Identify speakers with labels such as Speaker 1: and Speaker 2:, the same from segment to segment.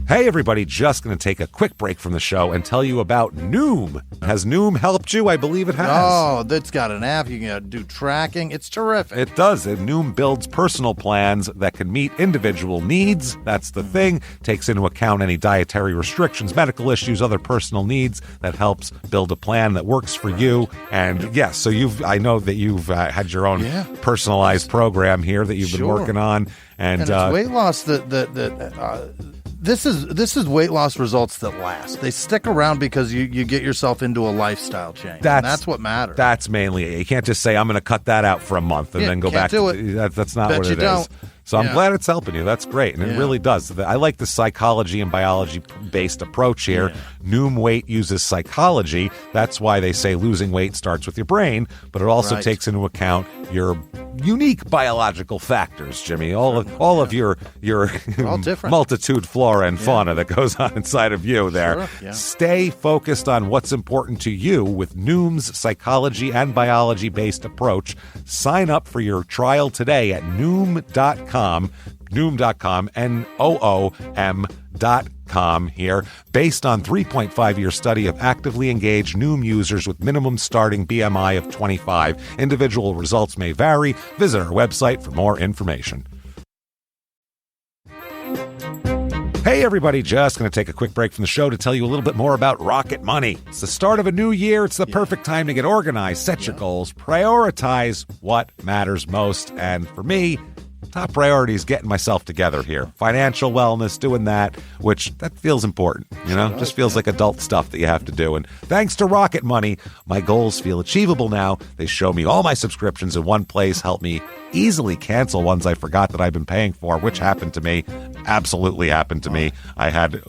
Speaker 1: Hey everybody, just going to take a quick break from the show and tell you about Noom. Has Noom helped you? I believe it has.
Speaker 2: Oh, that's got an app. You can do tracking. It's terrific.
Speaker 1: It does. Noom builds personal plans that can meet individual needs. That's the thing. Takes into account any dietary restrictions, medical issues, other personal needs. That helps build a plan that works for you. And yes, so I know that you've had your own personalized program here that you've been working on. And
Speaker 2: it's weight loss This is weight loss results that last. They stick around because you get yourself into a lifestyle change. That's what matters.
Speaker 1: That's mainly it. You can't just say, I'm going to cut that out for a month and then go back to it. That's not what it is. So I'm glad it's helping you. That's great. And it really does. I like the psychology and biology-based approach here. Yeah. Noom Weight uses psychology. That's why they say losing weight starts with your brain, but it also takes into account your unique biological factors, Jimmy. All of your multitude flora and fauna that goes on inside of you there. Sure. Yeah. Stay focused on what's important to you with Noom's psychology and biology-based approach. Sign up for your trial today at Noom.com, Noom.com here, based on 3.5-year study of actively engaged Noom users with minimum starting BMI of 25. Individual results may vary. Visit our website for more information. Hey everybody, just going to take a quick break from the show to tell you a little bit more about Rocket Money. It's the start of a new year. It's the perfect time to get organized, set your goals, prioritize what matters most. And for me, top priority is getting myself together here. Financial wellness, doing that, which that feels important, just feels like adult stuff that you have to do. And thanks to Rocket Money, my goals feel achievable now. They show me all my subscriptions in one place, help me easily cancel ones I forgot that I've been paying for, which happened to me, absolutely happened to me.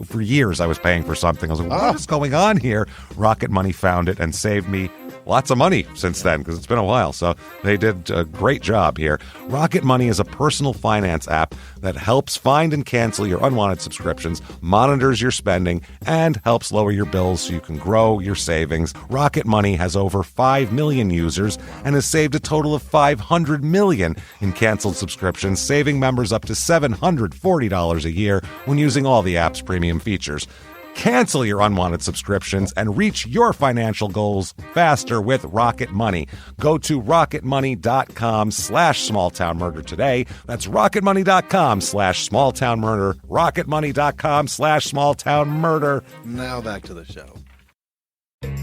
Speaker 1: For years, I was paying for something. I was like, what is going on here? Rocket Money found it and saved me lots of money since then, because it's been a while. So they did a great job here. Rocket Money is a personal finance app that helps find and cancel your unwanted subscriptions, monitors your spending, and helps lower your bills so you can grow your savings. Rocket Money has over 5 million users and has saved a total of $500 million in canceled subscriptions, saving members up to $740 a year when using all the app's premium features. Cancel your unwanted subscriptions and reach your financial goals faster with Rocket Money. Go to rocketmoney.com/smalltownmurder today. That's rocketmoney.com/smalltownmurder. rocketmoney.com/smalltownmurder.
Speaker 2: Now back to the show.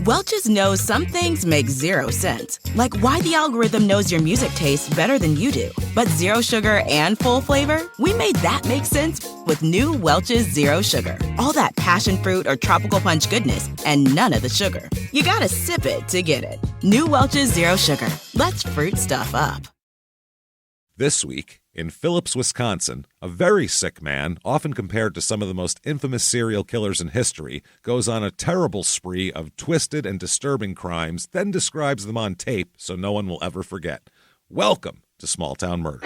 Speaker 3: Welch's knows some things make zero sense, like why the algorithm knows your music tastes better than you do. But zero sugar and full flavor? We made that make sense with new Welch's Zero Sugar. All that passion fruit or tropical punch goodness and none of the sugar. You gotta sip it to get it. New Welch's Zero Sugar. Let's fruit stuff up.
Speaker 1: This week, in Phillips, Wisconsin, a very sick man, often compared to some of the most infamous serial killers in history, goes on a terrible spree of twisted and disturbing crimes, then describes them on tape so no one will ever forget. Welcome to Small Town Murder.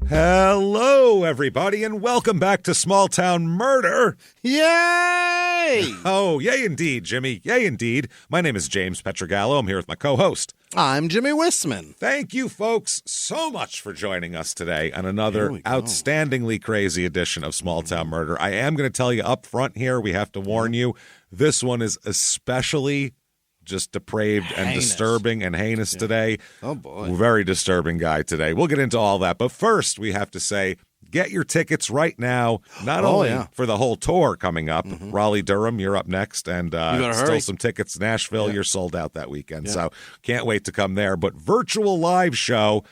Speaker 1: Hello, everybody, and welcome back to Small Town Murder.
Speaker 2: Yay!
Speaker 1: Oh, yay indeed, Jimmy. Yay indeed. My name is James Pietragallo. I'm here with my co-host.
Speaker 2: I'm Jimmie Whisman.
Speaker 1: Thank you, folks, so much for joining us today on another outstandingly crazy edition of Small Town Murder. I am going to tell you up front here, we have to warn you, this one is especially just depraved and disturbing and heinous today.
Speaker 2: Oh, boy.
Speaker 1: Very disturbing guy today. We'll get into all that. But first, we have to say, get your tickets right now, not only for the whole tour coming up. Raleigh-Durham, you're up next. And still some tickets. Nashville, you're sold out that weekend. So can't wait to come there. But virtual live show.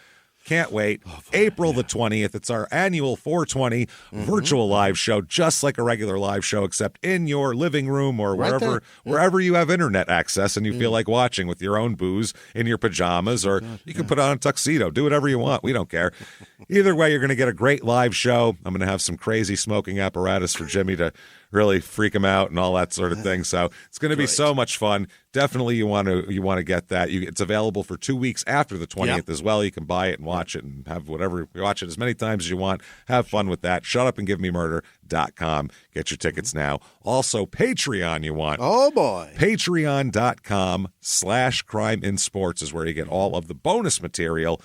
Speaker 1: Can't wait. April the 20th. It's our annual 420 virtual live show, just like a regular live show, except in your living room or wherever you have internet access and you feel like watching with your own booze in your pajamas, or you can put on a tuxedo. Do whatever you want. We don't care. Either way, you're going to get a great live show. I'm going to have some crazy smoking apparatus for Jimmie to really freak him out and all that sort of thing. So it's going to be so much fun. definitely you want to get that. It's available for 2 weeks after the 20th as well. You can buy it and watch it and have whatever. Watch it as many times as you want. Have fun with that. ShutUpAndGiveMeMurder.com. Get your tickets now. Also, Patreon you want.
Speaker 4: Oh, boy.
Speaker 1: Patreon.com/CrimeInSports is where you get all of the bonus material.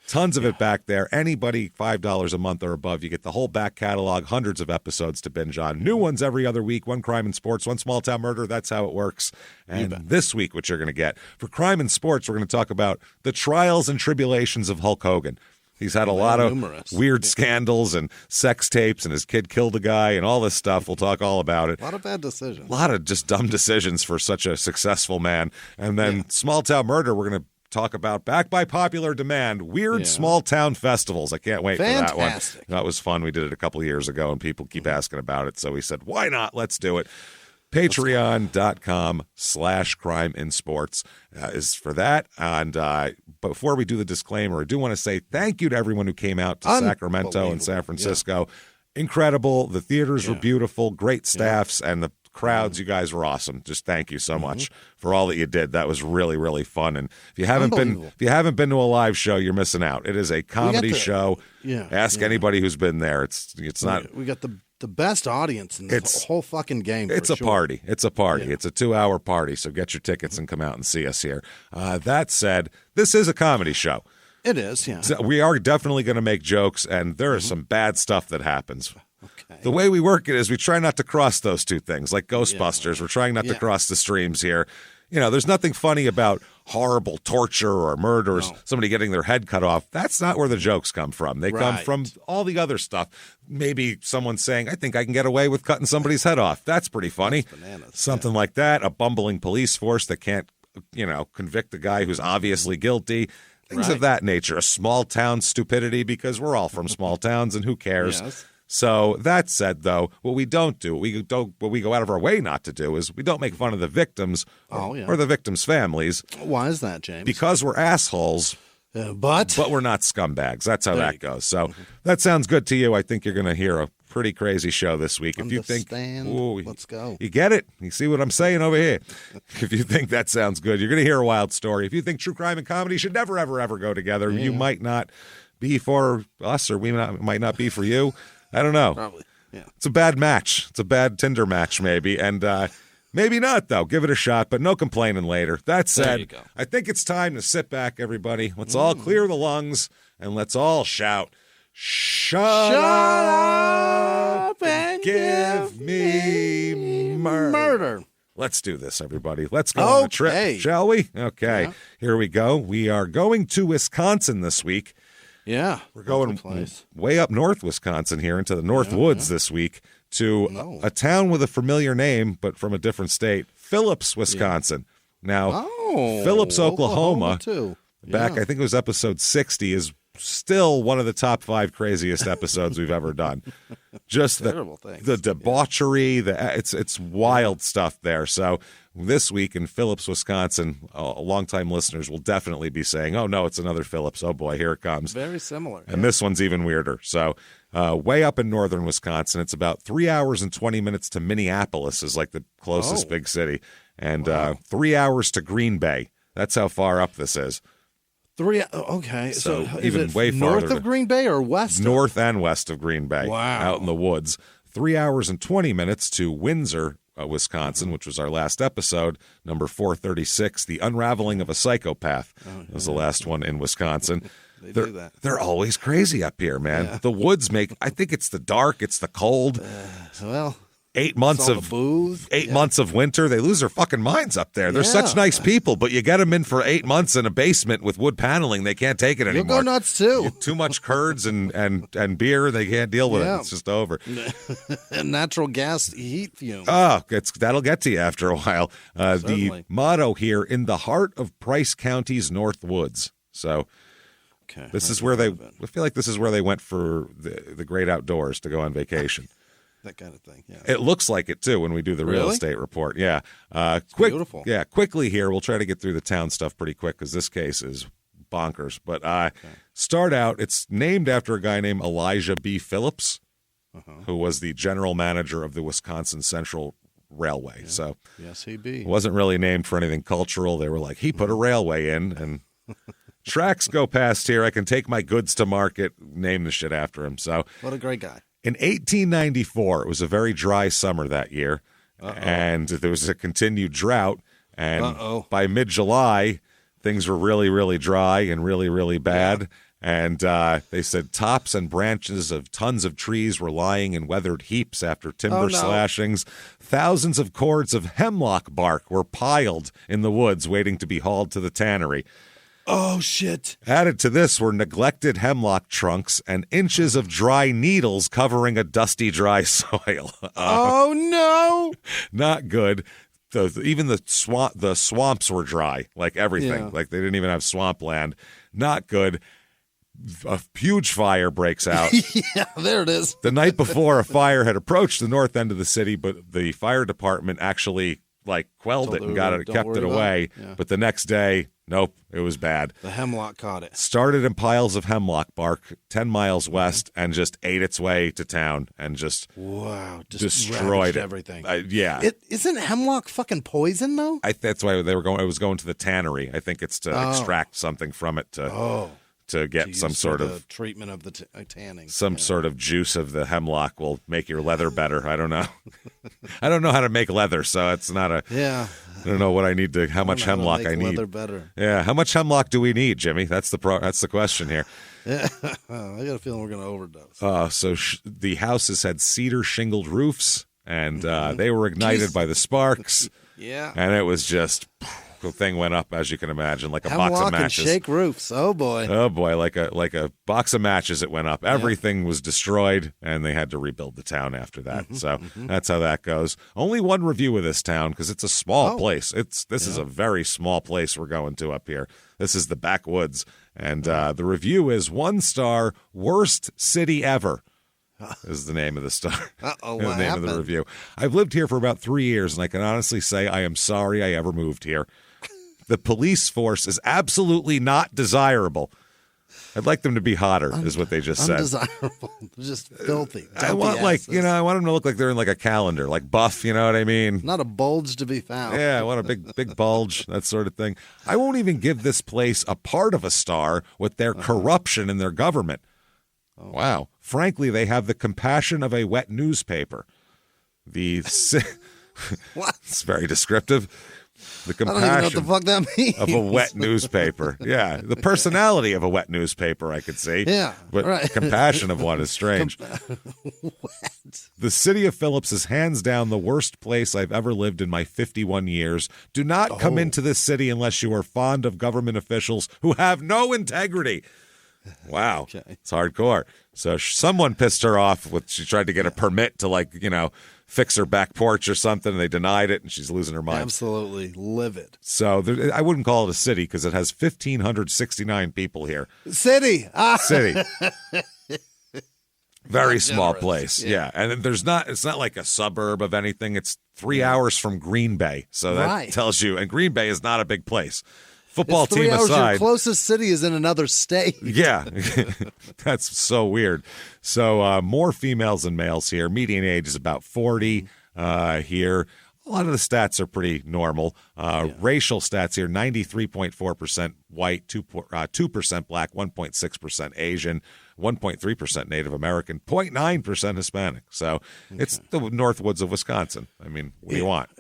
Speaker 1: Tons of it back there. Anybody $5 a month or above, you get the whole back catalog, hundreds of episodes to binge on. New ones every other week, one crime and sports, one small town murder. That's how it works. And this week, what you're going to get for crime and sports, we're going to talk about the trials and tribulations of Hulk Hogan. He's had a lot of weird scandals and sex tapes, and his kid killed a guy and all this stuff. We'll talk all about it.
Speaker 4: A lot of bad decisions.
Speaker 1: A lot of just dumb decisions for such a successful man. And then small town murder, we're going to talk about, back by popular demand, weird small town festivals. I can't wait for that one. That was fun. We did it a couple of years ago, and people keep asking about it. So we said, why not? Let's do it. Patreon.com/CrimeInSports is for that. And before we do the disclaimer, I do want to say thank you to everyone who came out to Sacramento and San Francisco. Incredible. The theaters were beautiful, great staffs, and the crowds. You guys were awesome. Just thank you so much for all that you did. That was really, really fun. And if you haven't been to a live show, you're missing out. It is a comedy show. Ask anybody who's been there. It's not.
Speaker 4: We got the best audience in the whole fucking game.
Speaker 1: It's a party. It's a party. It's a 2-hour party. So get your tickets and come out and see us here. That said, this is a comedy show.
Speaker 4: It is. Yeah.
Speaker 1: So we are definitely going to make jokes, and there is some bad stuff that happens. Okay. The way we work it is we try not to cross those two things, like Ghostbusters. We're trying not to cross the streams here. You know, there's nothing funny about horrible torture or murder or somebody getting their head cut off. That's not where the jokes come from. They come from all the other stuff. Maybe someone saying, I think I can get away with cutting somebody's head off. That's pretty funny. That's bananas. Something like that. A bumbling police force that can't, convict the guy who's obviously guilty. Things of that nature. A small town stupidity, because we're all from small towns and who cares? Yes. So that said, though, what we don't do, what we go out of our way not to do, is we don't make fun of the victims or the victims' families.
Speaker 4: Why is that, James?
Speaker 1: Because we're assholes, but we're not scumbags. That's how that goes. So that sounds good to you. I think you're going to hear a pretty crazy show this week. If you think,
Speaker 4: let's go.
Speaker 1: You get it? You see what I'm saying over here? If you think that sounds good, you're going to hear a wild story. If you think true crime and comedy should never, ever, ever go together, you might not be for us, or we might not be for you. I don't know.
Speaker 4: Probably, yeah.
Speaker 1: It's a bad match. It's a bad Tinder match, maybe. And maybe not, though. Give it a shot, but no complaining later. That said, I think it's time to sit back, everybody. Let's all clear the lungs, and let's all shout, Shut up and give me murder. Let's do this, everybody. Let's go on a trip, shall we? Okay, Here we go. We are going to Wisconsin this week.
Speaker 4: Yeah.
Speaker 1: We're going way up north Wisconsin here into the North Woods this week to a town with a familiar name, but from a different state, Phillips, Wisconsin. Now, Phillips, Oklahoma,
Speaker 4: too.
Speaker 1: Back, I think it was episode 60, is still one of the top 5 craziest episodes we've ever done. Just the debauchery, it's wild stuff there. So this week in Phillips, Wisconsin, longtime listeners will definitely be saying, oh, no, it's another Phillips. Oh, boy, here it comes.
Speaker 4: Very similar.
Speaker 1: And this one's even weirder. So way up in northern Wisconsin, it's about 3 hours and 20 minutes to Minneapolis is like the closest big city. And 3 hours to Green Bay. That's how far up this is.
Speaker 4: Okay.
Speaker 1: So
Speaker 4: is
Speaker 1: even
Speaker 4: it
Speaker 1: way farther.
Speaker 4: North of Green Bay or west?
Speaker 1: North and west of Green Bay.
Speaker 4: Wow.
Speaker 1: Out in the woods. 3 hours and 20 minutes to Windsor, Wisconsin, which was our last episode, number 436, The Unraveling of a Psychopath. Was the last one in Wisconsin. They're always crazy up here, man. Yeah. The woods I think it's the dark, it's the cold. 8 months of
Speaker 4: booze.
Speaker 1: 8 months of winter. They lose their fucking minds up there. They're such nice people, but you get them in for 8 months in a basement with wood paneling. They can't take it anymore.
Speaker 4: You'll go nuts too.
Speaker 1: Too much curds and beer. They can't deal with it. It's just over.
Speaker 4: And natural gas heat fumes.
Speaker 1: Oh, that'll get to you after a while. The motto here, in the heart of Price County's North Woods. So this is where I feel like this is where they went for the great outdoors to go on vacation.
Speaker 4: That kind of thing,
Speaker 1: It looks like it, too, when we do the real estate report. Yeah.
Speaker 4: Beautiful.
Speaker 1: Yeah, quickly here. We'll try to get through the town stuff pretty quick because this case is bonkers. But start out, it's named after a guy named Elijah B. Phillips, who was the general manager of the Wisconsin Central railway. So
Speaker 4: yes, he be.
Speaker 1: It wasn't really named for anything cultural. They were like, he put a railway in, and tracks go past here. I can take my goods to market. Name the shit after him. So
Speaker 4: what a great guy.
Speaker 1: In 1894, it was a very dry summer that year, and there was a continued drought. And by mid-July, things were really, really dry and really, really bad. Yeah. And they said tops and branches of tons of trees were lying in weathered heaps after timber slashings. Thousands of cords of hemlock bark were piled in the woods waiting to be hauled to the tannery.
Speaker 4: Oh, shit.
Speaker 1: Added to this were neglected hemlock trunks and inches of dry needles covering a dusty, dry soil.
Speaker 4: Oh, no.
Speaker 1: Not good. Even the swamps were dry, like everything.
Speaker 4: Yeah.
Speaker 1: Like they didn't even have swampland. Not good. A huge fire breaks out.
Speaker 4: Yeah, there it is.
Speaker 1: The night before, a fire had approached the north end of the city, but the fire department actually quelled it and kept it away. Yeah. But the next day, nope, it was bad.
Speaker 4: The hemlock caught it.
Speaker 1: Started in piles of hemlock bark 10 miles west and just ate its way to town and just destroyed
Speaker 4: everything.
Speaker 1: Yeah.
Speaker 4: Isn't hemlock fucking poison though?
Speaker 1: That's why they were going. It was going to the tannery. I think it's to extract something from it to get some sort of
Speaker 4: treatment of the tanning.
Speaker 1: Some sort of juice of the hemlock will make your leather better. I don't know. I don't know how to make leather, so it's not a.
Speaker 4: Yeah.
Speaker 1: I don't know what I need to. How much hemlock I need.
Speaker 4: Leather better.
Speaker 1: Yeah. How much hemlock do we need, Jimmy? That's the question here.
Speaker 4: Yeah. I got a feeling we're going to overdose.
Speaker 1: So the houses had cedar shingled roofs, and they were ignited by the sparks.
Speaker 4: Yeah.
Speaker 1: And it was just. The thing went up, as you can imagine, like a box of matches.
Speaker 4: And shake roofs. Oh boy,
Speaker 1: like a box of matches. It went up. Everything was destroyed, and they had to rebuild the town after that. That's how that goes. Only one review of this town because it's a small place. This is a very small place we're going to up here. This is the backwoods, and the review is 1 star, worst city ever. Is the name of the star.
Speaker 4: The name
Speaker 1: of the review. I've lived here for about 3 years, and I can honestly say I am sorry I ever moved here. The police force is absolutely not desirable. I'd like them to be hotter, is what they just said.
Speaker 4: Undesirable. Just filthy.
Speaker 1: I want I want them to look like they're in like a calendar, like buff, you know what I mean?
Speaker 4: Not a bulge to be found.
Speaker 1: Yeah, I want a big bulge, that sort of thing. I won't even give this place a part of a star with their corruption in their government. Oh. Wow. Frankly, they have the compassion of a wet newspaper.
Speaker 4: What?
Speaker 1: It's very descriptive. The compassion
Speaker 4: I don't even know what the fuck that means.
Speaker 1: Of a wet newspaper. Yeah. The personality of a wet newspaper, I could see.
Speaker 4: Yeah.
Speaker 1: But
Speaker 4: right.
Speaker 1: Compassion of one is strange.
Speaker 4: What?
Speaker 1: The city of Phillips is hands down the worst place I've ever lived in my 51 years. Do not come into this city unless you are fond of government officials who have no integrity. Wow. Okay. It's hardcore. So someone pissed her off she tried to get a permit to fix her back porch or something, and they denied it, and she's losing her mind.
Speaker 4: Absolutely livid.
Speaker 1: So I wouldn't call it a city because it has 1,569 people here.
Speaker 4: City.
Speaker 1: City. Very small place. Yeah. And it's not like a suburb of anything. It's 3 hours from Green Bay. So that tells you, and Green Bay is not a big place. Football
Speaker 4: it's 3
Speaker 1: team
Speaker 4: hours,
Speaker 1: aside.
Speaker 4: Your closest city is in another state.
Speaker 1: Yeah. That's so weird. So more females than males here. Median age is about 40 here. A lot of the stats are pretty normal. Racial stats here, 93.4% white, 2% black, 1.6% Asian, 1.3% Native American, 0.9% Hispanic. So it's the Northwoods of Wisconsin. I mean, what do you want?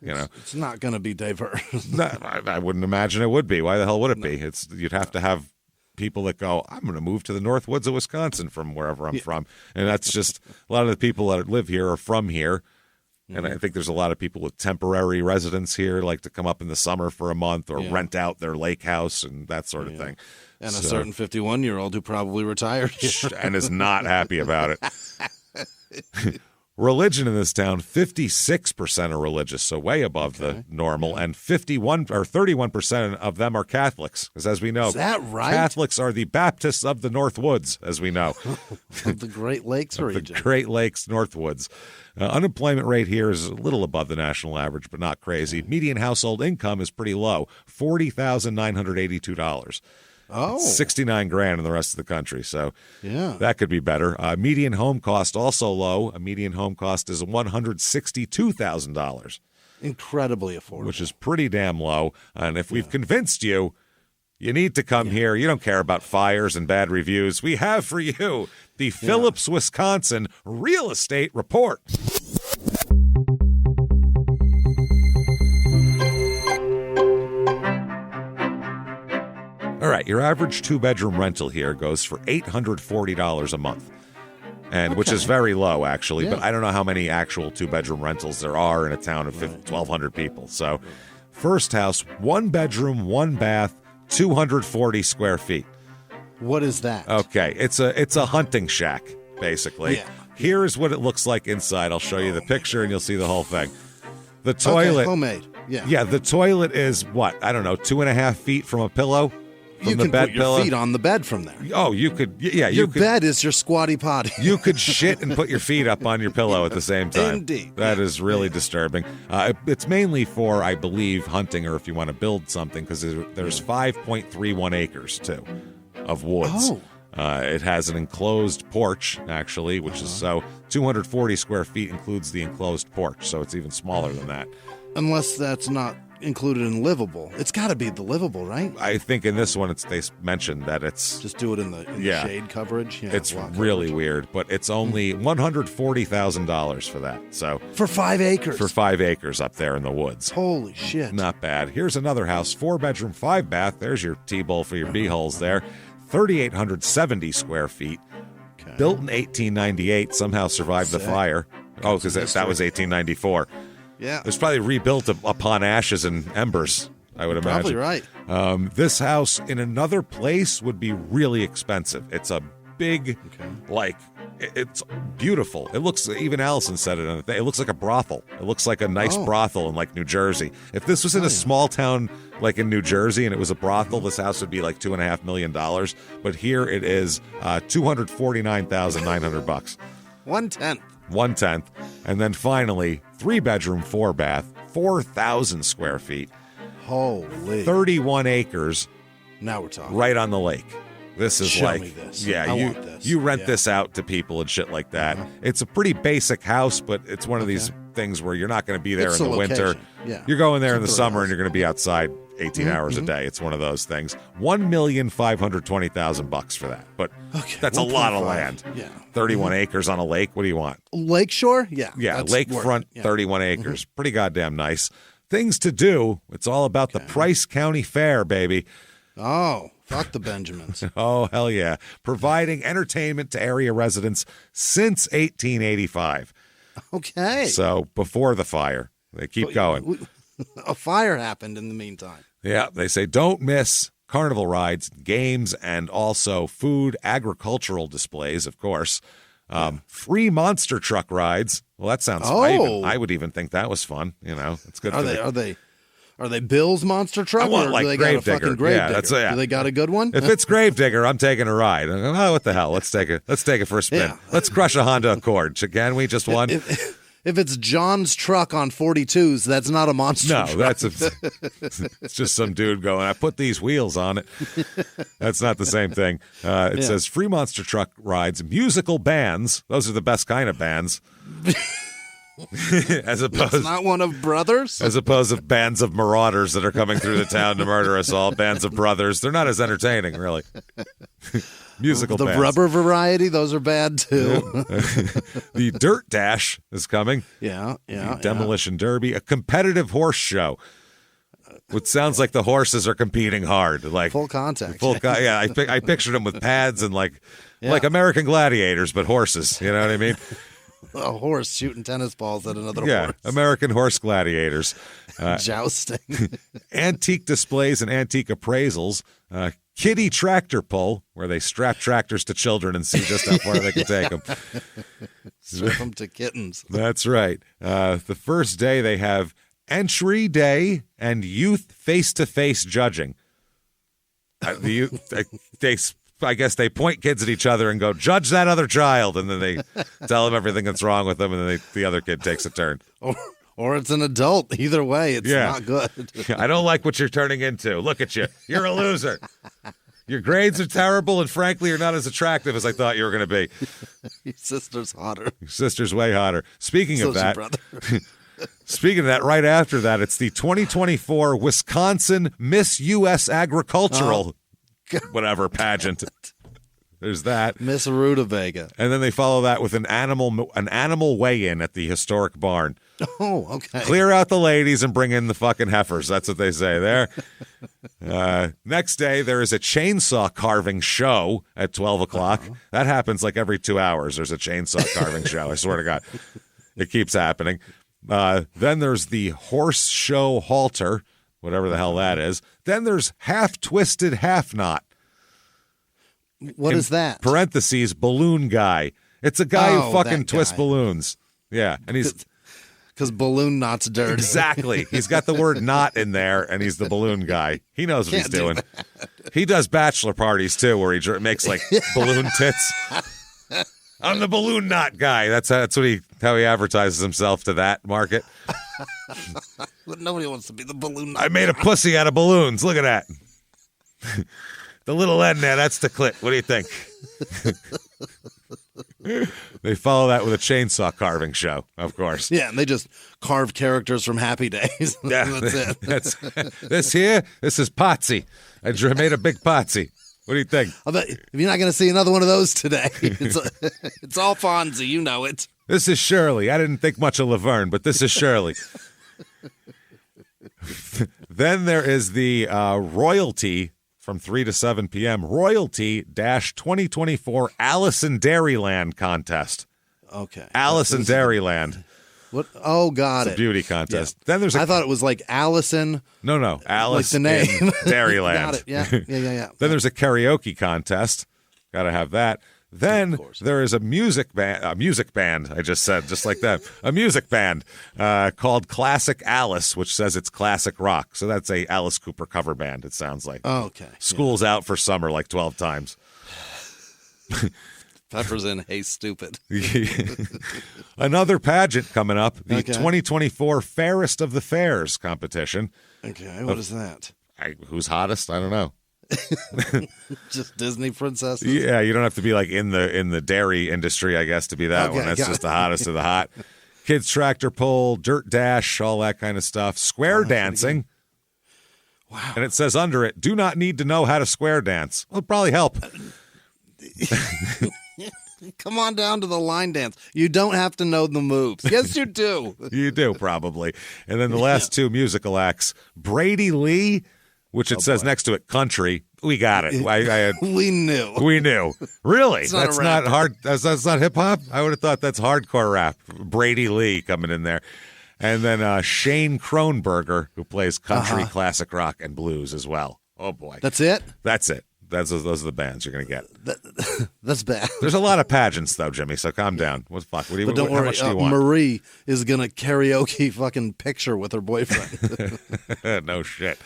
Speaker 4: It's not going to be diverse.
Speaker 1: I wouldn't imagine it would be. Why the hell would it be? You'd have to have people that go, I'm going to move to the Northwoods of Wisconsin from wherever I'm from. And that's just a lot of the people that live here are from here. And I think there's a lot of people with temporary residence here, like to come up in the summer for a month or rent out their lake house and that sort of thing.
Speaker 4: And a certain 51-year-old who probably retired here.
Speaker 1: And is not happy about it. Religion in this town, 56% are religious, so way above the normal, and 31% of them are Catholics. Because as we know,
Speaker 4: is that right?
Speaker 1: Catholics are the Baptists of the Northwoods, as we know.
Speaker 4: Of the Great Lakes region.
Speaker 1: The Great Lakes, Northwoods. Unemployment rate here is a little above the national average, but not crazy. Median household income is pretty low, $40,982.
Speaker 4: Oh.
Speaker 1: 69 grand in the rest of the country. So
Speaker 4: Yeah.
Speaker 1: that could be better. Median home cost also low. A median home cost is $162,000,
Speaker 4: Incredibly affordable.
Speaker 1: which is pretty damn low. And if we've convinced you, you need to come here. You don't care about fires and bad reviews. We have for you the Phillips, Wisconsin Real Estate Report. All right, your average two-bedroom rental here goes for $840 a month, and which is very low, actually.
Speaker 4: Yeah.
Speaker 1: But I don't know how many actual two-bedroom rentals there are in a town of 1,200 people. So, first house, one bedroom, one bath, 240 square feet.
Speaker 4: What is that?
Speaker 1: Okay, it's a hunting shack, basically.
Speaker 4: Yeah.
Speaker 1: Here's what it looks like inside. I'll show you the picture, and you'll see the whole thing. The toilet,
Speaker 4: homemade. Yeah.
Speaker 1: yeah, the toilet is what? I don't know, 2.5 feet from a pillow. From
Speaker 4: You
Speaker 1: the
Speaker 4: can
Speaker 1: bed
Speaker 4: put your
Speaker 1: pillow.
Speaker 4: feet on the bed from there.
Speaker 1: Oh, you could, yeah,
Speaker 4: Your
Speaker 1: you could.
Speaker 4: bed is your squatty potty.
Speaker 1: You could shit and put your feet up on your pillow at the same time.
Speaker 4: Indeed.
Speaker 1: That is really disturbing. It's mainly for, I believe, hunting or if you want to build something, because there's 5.31 acres, too, of woods.
Speaker 4: Oh.
Speaker 1: It has an enclosed porch, actually, which is so 240 square feet includes the enclosed porch, so it's even smaller than that.
Speaker 4: Unless that's not included in livable. It's got to be the livable, right?
Speaker 1: I think in this one, they mentioned that it's
Speaker 4: Just do it in the shade coverage. Yeah,
Speaker 1: it's
Speaker 4: lot
Speaker 1: really
Speaker 4: coverage.
Speaker 1: weird, but it's only $140,000 for that. So
Speaker 4: For 5 acres.
Speaker 1: for 5 acres up there in the woods.
Speaker 4: Holy shit.
Speaker 1: Not bad. Here's another house, 4-bedroom, 5-bath. There's your T-bowl for your bee-holes there. 3,870 square feet.
Speaker 4: Okay.
Speaker 1: Built in 1898. Somehow survived the
Speaker 4: Sick.
Speaker 1: fire. Oh, because that was 1894.
Speaker 4: Yeah.
Speaker 1: It was probably rebuilt upon ashes and embers, I would imagine.
Speaker 4: Probably right.
Speaker 1: This house in another place would be really expensive. It's a big, it's beautiful. It looks, even Allison said it on the thing, it looks like a brothel. It looks like a nice brothel in like New Jersey. If this was in a small town like in New Jersey and it was a brothel, this house would be like $2.5 million. But here it is $249,900.
Speaker 4: 1/10.
Speaker 1: 1/10. And then finally, 3-bedroom, 4-bath, 4,000 square feet,
Speaker 4: Holy.
Speaker 1: 31 acres,
Speaker 4: Now we're talking.
Speaker 1: right on the lake. This is
Speaker 4: Show
Speaker 1: like,
Speaker 4: me this.
Speaker 1: yeah,
Speaker 4: I
Speaker 1: you
Speaker 4: want this.
Speaker 1: you rent
Speaker 4: Yeah.
Speaker 1: this out to people and shit like that. It's a pretty basic house, but it's one of these things where you're not going to be there
Speaker 4: It's
Speaker 1: in
Speaker 4: the
Speaker 1: the winter.
Speaker 4: location. Yeah.
Speaker 1: You're going there in the
Speaker 4: It's a
Speaker 1: summer
Speaker 4: house.
Speaker 1: and you're going to be outside 18 hours a day. It's one of those things. $1,520,000 for that, but
Speaker 4: Okay,
Speaker 1: that's a lot of
Speaker 4: 1.5.
Speaker 1: land.
Speaker 4: Yeah.
Speaker 1: 31 acres on a lake. What do you want?
Speaker 4: Lakeshore? Yeah.
Speaker 1: Yeah,
Speaker 4: that's worth
Speaker 1: lakefront,
Speaker 4: it. Yeah.
Speaker 1: 31 acres. Pretty goddamn nice. Things to do. It's all about the Price County Fair, baby.
Speaker 4: Oh, fuck the Benjamins.
Speaker 1: Oh, hell yeah. Providing entertainment to area residents since 1885.
Speaker 4: Okay.
Speaker 1: So before the fire. They keep going.
Speaker 4: A fire happened in the meantime.
Speaker 1: Yeah, they say don't miss carnival rides, games, and also food, agricultural displays, of course. Free monster truck rides. Well, that sounds
Speaker 4: Oh.
Speaker 1: I would even think that was fun. You know, it's good for
Speaker 4: Are they Bill's monster truck?
Speaker 1: I want,
Speaker 4: or
Speaker 1: like,
Speaker 4: do they got a
Speaker 1: Gravedigger.
Speaker 4: fucking Gravedigger?
Speaker 1: Yeah, that's- yeah.
Speaker 4: Do they got a good one?
Speaker 1: If it's Gravedigger, I'm taking a ride. Oh, what the hell? Let's take it for a spin.
Speaker 4: Yeah.
Speaker 1: Let's crush a Honda Accord. Can we just one?
Speaker 4: If it's John's truck on 42s, that's not a monster
Speaker 1: No,
Speaker 4: truck.
Speaker 1: it's just some dude going, I put these wheels on it. That's not the same thing. It says free monster truck rides, musical bands. Those are the best kind of bands. as
Speaker 4: It's
Speaker 1: opposed
Speaker 4: not one of brothers?
Speaker 1: to bands of marauders that are coming through the town to murder us all. Bands of brothers. They're not as entertaining, really. Musical
Speaker 4: The
Speaker 1: bands.
Speaker 4: rubber variety, those are bad too.
Speaker 1: The Dirt Dash is coming.
Speaker 4: Yeah.
Speaker 1: Demolition Derby, a competitive horse show. Which sounds like the horses are competing hard, like
Speaker 4: Full contact.
Speaker 1: Yeah, I pictured them with pads and like American Gladiators, but horses. You know what I mean?
Speaker 4: A horse shooting tennis balls at another
Speaker 1: Yeah,
Speaker 4: horse.
Speaker 1: American Horse Gladiators,
Speaker 4: Jousting.
Speaker 1: antique displays and antique appraisals, kiddie tractor pull, where they strap tractors to children and see just how far they can take them.
Speaker 4: Strip them to kittens.
Speaker 1: That's right. The first day they have entry day and youth face-to-face judging. I guess they point kids at each other and go, judge that other child, and then they tell them everything that's wrong with them, and then the other kid takes a turn.
Speaker 4: Or it's an adult. Either way, it's not good.
Speaker 1: I don't like what you're turning into. Look at you. You're a loser. Your grades are terrible, and frankly, you're not as attractive as I thought you were going to be.
Speaker 4: Your sister's hotter.
Speaker 1: Your sister's way hotter. Speaking of that,
Speaker 4: brother.
Speaker 1: speaking of that, right after that, it's the 2024 Wisconsin Miss U.S. Agricultural whatever pageant. There's that.
Speaker 4: Miss Rutabaga.
Speaker 1: And then they follow that with an animal weigh-in at the historic barn.
Speaker 4: Oh, okay.
Speaker 1: Clear out the ladies and bring in the fucking heifers. That's what they say there. Next day, there is a chainsaw carving show at 12 o'clock. That happens like every 2 hours. There's a chainsaw carving show. I swear to God. It keeps happening. Then there's the horse show halter, whatever the hell that is. Then there's half-twisted half-knot.
Speaker 4: What is that?
Speaker 1: Parentheses, balloon guy. It's a guy who fucking twists
Speaker 4: guy.
Speaker 1: Balloons. Yeah, and he's...
Speaker 4: Because balloon knot's dirty.
Speaker 1: Exactly. He's got the word knot in there, and he's the balloon guy. He knows what he's doing. He does bachelor parties, too, where he makes, like, balloon tits. I'm the balloon knot guy. That's how he advertises himself to that market.
Speaker 4: But nobody wants to be the balloon knot.
Speaker 1: I made a pussy out of balloons. Look at that. The little end there, that's the clit. What do you think? They follow that with a chainsaw carving show, of course.
Speaker 4: Yeah, and they just carve characters from Happy Days.
Speaker 1: Yeah,
Speaker 4: That's it.
Speaker 1: This is Potsy. I made a big Potsy. What do you think?
Speaker 4: I bet if you're not going to see another one of those today, it's all Fonzie. You know it.
Speaker 1: This is Shirley. I didn't think much of Laverne, but this is Shirley. Then there is the royalty from 3 to 7 p.m. Royalty-2024 Alice in Dairyland contest.
Speaker 4: Okay.
Speaker 1: Alice in Dairyland.
Speaker 4: What? Oh, got
Speaker 1: It's
Speaker 4: it.
Speaker 1: a beauty contest.
Speaker 4: Yeah.
Speaker 1: Then there's
Speaker 4: I thought it was like Allison.
Speaker 1: No. Alice
Speaker 4: like the name.
Speaker 1: in Dairyland.
Speaker 4: Got it. Yeah.
Speaker 1: Then there's a karaoke contest. Got to have that. Then there is a music band, I just said, just like that. A music band called Classic Alice, which says it's classic rock. So that's a Alice Cooper cover band, it sounds like.
Speaker 4: Oh, okay.
Speaker 1: School's out for summer like 12 times.
Speaker 4: Pepper's in Hey Stupid.
Speaker 1: Another pageant coming up, the 2024 Fairest of the Fairs competition.
Speaker 4: Okay, what is that?
Speaker 1: Who's hottest? I don't know.
Speaker 4: Just Disney princesses.
Speaker 1: Yeah, you don't have to be like in the dairy industry, I guess, to be that one. That's just the hottest of the hot. Kids tractor pull, dirt dash, all that kind of stuff. Square dancing.
Speaker 4: Wow.
Speaker 1: And it says under it, do not need to know how to square dance. It'll probably help.
Speaker 4: Come on down to the line dance. You don't have to know the moves. Yes, you do.
Speaker 1: You do, probably. And then the last two musical acts, Brady Lee, which it says next to it, country. We got it.
Speaker 4: We knew.
Speaker 1: We knew. Really?
Speaker 4: That's not
Speaker 1: hard. That's not hip hop? I would have thought that's hardcore rap. Brady Lee coming in there. And then Shane Kronberger, who plays country, classic rock, and blues as well. Oh, boy.
Speaker 4: That's it?
Speaker 1: That's it. Those are the bands you're going to get.
Speaker 4: That's bad.
Speaker 1: There's a lot of pageants, though, Jimmy, so calm down. What the fuck?
Speaker 4: But don't worry,
Speaker 1: how much do you want?
Speaker 4: Marie is going to karaoke fucking picture with her boyfriend.
Speaker 1: No shit.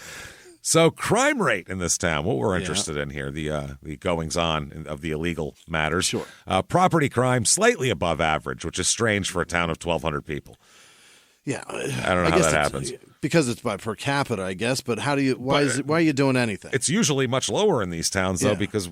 Speaker 1: So crime rate in this town, what we're interested in here, the goings-on of the illegal matters.
Speaker 4: Sure.
Speaker 1: Property crime, slightly above average, which is strange for a town of 1,200 people.
Speaker 4: Yeah.
Speaker 1: I don't know how that happens.
Speaker 4: Because it's by per capita, I guess, but why are you doing anything?
Speaker 1: It's usually much lower in these towns, though, because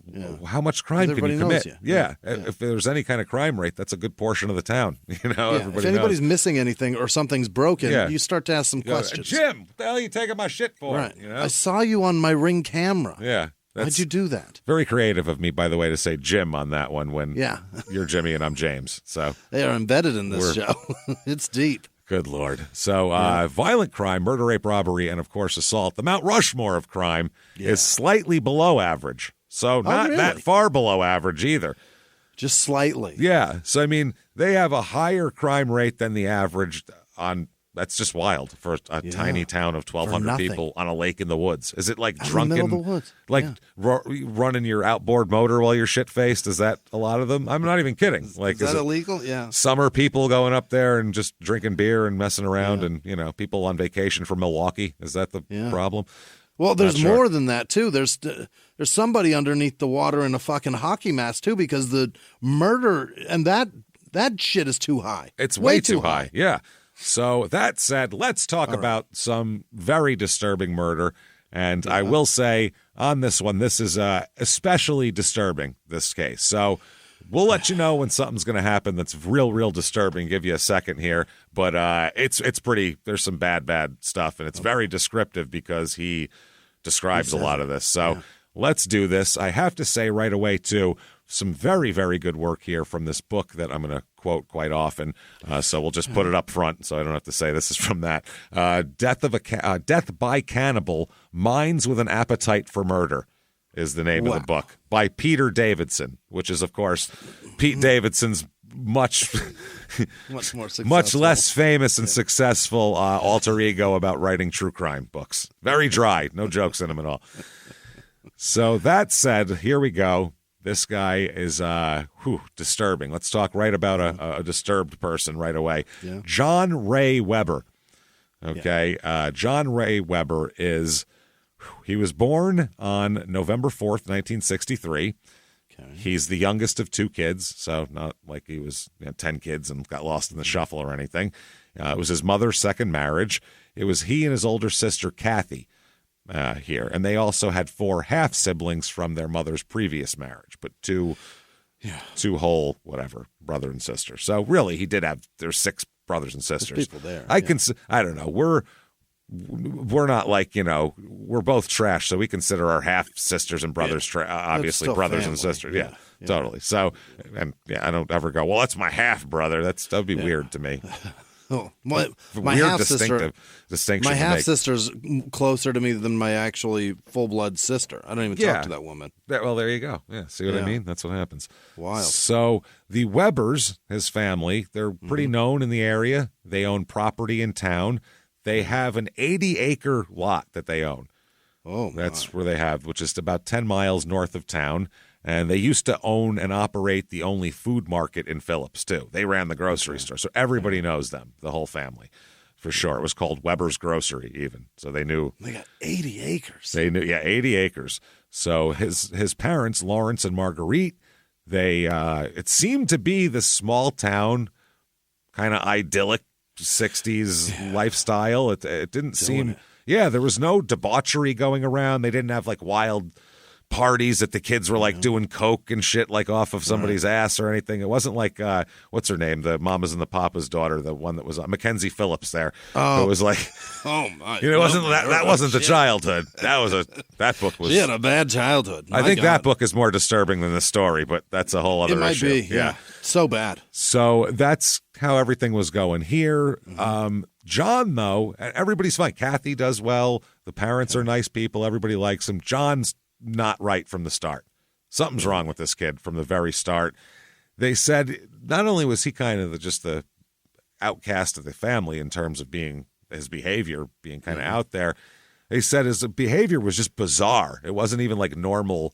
Speaker 1: how much crime can you commit? Yeah. If there's any kind of crime rate, that's a good portion of the town. Everybody
Speaker 4: if anybody's
Speaker 1: knows.
Speaker 4: missing anything or something's broken, you start to ask some questions.
Speaker 1: Jim, what the hell are you taking my shit for?
Speaker 4: Right. I saw you on my Ring camera.
Speaker 1: Yeah.
Speaker 4: Why'd you do that?
Speaker 1: Very creative of me, by the way, to say Jim on that one when you're Jimmy and I'm James. So
Speaker 4: they are embedded in this show. It's deep.
Speaker 1: Good Lord. So violent crime, murder, rape, robbery, and, of course, assault. The Mount Rushmore of crime is slightly below average. So not that far below average either.
Speaker 4: Just slightly.
Speaker 1: Yeah. So, I mean, they have a higher crime rate than the average on – that's just wild for a tiny town of 1,200 people on a lake in the woods. Is it like drunken –
Speaker 4: in the middle of the woods.
Speaker 1: Like running your outboard motor while you're shit-faced? Is that a lot of them? I'm not even kidding. Like,
Speaker 4: is that illegal? Yeah.
Speaker 1: Summer people going up there and just drinking beer and messing around and, people on vacation from Milwaukee. Is that the problem?
Speaker 4: Well, there's more than that, too. There's somebody underneath the water in a fucking hockey mask, too, because the murder and that shit is too high.
Speaker 1: It's way too high. Yeah. So that said, let's talk about some very disturbing murder. And I will say on this one, this is especially disturbing, this case. So we'll let you know when something's going to happen that's real disturbing. Give you a second here. But it's pretty, there's some bad stuff, and it's very descriptive because he describes a lot of this. So let's do this. I have to say right away, too, some very good work here from this book that I'm going to quote quite often. So we'll just put it up front so I don't have to say this is from that. Death by Cannibal, Minds with an Appetite for Murder is the name of the book, by Peter Davidson, which is, of course, Pete Davidson's much more successful, much less famous and successful alter ego about writing true crime books. Very dry, no jokes in them at all. So that said, here we go. This guy is disturbing. Let's talk right about a disturbed person right away. Yeah. John Ray Weber. Okay, John Ray Weber he was born on November 4th, 1963. Okay. He's the youngest of 2 kids, so not like he was 10 kids and got lost in the shuffle or anything. It was his mother's second marriage. It was he and his older sister, Kathy, here. And they also had 4 half-siblings from their mother's previous marriage, but two whole, whatever, brother and sister. So really, he did have, there's 6 brothers and sisters.
Speaker 4: There's people there.
Speaker 1: I don't know. We're not like, we're both trash, so we consider our half-sisters and brothers, obviously brothers family. And sisters. Yeah, totally. So, I don't ever go, well, that's my half-brother. That'd be weird to me.
Speaker 4: My
Speaker 1: distinction.
Speaker 4: My half sister's closer to me than my actually full blood sister. I don't even talk to that woman.
Speaker 1: Well, there you go. Yeah, see what I mean? That's what happens.
Speaker 4: Wild.
Speaker 1: So the Webers, his family, they're pretty known in the area. They own property in town. They have an 80-acre lot that they own. That's where they have, which is about 10 miles north of town. And they used to own and operate the only food market in Phillips, too. They ran the grocery store. So everybody knows them, the whole family, for sure. It was called Weber's Grocery, even. So they knew.
Speaker 4: They got 80 acres.
Speaker 1: They knew, 80 acres. So his parents, Lawrence and Marguerite, it seemed to be this small town, kind of idyllic 60s lifestyle. It didn't seem. There was no debauchery going around. They didn't have like wild parties that the kids were like doing coke and shit like off of somebody's ass or anything. It wasn't like what's her name, the Mamas and the Papas daughter, the one that was Mackenzie Phillips there. It was like,
Speaker 4: my,
Speaker 1: it wasn't that wasn't the childhood. That book was.
Speaker 4: She had a bad childhood.
Speaker 1: I think that book is more disturbing than the story, but that's a whole other issue.
Speaker 4: It might be, yeah. So bad.
Speaker 1: So that's how everything was going here. John, though, everybody's fine. Kathy does well. The parents are nice people. Everybody likes him. John's not right from the start. Something's wrong with this kid from the very start. They said not only was he kind of just the outcast of the family in terms of his behavior being kind of out there, they said his behavior was just bizarre. It wasn't even like normal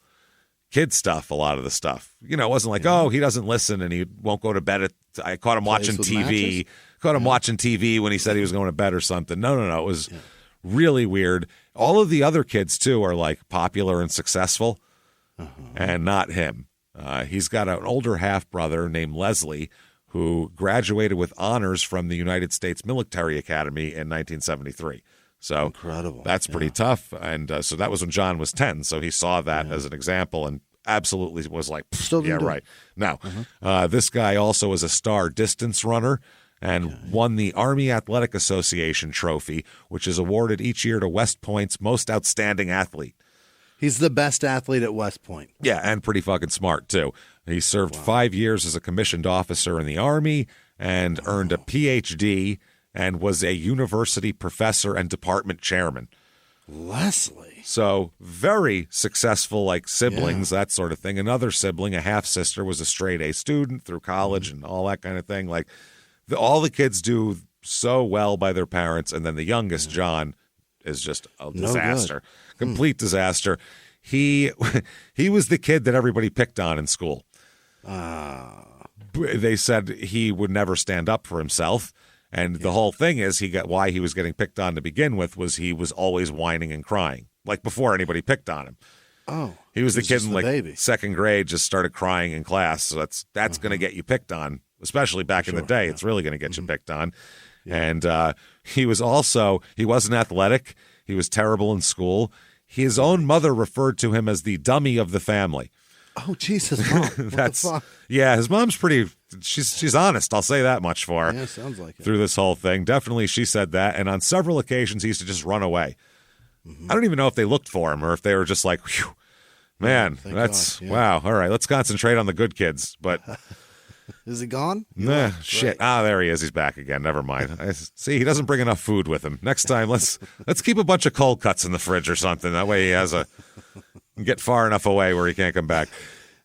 Speaker 1: kid stuff, a lot of the stuff. It wasn't like, he doesn't listen and he won't go to bed. I caught him watching TV. Caught him watching TV when he said he was going to bed or something. No. It was really weird. All of the other kids, too, are like popular and successful and not him. He's got an older half-brother named Leslie who graduated with honors from the United States Military Academy in 1973. So
Speaker 4: incredible.
Speaker 1: That's pretty tough. And so that was when John was 10. So he saw that as an example and absolutely was like, right. Now, this guy also is a star distance runner and won the Army Athletic Association trophy, which is awarded each year to West Point's most outstanding athlete.
Speaker 4: He's the best athlete at West Point.
Speaker 1: Yeah, and pretty fucking smart, too. He served 5 years as a commissioned officer in the Army and earned a Ph.D., and was a university professor and department chairman.
Speaker 4: Leslie.
Speaker 1: So very successful, like siblings, that sort of thing. Another sibling, a half-sister, was a straight-A student through college and all that kind of thing. Like all the kids do so well by their parents, and then the youngest, John, is just a disaster. Complete disaster. He was the kid that everybody picked on in school. They said he would never stand up for himself. And the whole thing is why he was getting picked on to begin with was he was always whining and crying, like before anybody picked on him. He was the kid in like second grade, just started crying in class. So that's going to get you picked on, especially back in the day. It's really going to get you picked on. And he wasn't athletic. He was terrible in school. His own mother referred to him as the dummy of the family.
Speaker 4: Oh, Jesus, Mom.
Speaker 1: That's yeah. His mom's pretty. She's honest. I'll say that much for her.
Speaker 4: Yeah, sounds like it.
Speaker 1: Through this whole thing, definitely she said that. And on several occasions, he used to just run away. I don't even know if they looked for him or if they were just like, whew, man, that's wow. All right, let's concentrate on the good kids. But
Speaker 4: is he gone?
Speaker 1: Nah, shit. Right. There he is. He's back again. Never mind. See, he doesn't bring enough food with him. Next time, let's keep a bunch of cold cuts in the fridge or something. That way, he has get far enough away where he can't come back.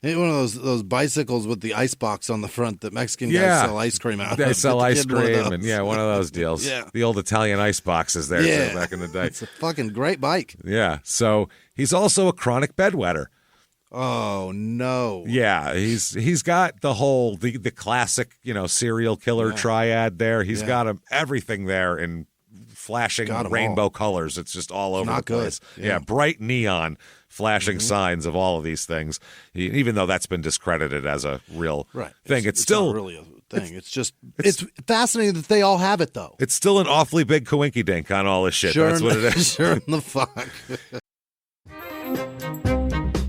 Speaker 4: One of those bicycles with the ice box on the front that Mexican guys sell ice cream out of.
Speaker 1: They sell ice cream and one of those deals.
Speaker 4: Yeah.
Speaker 1: The old Italian ice boxes there too, back in the day.
Speaker 4: It's a fucking great bike.
Speaker 1: Yeah. So he's also a chronic bedwetter.
Speaker 4: Oh no.
Speaker 1: Yeah, he's got the whole the classic, serial killer triad there. He's got everything there in flashing rainbow colors. It's just all over the place. Yeah, bright neon flashing signs of all of these things. Even though that's been discredited as a real thing, it's still
Speaker 4: not really a thing. It's fascinating that they all have it though.
Speaker 1: It's still an awfully big coinky dink on all this shit. That's what it is.
Speaker 4: Sure in the fuck.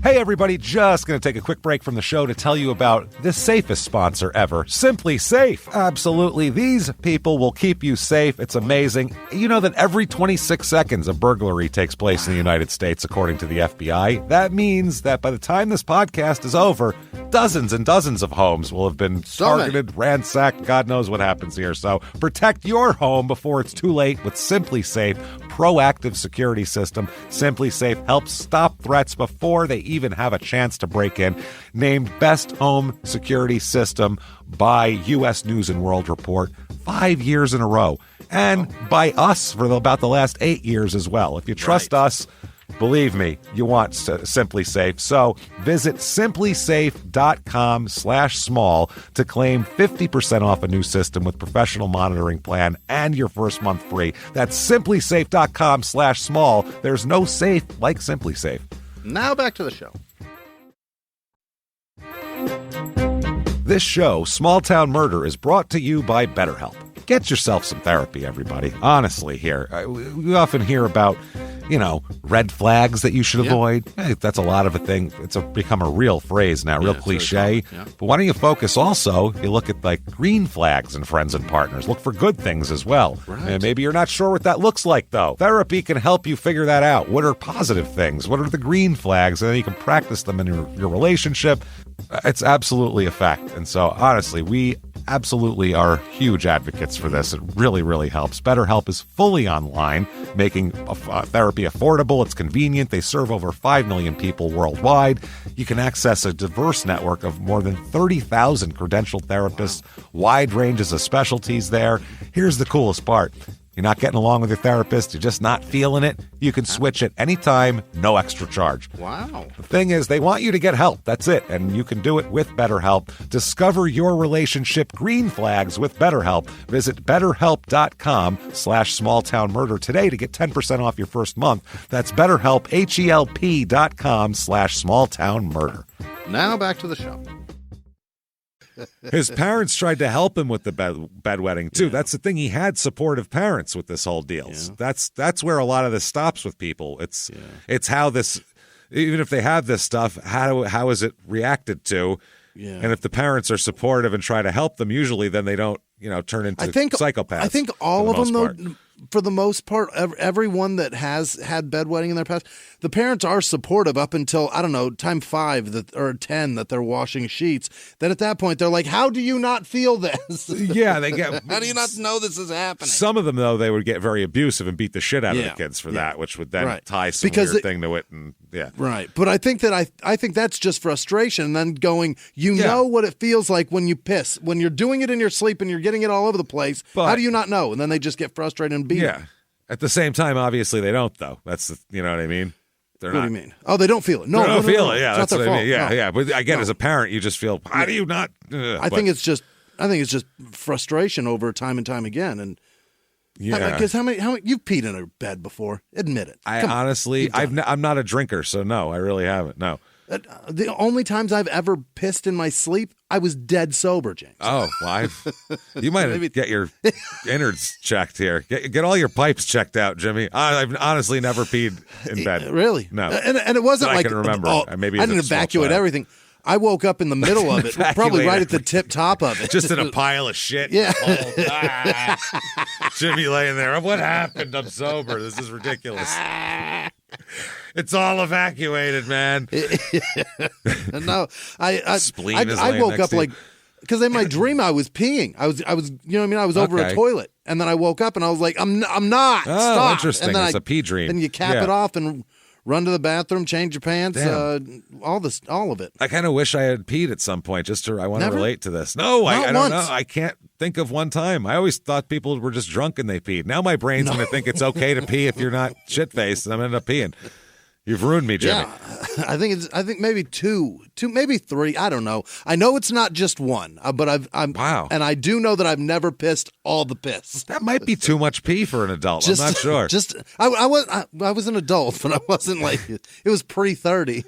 Speaker 1: Hey everybody, just going to take a quick break from the show to tell you about the safest sponsor ever, Simply Safe. Absolutely, these people will keep you safe. It's amazing. You know that every 26 seconds a burglary takes place in the United States, according to the FBI. That means that by the time this podcast is over, dozens and dozens of homes will have been targeted, ransacked, God knows what happens here. So protect your home before it's too late with Simply Safe proactive security system. Simply Safe helps stop threats before they even have a chance to break in. Named Best Home Security System by U.S. News and World Report 5 years in a row. And by us for about the last 8 years as well. If you trust us, believe me, you want Simply Safe. So visit simplysafe.com/small to claim 50% off a new system with professional monitoring plan and your first month free. That's simplysafe.com/small. There's no safe like Simply Safe.
Speaker 2: Now back to the show.
Speaker 1: This show, Small Town Murder, is brought to you by BetterHelp. Get yourself some therapy, everybody. Honestly, here. We often hear about, red flags that you should avoid. Hey, that's a lot of a thing. It's become a real phrase now, real cliche. But why don't you focus also, you look at green flags in friends and partners. Look for good things as well. Right. And maybe you're not sure what that looks like, though. Therapy can help you figure that out. What are positive things? What are the green flags? And then you can practice them in your relationship. It's absolutely a fact. And so, honestly, we absolutely are huge advocates for this. It really, really helps. BetterHelp is fully online, making therapy affordable. It's convenient. They serve over 5 million people worldwide. You can access a diverse network of more than 30,000 credentialed therapists, wide ranges of specialties there. Here's the coolest part. You're not getting along with your therapist, you're just not feeling it, you can switch at any time, no extra charge.
Speaker 2: Wow.
Speaker 1: The thing is, they want you to get help. That's it. And you can do it with BetterHelp. Discover your relationship green flags with BetterHelp. Visit BetterHelp.com/smalltownmurder today to get 10% off your first month. That's BetterHelp, HELP.com/smalltownmurder.
Speaker 2: Now back to the show.
Speaker 1: His parents tried to help him with the bedwetting too. Yeah. That's the thing. He had supportive parents with this whole deal. Yeah. That's where a lot of this stops with people. It's how this, even if they have this stuff, how is it reacted to? Yeah. And if the parents are supportive and try to help them, usually then they don't turn into psychopaths.
Speaker 4: I think all of them though. For the most part, everyone that has had bedwetting in their past, the parents are supportive up until, I don't know, time 5 or 10 that they're washing sheets. Then at that point, they're like, how do you not feel this?
Speaker 1: Yeah, they get.
Speaker 4: How do you not know this is happening?
Speaker 1: Some of them, though, they would get very abusive and beat the shit out of the kids for that, which would then tie some weird thing to it. And
Speaker 4: right. But I think that I think that's just frustration. And then going, know what it feels like when you piss. When you're doing it in your sleep and you're getting it all over the place, how do you not know? And then they just get frustrated and beat it.
Speaker 1: At the same time, obviously, they don't, though. That's you know what I mean?
Speaker 4: What do you mean? Oh, they don't feel it. No,
Speaker 1: they don't feel it.
Speaker 4: No.
Speaker 1: Yeah, that's what I mean. Yeah. But again, as a parent, you just feel, how do you not?
Speaker 4: I think it's just frustration over time and time again. And because how many you've peed in a bed before? Admit it.
Speaker 1: I'm not a drinker, so no, I really haven't. No.
Speaker 4: The only times I've ever pissed in my sleep, I was dead sober, James.
Speaker 1: Oh, well, you might get your innards checked here. Get all your pipes checked out, Jimmy. I've honestly never peed in bed.
Speaker 4: Really?
Speaker 1: No.
Speaker 4: And it wasn't
Speaker 1: that
Speaker 4: like
Speaker 1: I can remember. Maybe
Speaker 4: I didn't evacuate everything. I woke up in the middle of it, probably right at the tip top of it.
Speaker 1: Just in a pile of shit.
Speaker 4: Yeah.
Speaker 1: Jimmy laying there. What happened? I'm sober. This is ridiculous. It's all evacuated, man.
Speaker 4: No,
Speaker 1: Spleen is
Speaker 4: I woke up
Speaker 1: like
Speaker 4: because in my dream I was peeing. I was, you know what I mean? I was over a toilet, and then I woke up and I was like, I'm not.
Speaker 1: Oh,
Speaker 4: stop.
Speaker 1: Interesting.
Speaker 4: And then
Speaker 1: it's a pee dream.
Speaker 4: Then you cap it off and run to the bathroom, change your pants, all of it.
Speaker 1: I kind of wish I had peed at some point. I want to relate to this. No, I don't know. I can't think of one time. I always thought people were just drunk and they peed. Now my brain's going to think it's okay to pee if you're not shit-faced, and I'm going to end up peeing. You've ruined me, Jimmy.
Speaker 4: Yeah, I think maybe two, maybe three. I don't know. I know it's not just one, but
Speaker 1: wow.
Speaker 4: And I do know that I've never pissed all the piss.
Speaker 1: That might be too much pee for an adult. I'm not sure.
Speaker 4: I was an adult, but I wasn't like it was pre-30.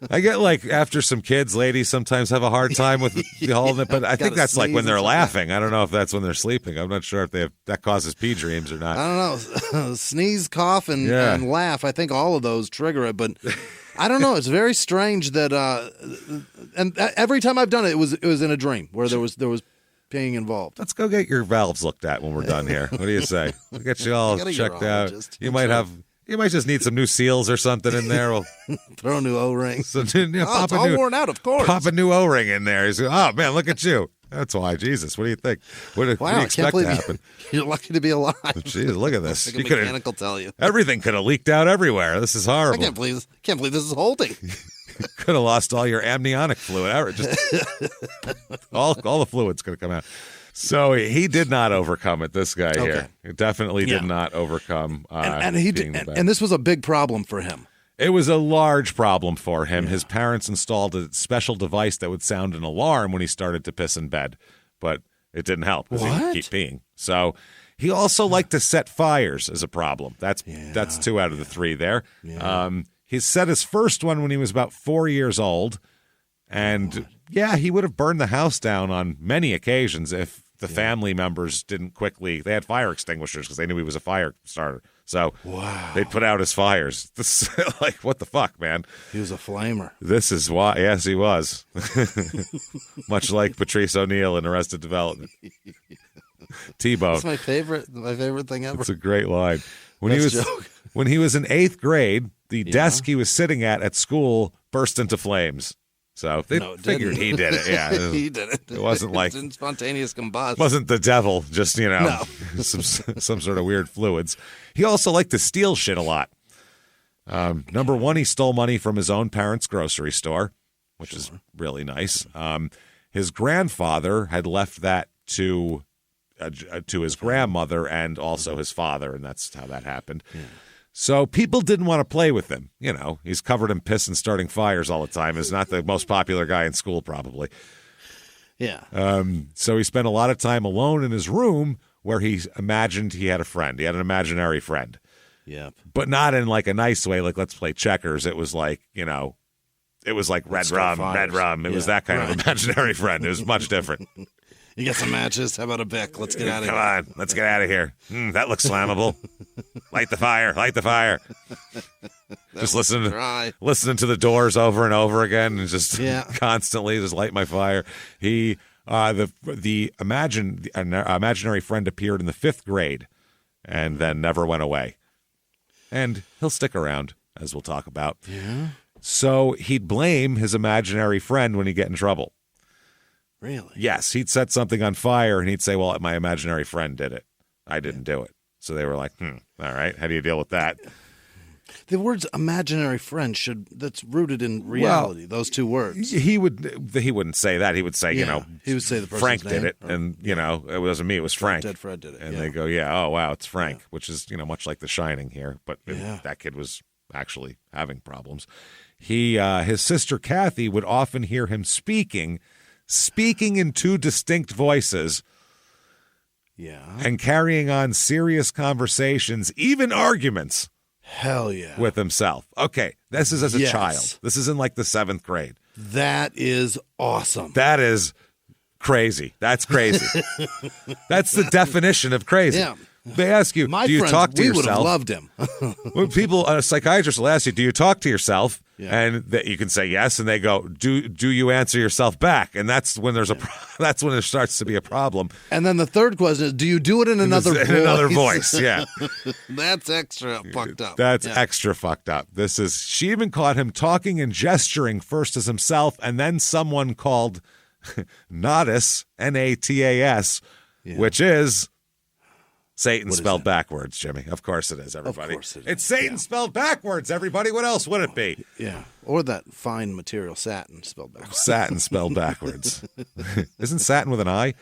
Speaker 1: I get like after some kids, ladies sometimes have a hard time with holding it, but I think that's like when they're laughing. I don't know if that's when they're sleeping. I'm not sure if that causes pee dreams or not.
Speaker 4: I don't know. Sneeze, cough, and laugh. I think all of those trigger it, but I don't know. It's very strange that and every time I've done it, it was in a dream where there was peeing involved.
Speaker 1: Let's go get your valves looked at when we're done here. What do you say? We'll get you all checked out. You might just need some new seals or something in there. We'll
Speaker 4: throw a new O-ring.
Speaker 1: It's all
Speaker 4: worn out, of course.
Speaker 1: Pop a new O-ring in there. He's oh, man, look at you. That's why. Jesus, what do you think? What do you expect to happen?
Speaker 4: You're lucky to be alive.
Speaker 1: Jeez, look at this.
Speaker 4: Like a mechanic will tell you.
Speaker 1: Everything could have leaked out everywhere. This is horrible.
Speaker 4: I can't believe this is holding.
Speaker 1: Could have lost all your amniotic fluid. All the fluid's going to come out. So he did not overcome it, this guy here. He definitely did not overcome
Speaker 4: and he did, and this was a big problem for him.
Speaker 1: It was a large problem for him. Yeah. His parents installed a special device that would sound an alarm when he started to piss in bed, but it didn't help because he would keep peeing. So he also liked to set fires as a problem. That's 2 out of the 3 there. Yeah. He set his first one when he was about 4 years old, and he would have burned the house down on many occasions if the family members didn't quickly. They had fire extinguishers because they knew he was a fire starter. So they'd put out his fires. This, like, what the fuck, man?
Speaker 4: He was a flamer.
Speaker 1: This is why. Yes, he was. Much like Patrice O'Neal in Arrested Development. T-Bone.
Speaker 4: That's my favorite thing ever.
Speaker 1: It's a great line. When he was in 8th grade, the desk he was sitting at school burst into flames. So they figured he did it. Yeah,
Speaker 4: he did it.
Speaker 1: It wasn't like
Speaker 4: spontaneous combustion.
Speaker 1: Wasn't the devil, just some sort of weird fluids. He also liked to steal shit a lot. Number one, he stole money from his own parents' grocery store, which is really nice. His grandfather had left that to his grandmother and also his father, and that's how that happened. Yeah. So people didn't want to play with him. You know, he's covered in piss and starting fires all the time. He's not the most popular guy in school, probably.
Speaker 4: Yeah.
Speaker 1: So he spent a lot of time alone in his room where he imagined he had a friend. He had an imaginary friend.
Speaker 4: Yep.
Speaker 1: But not in like a nice way, like let's play checkers. It was like, it was like red rum. It was that kind of imaginary friend. It was much different.
Speaker 4: You got some matches? How about a Bic? Let's get out of here.
Speaker 1: Come on, let's get out of here. That looks flammable. Light the fire. Just listening to the Doors over and over again, and just constantly just light my fire. He the imaginary friend appeared in the 5th grade, and then never went away. And he'll stick around, as we'll talk about.
Speaker 4: Yeah.
Speaker 1: So he'd blame his imaginary friend when he'd get in trouble.
Speaker 4: Really?
Speaker 1: Yes, he'd set something on fire, and he'd say, well, my imaginary friend did it. I didn't do it. So they were like, all right, how do you deal with that?
Speaker 4: The words imaginary friend that's rooted in reality, those 2 words.
Speaker 1: He wouldn't say that. He would say, he would say the
Speaker 4: Frank
Speaker 1: did it, and, it wasn't me, it was Frank.
Speaker 4: Dead Fred did it.
Speaker 1: And they go, oh, wow, it's Frank, which is, much like The Shining here. But that kid was actually having problems. His sister Kathy would often hear him speaking in 2 distinct voices, and carrying on serious conversations, even arguments,
Speaker 4: Hell yeah.
Speaker 1: with himself. Okay, this is as a child. This is in like the 7th grade.
Speaker 4: That is awesome.
Speaker 1: That is crazy. That's crazy. That's the definition of crazy.
Speaker 4: Yeah.
Speaker 1: They ask you, do you talk to yourself?
Speaker 4: We would have loved him.
Speaker 1: When people, a psychiatrist will ask you, do you talk to yourself?
Speaker 4: Yeah.
Speaker 1: And you can say yes, and they go, do you answer yourself back? And that's when that's when there starts to be a problem.
Speaker 4: And then the third question is, do you do it in another voice?
Speaker 1: In another voice, yeah.
Speaker 4: That's extra fucked up.
Speaker 1: That's extra fucked up. She even caught him talking and gesturing first as himself, and then someone called Natas, Natas, which is Satan spelled backwards, Jimmy. Of course it is, everybody.
Speaker 4: Of course it is.
Speaker 1: It's Satan spelled backwards, everybody. What else would it be?
Speaker 4: Yeah. Or that fine material satin spelled backwards.
Speaker 1: Satin spelled backwards. Isn't satin with an I?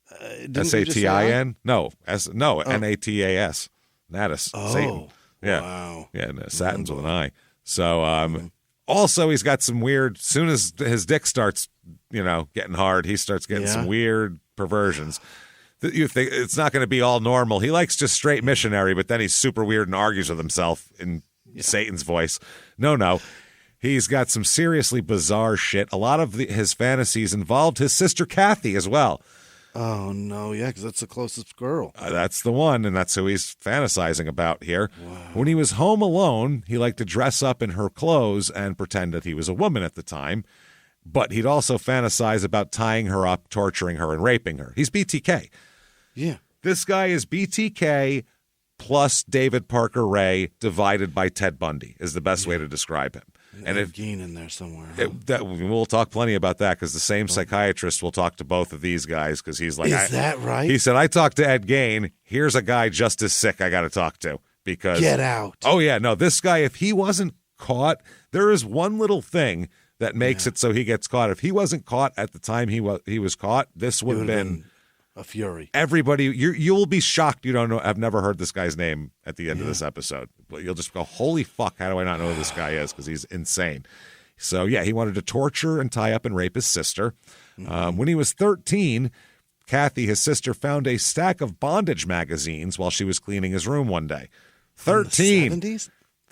Speaker 1: Satin? No. Natas. Natas.
Speaker 4: Oh.
Speaker 1: Satan. Yeah.
Speaker 4: Wow.
Speaker 1: Yeah, no, satin's with an I. So, also he's got some weird, soon as his dick starts, getting hard, he starts getting some weird perversions. You think it's not going to be all normal. He likes just straight missionary, but then he's super weird and argues with himself in Satan's voice. No. He's got some seriously bizarre shit. A lot of his fantasies involved his sister Kathy as well.
Speaker 4: Oh, no. Yeah, because that's the closest girl.
Speaker 1: That's the one, and that's who he's fantasizing about here.
Speaker 4: Wow.
Speaker 1: When he was home alone, he liked to dress up in her clothes and pretend that he was a woman at the time. But he'd also fantasize about tying her up, torturing her, and raping her. He's BTK.
Speaker 4: Yeah.
Speaker 1: This guy is BTK plus David Parker Ray divided by Ted Bundy is the best way to describe him.
Speaker 4: And Ed Gein in there somewhere. Huh?
Speaker 1: We'll talk plenty about that because the same psychiatrist will talk to both of these guys because he's like,
Speaker 4: is that right?
Speaker 1: He said, I talked to Ed Gein. Here's a guy just as sick I got to talk to because
Speaker 4: get out.
Speaker 1: Oh yeah, no, this guy, if he wasn't caught, there is one little thing that makes it so he gets caught. If he wasn't caught at the time he was caught, this would have been
Speaker 4: a fury.
Speaker 1: Everybody, you'll be shocked. You don't know. I've never heard this guy's name at the end of this episode. But you'll just go, holy fuck, how do I not know who this guy is? Because he's insane. So, yeah, he wanted to torture and tie up and rape his sister. When he was 13, Kathy, his sister, found a stack of bondage magazines while she was cleaning his room one day. 13.
Speaker 4: In the 70s?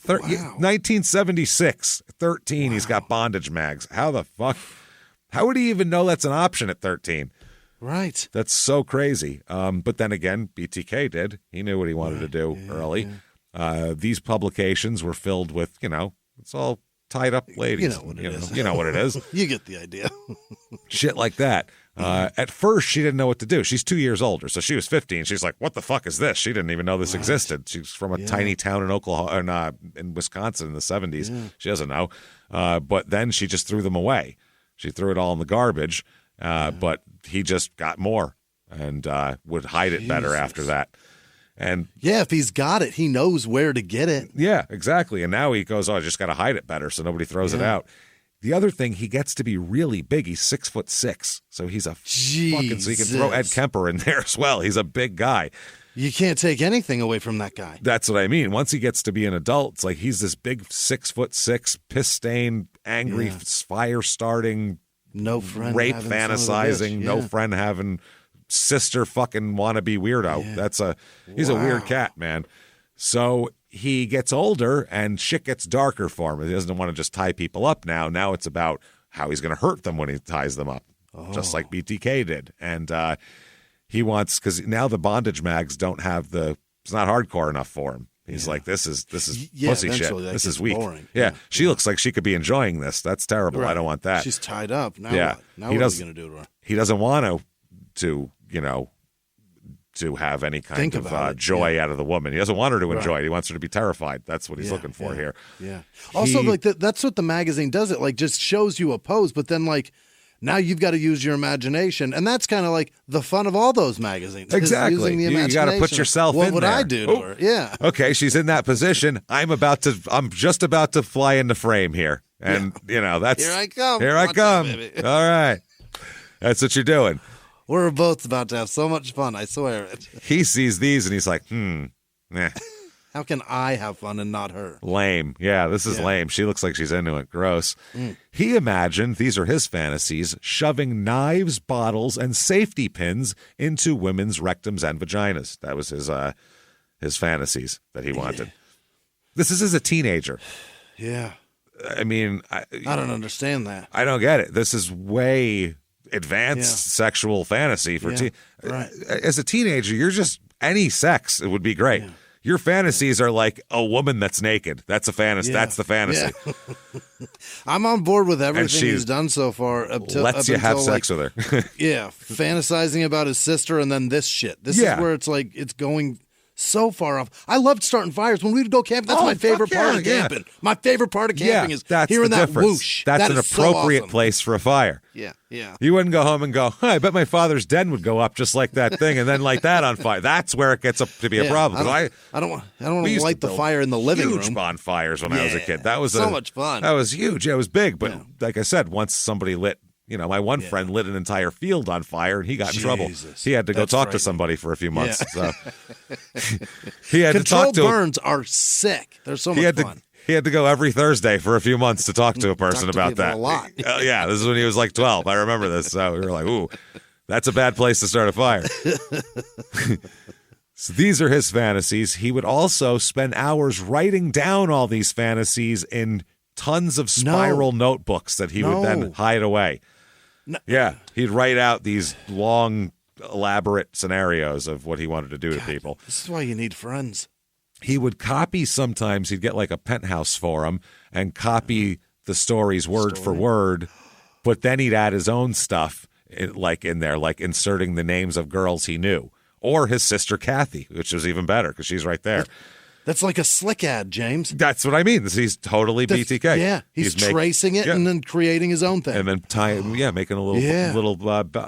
Speaker 1: Wow. 1976. 13, he's got bondage mags. How the fuck? How would he even know that's an option at 13?
Speaker 4: Right.
Speaker 1: That's so crazy. But then again, BTK did. He knew what he wanted to do early. Yeah. These publications were filled with, it's all tied up ladies.
Speaker 4: You know what it is.
Speaker 1: You know what it is.
Speaker 4: You get the idea.
Speaker 1: Shit like that. At first, she didn't know what to do. She's 2 years older, so she was 15. She's like, what the fuck is this? She didn't even know this existed. She's from a tiny town in Oklahoma, in Wisconsin in the 70s. Yeah. She doesn't know. But then she just threw them away. She threw it all in the garbage. But he just got more and would hide it better after that. And
Speaker 4: if he's got it, he knows where to get it.
Speaker 1: Yeah, exactly. And now he goes, I just got to hide it better so nobody throws it out. The other thing, he gets to be really big. He's 6'6", so he's a fucking. So you can throw Ed Kemper in there as well. He's a big guy.
Speaker 4: You can't take anything away from that guy.
Speaker 1: That's what I mean. Once he gets to be an adult, it's like he's this big 6'6", piss-stained, angry, fire-starting.
Speaker 4: No friend
Speaker 1: rape fantasizing, no friend having, sister fucking wannabe weirdo. Yeah. He's a weird cat, man. So he gets older and shit gets darker for him. He doesn't want to just tie people up now. Now it's about how he's going to hurt them when he ties them up, just like BTK did. And he wants, because now the bondage mags don't have it's not hardcore enough for him. He's like, this is pussy shit. This is weak.
Speaker 4: Boring.
Speaker 1: Yeah, she looks like she could be enjoying this. That's terrible. Right. I don't want that.
Speaker 4: She's tied up. Now what? Now what are we going to do to her?
Speaker 1: He doesn't want to have any kind of joy out of the woman. He doesn't want her to enjoy it. He wants her to be terrified. That's what he's looking for here.
Speaker 4: Yeah. Also, that's what the magazine does. It just shows you a pose, but then now you've got to use your imagination, and that's kind of like the fun of all those magazines.
Speaker 1: Exactly.
Speaker 4: Using the imagination.
Speaker 1: You got to put yourself in there.
Speaker 4: What would I do to her? Yeah.
Speaker 1: Okay, she's in that position. I'm just about to fly into frame here, and that's
Speaker 4: here I come.
Speaker 1: Here I come. All right, that's what you're doing.
Speaker 4: We're both about to have so much fun. I swear it.
Speaker 1: He sees these and he's like,
Speaker 4: How can I have fun and not her?
Speaker 1: Lame. Yeah, this is lame. She looks like she's into it. Gross. He imagined, these are his fantasies, shoving knives, bottles, and safety pins into women's rectums and vaginas. That was his fantasies that he wanted. This is as a teenager.
Speaker 4: Yeah.
Speaker 1: I mean,
Speaker 4: I don't understand that.
Speaker 1: I don't get it. This is way advanced sexual fantasy for
Speaker 4: right.
Speaker 1: As a teenager, you're just any sex. It would be great. Yeah. Your fantasies are like a woman that's naked. That's a fantasy. That's the fantasy.
Speaker 4: Yeah. I'm on board with everything he's done so far.
Speaker 1: Lets you have sex with her.
Speaker 4: Yeah, fantasizing about his sister and then this shit. This is where it's like it's going so far off. I loved starting fires when we'd go camping. That's my favorite part of camping. My favorite part of camping is hearing that whoosh.
Speaker 1: That's
Speaker 4: an
Speaker 1: appropriate
Speaker 4: so awesome.
Speaker 1: place for a fire.
Speaker 4: Yeah.
Speaker 1: You wouldn't go home and go, I bet my father's den would go up just like that thing and then light that on fire. That's where it gets up to be a problem.
Speaker 4: I don't want to light the fire in the living room.
Speaker 1: Huge bonfires when I was a kid. That was
Speaker 4: so much fun.
Speaker 1: That was huge. It was big. But like I said, once somebody lit, my one friend lit an entire field on fire and he got in trouble. He had to go talk to somebody for a few months. So he had to talk to
Speaker 4: burns are sick. They're so much fun.
Speaker 1: He had to go every Thursday for a few months to talk to a person about that.
Speaker 4: A lot.
Speaker 1: Yeah, this is when he was like 12. I remember this. So we were like, ooh, that's a bad place to start a fire. So these are his fantasies. He would also spend hours writing down all these fantasies in tons of spiral notebooks that he would then hide away. No. Yeah, he'd write out these long, elaborate scenarios of what he wanted to do to people.
Speaker 4: This is why you need friends.
Speaker 1: He would copy sometimes. He'd get like a Penthouse forum and copy the stories word for word, but then he'd add his own stuff in there, like inserting the names of girls he knew. Or his sister Kathy, which is even better because she's right there.
Speaker 4: That's like a slick ad, James.
Speaker 1: That's what I mean. He's totally BTK.
Speaker 4: Yeah, he's tracing it and then creating his own thing.
Speaker 1: And then making a little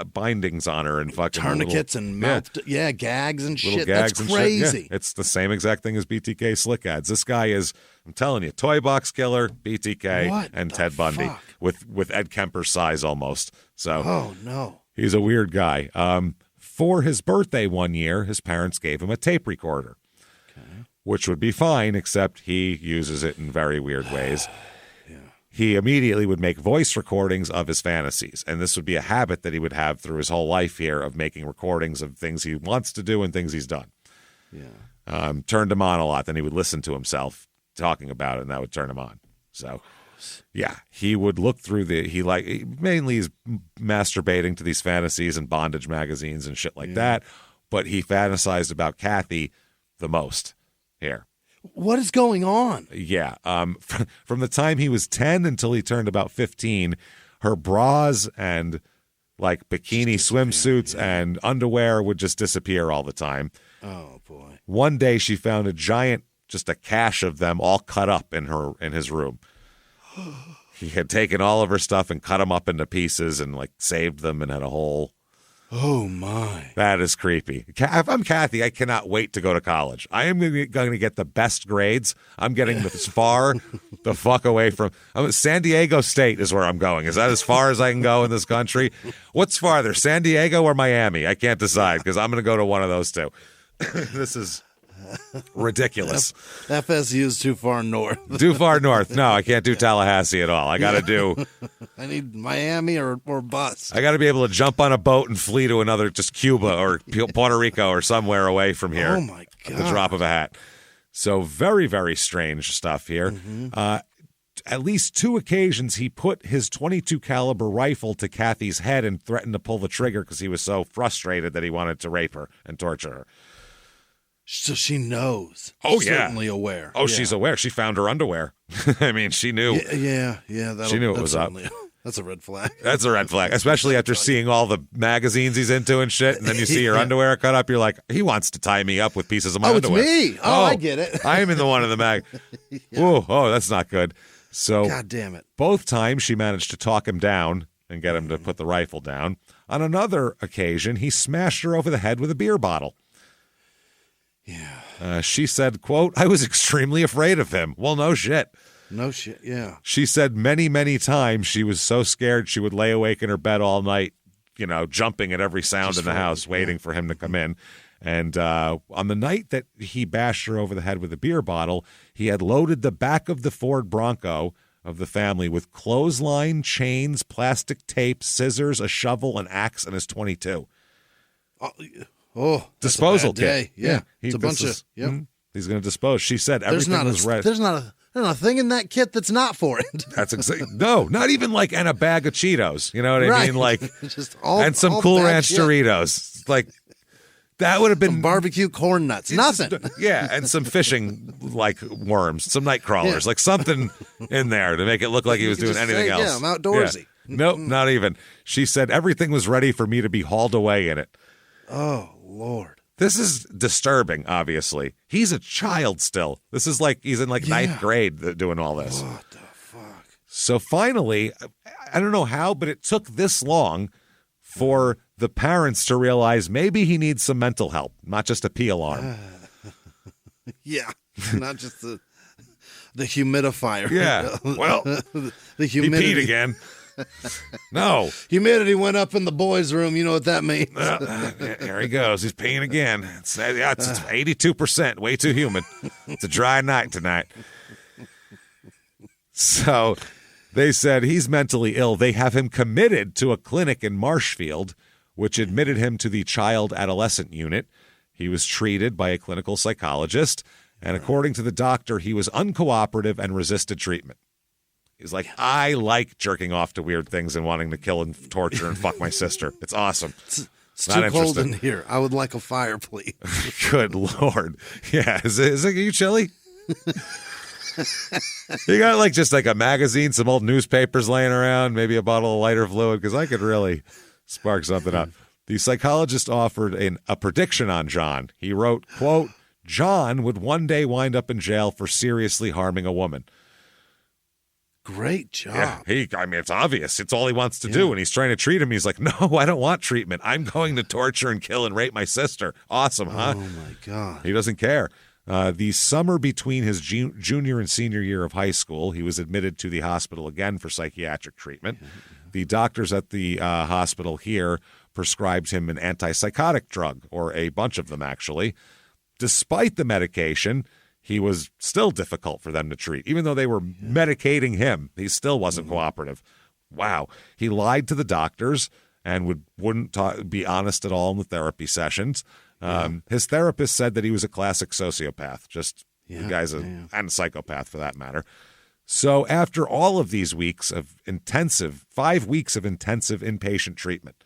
Speaker 1: bindings on her and fucking
Speaker 4: tourniquets and mouth, gags and shit. That's crazy.
Speaker 1: Yeah. It's the same exact thing as BTK slick ads. This guy is, I'm telling you, Toy Box Killer, BTK, and Ted Bundy with Ed Kemper's size almost. So,
Speaker 4: oh no,
Speaker 1: he's a weird guy. For his birthday one year, his parents gave him a tape recorder. Which would be fine, except he uses it in very weird ways. He immediately would make voice recordings of his fantasies, and this would be a habit that he would have through his whole life here of making recordings of things he wants to do and things he's done. Turned him on a lot. Then he would listen to himself talking about it, and that would turn him on. So, yeah, he would look through mainly he's masturbating to these fantasies and bondage magazines and shit like that, but he fantasized about Kathy the most. Here.
Speaker 4: What is going on?
Speaker 1: Yeah. From the time he was 10 until he turned about 15, her bras and like bikini swimsuits and underwear would just disappear all the time.
Speaker 4: Oh, boy.
Speaker 1: One day she found just a cache of them all cut up in his room. He had taken all of her stuff and cut them up into pieces and like saved them and had a whole...
Speaker 4: Oh, my.
Speaker 1: That is creepy. If I'm Kathy, I cannot wait to go to college. I am going to get the best grades. I'm getting as far the fuck away from... San Diego State is where I'm going. Is that as far as I can go in this country? What's farther, San Diego or Miami? I can't decide because I'm going to go to one of those two. This is... ridiculous.
Speaker 4: FSU is too far north.
Speaker 1: Too far north. No, I can't do Tallahassee at all. I got to do...
Speaker 4: I need Miami or bus.
Speaker 1: I got to be able to jump on a boat and flee to another, just Cuba or Puerto Rico or somewhere away from here.
Speaker 4: Oh, my God.
Speaker 1: At the drop of a hat. So very, very strange stuff here. At least 2 occasions he put his .22 caliber rifle to Kathy's head and threatened to pull the trigger because he was so frustrated that he wanted to rape her and torture her.
Speaker 4: So she knows.
Speaker 1: Oh,
Speaker 4: she's certainly aware.
Speaker 1: Oh, she's aware. She found her underwear. I mean, she knew.
Speaker 4: Yeah.
Speaker 1: She knew it was up.
Speaker 4: That's a red flag.
Speaker 1: That's a red flag, especially after seeing all the magazines he's into and shit, and then you see your underwear cut up. You're like, he wants to tie me up with pieces of my underwear.
Speaker 4: It's me. Oh, I get it.
Speaker 1: I am in the one in the mag. Oh, that's not good. So,
Speaker 4: God damn it.
Speaker 1: Both times she managed to talk him down and get him to put the rifle down. On another occasion, he smashed her over the head with a beer bottle.
Speaker 4: Yeah.
Speaker 1: She said, quote, I was extremely afraid of him. Well, no shit.
Speaker 4: No shit, yeah.
Speaker 1: She said many, many times she was so scared she would lay awake in her bed all night, jumping at every sound in the house, waiting for him to come in. And on the night that he bashed her over the head with a beer bottle, he had loaded the back of the Ford Bronco of the family with clothesline, chains, plastic tape, scissors, a shovel, an axe, and his .22.
Speaker 4: Oh,
Speaker 1: disposal
Speaker 4: kit.
Speaker 1: Yeah.
Speaker 4: It's a bunch of. Yep.
Speaker 1: He's going to dispose. She said everything was ready.
Speaker 4: There's not a thing in that kit that's not for it.
Speaker 1: That's exactly. No, not even like and a bag of Cheetos. You know what I mean? Like
Speaker 4: just
Speaker 1: and some Cool Ranch Doritos. Like that would have been
Speaker 4: some barbecue corn nuts. Nothing.
Speaker 1: Yeah, and some fishing like worms, some night crawlers, like something in there to make it look like he was doing anything else.
Speaker 4: Yeah, I'm outdoorsy.
Speaker 1: Yeah. Nope, not even. She said everything was ready for me to be hauled away in it.
Speaker 4: Oh, Lord.
Speaker 1: This is disturbing, obviously. He's a child still. This is like he's in like ninth grade doing all this.
Speaker 4: What the fuck?
Speaker 1: So finally, I don't know how, but it took this long for the parents to realize maybe he needs some mental help, not just a pee alarm.
Speaker 4: Yeah, not just the humidifier.
Speaker 1: Yeah, well,
Speaker 4: the humidity.
Speaker 1: He peed again. No.
Speaker 4: Humidity went up in the boys' room. You know what that means.
Speaker 1: There he goes. He's peeing again. It's 82%. Way too humid. It's a dry night tonight. So they said he's mentally ill. They have him committed to a clinic in Marshfield, which admitted him to the child adolescent unit. He was treated by a clinical psychologist. And according to the doctor, he was uncooperative and resisted treatment. He's like, I like jerking off to weird things and wanting to kill and torture and fuck my sister. It's awesome.
Speaker 4: It's too cold in here. I would like a fire, please.
Speaker 1: Good Lord. Yeah. Is it are you chilly? You got like just like a magazine, some old newspapers laying around, maybe a bottle of lighter fluid, because I could really spark something up. The psychologist offered a prediction on John. He wrote, quote, John would one day wind up in jail for seriously harming a woman.
Speaker 4: Great job.
Speaker 1: Yeah, I mean, it's obvious. It's all he wants to do. And he's trying to treat him. He's like, no, I don't want treatment. I'm going to torture and kill and rape my sister. Awesome, huh?
Speaker 4: Oh, my God.
Speaker 1: He doesn't care. The summer between his junior and senior year of high school, he was admitted to the hospital again for psychiatric treatment. The doctors at the hospital here prescribed him an antipsychotic drug, or a bunch of them, actually. Despite the medication, he was still difficult for them to treat. Even though they were medicating him, he still wasn't cooperative. Wow. He lied to the doctors and wouldn't be honest at all in the therapy sessions. His therapist said that he was a classic sociopath. The guy's and a psychopath for that matter. So after all of these weeks of 5 weeks of intensive inpatient treatment,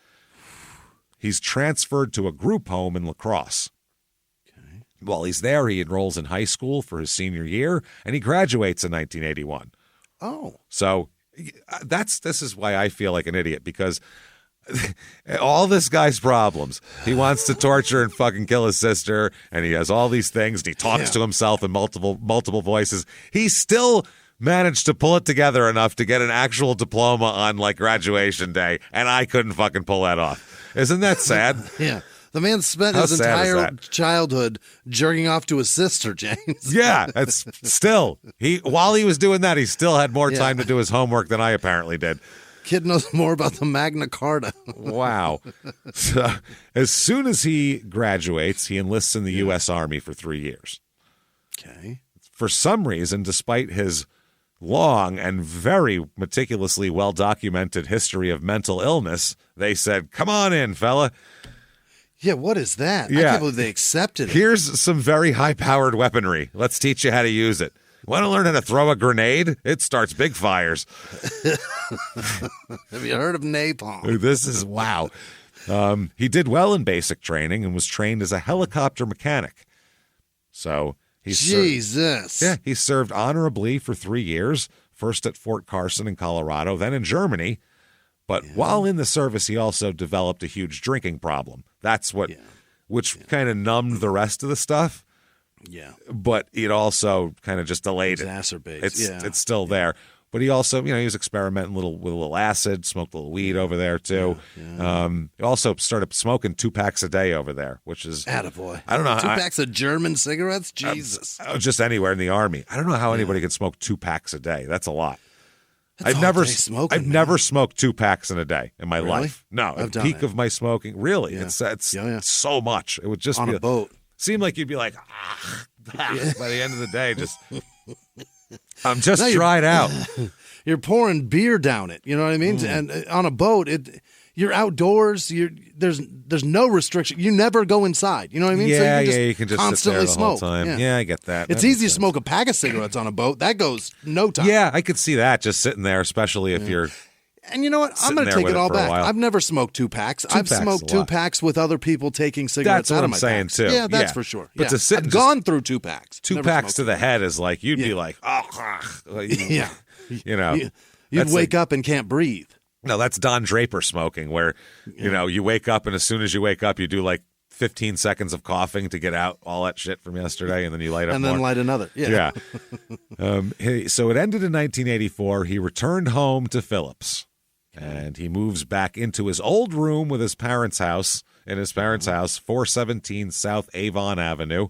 Speaker 1: he's transferred to a group home in La Crosse. While he's there, he enrolls in high school for his senior year, and he graduates in 1981.
Speaker 4: Oh.
Speaker 1: So this is why I feel like an idiot, because all this guy's problems, he wants to torture and fucking kill his sister, and he has all these things, and he talks to himself in multiple voices. He still managed to pull it together enough to get an actual diploma on, like, graduation day, and I couldn't fucking pull that off. Isn't that sad?
Speaker 4: Yeah. The man spent his entire childhood jerking off to his sister, James.
Speaker 1: Yeah, it's still. While he was doing that, he still had more time to do his homework than I apparently did.
Speaker 4: Kid knows more about the Magna Carta.
Speaker 1: Wow. So, as soon as he graduates, he enlists in the U.S. Army for 3 years.
Speaker 4: Okay.
Speaker 1: For some reason, despite his long and very meticulously well-documented history of mental illness, they said, come on in, fella.
Speaker 4: Yeah, what is that?
Speaker 1: Yeah.
Speaker 4: I can't believe they accepted it.
Speaker 1: Here's some very high-powered weaponry. Let's teach you how to use it. Want to learn how to throw a grenade? It starts big fires.
Speaker 4: Have you heard of napalm?
Speaker 1: This is wow. He did well in basic training and was trained as a helicopter mechanic. So he he served honorably for 3 years, first at Fort Carson in Colorado, then in Germany. But while in the service, he also developed a huge drinking problem. That's which kind of numbed the rest of the stuff.
Speaker 4: Yeah.
Speaker 1: But it also kind of just delayed it.
Speaker 4: Exacerbates.
Speaker 1: It's still there. But he also, he was experimenting with a little acid, smoked a little weed over there too. He also started smoking 2 packs a day over there, which is
Speaker 4: attaboy.
Speaker 1: I don't know.
Speaker 4: 2 packs of German cigarettes? Jesus.
Speaker 1: Just anywhere in the Army. I don't know how anybody can smoke 2 packs a day. That's a lot.
Speaker 4: That's
Speaker 1: I've never smoked 2 packs in a day in my life. No,
Speaker 4: I've
Speaker 1: at the peak of my smoking, really, it's so much. It would just
Speaker 4: on
Speaker 1: be
Speaker 4: a boat.
Speaker 1: Seem like you'd be like, by the end of the day, I'm just dried out.
Speaker 4: You're pouring beer down it. You know what I mean? And on a boat, you're outdoors. There's no restriction. You never go inside. You know what I mean?
Speaker 1: Yeah,
Speaker 4: so
Speaker 1: you can just
Speaker 4: constantly
Speaker 1: sit there the whole
Speaker 4: smoke.
Speaker 1: time. Yeah, I get that.
Speaker 4: It's easy to smoke a pack of cigarettes on a boat. That goes no time.
Speaker 1: Yeah, I could see that just sitting there, especially if you're.
Speaker 4: And you know what? I'm going to take it all back. I've never smoked 2-packs. I've smoked 2-packs with other people taking cigarettes out of my
Speaker 1: saying
Speaker 4: packs.
Speaker 1: too.
Speaker 4: Yeah, that's for sure.
Speaker 1: But to sit
Speaker 4: I've gone through 2-packs.
Speaker 1: 2-packs to the head is like you'd be like,
Speaker 4: yeah,
Speaker 1: you know,
Speaker 4: you'd wake up and can't breathe.
Speaker 1: No, that's Don Draper smoking, where you know you wake up and as soon as you wake up, you do like 15 seconds of coughing to get out all that shit from yesterday, and then you light up
Speaker 4: and
Speaker 1: more.
Speaker 4: Then light another. Yeah.
Speaker 1: So it ended in 1984. He returned home to Phillips. And he moves back into his old room with his parents' house, 417 South Avon Avenue.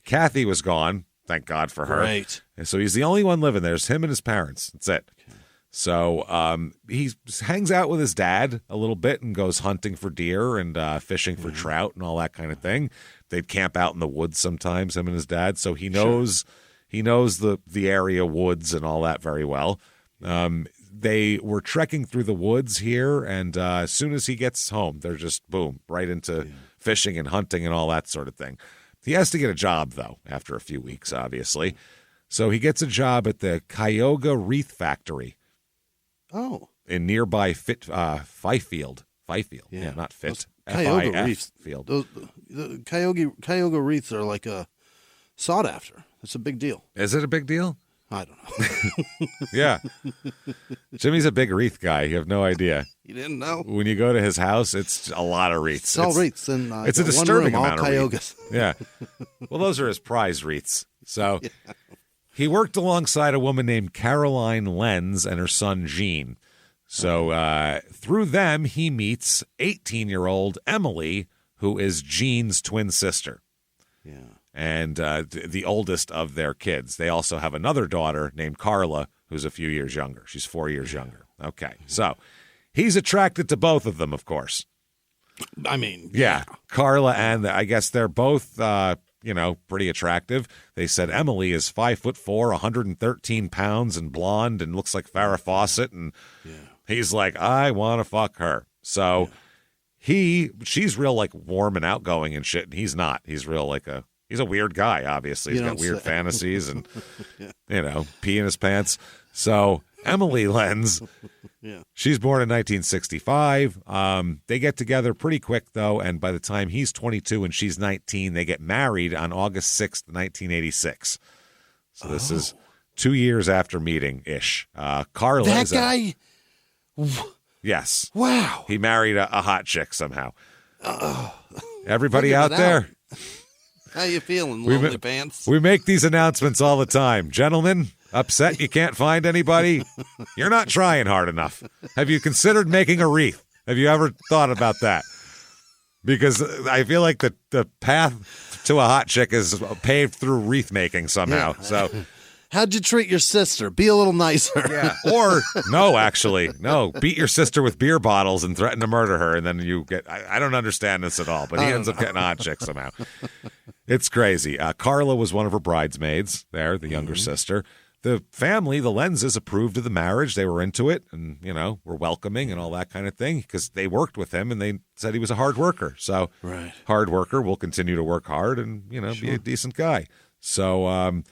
Speaker 1: Kathy was gone. Thank God for her.
Speaker 4: Right.
Speaker 1: And so he's the only one living there. It's him and his parents. That's it. Okay. So he hangs out with his dad a little bit and goes hunting for deer and fishing for trout and all that kind of thing. They'd camp out in the woods sometimes, him and his dad. So he knows the area woods and all that very well. They were trekking through the woods here, and as soon as he gets home, they're just, boom, right into fishing and hunting and all that sort of thing. He has to get a job, though, after a few weeks, obviously. So he gets a job at the Cuyahoga Wreath Factory.
Speaker 4: Oh.
Speaker 1: In nearby Fifield. Yeah, not Fit.
Speaker 4: Cuyahoga Wreaths.
Speaker 1: Field.
Speaker 4: The Cuyahoga Wreaths are like sought after. It's a big deal.
Speaker 1: Is it a big deal?
Speaker 4: I don't know.
Speaker 1: Yeah. Jimmie's a big wreath guy. You have no idea.
Speaker 4: You didn't know?
Speaker 1: When you go to his house, it's a lot of wreaths.
Speaker 4: It's all wreaths. And,
Speaker 1: it's a disturbing amount of
Speaker 4: Cuyahogas.
Speaker 1: wreaths. Yeah. Well, those are his prize wreaths. So he worked alongside a woman named Caroline Lenz and her son, Gene. So through them, he meets 18-year-old Emily, who is Gene's twin sister.
Speaker 4: Yeah.
Speaker 1: And the oldest of their kids. They also have another daughter named Carla, who's a few years younger. She's 4 years younger. Okay, so he's attracted to both of them, of course.
Speaker 4: I mean,
Speaker 1: yeah. Carla and I guess they're both, pretty attractive. They said Emily is 5'4", 113 pounds, and blonde, and looks like Farrah Fawcett. And he's like, I want to fuck her. So she's real like warm and outgoing and shit, and he's not. He's real like he's a weird guy, obviously. He's got weird fantasies and, pee in his pants. So Emily Lenz, she's born in 1965. They get together pretty quick, though, and by the time he's 22 and she's 19, they get married on August 6th, 1986. So this is 2 years after meeting-ish. Carla
Speaker 4: that
Speaker 1: is
Speaker 4: guy?
Speaker 1: Yes.
Speaker 4: Wow.
Speaker 1: He married a hot chick somehow. Everybody out there?
Speaker 4: How you feeling, lonely pants?
Speaker 1: We make these announcements all the time. Gentlemen, upset you can't find anybody? You're not trying hard enough. Have you considered making a wreath? Have you ever thought about that? Because I feel like the path to a hot chick is paved through wreath making somehow. Yeah. So,
Speaker 4: how'd you treat your sister? Be a little nicer.
Speaker 1: Yeah. Or, no, beat your sister with beer bottles and threaten to murder her, and then you get, I don't understand this at all, but he ends up getting a hot chick somehow. It's crazy. Carla was one of her bridesmaids there, the younger sister. The family, the Lenzes, approved of the marriage. They were into it and, were welcoming and all that kind of thing because they worked with him and they said he was a hard worker. So, hard worker will continue to work hard and, be a decent guy. So,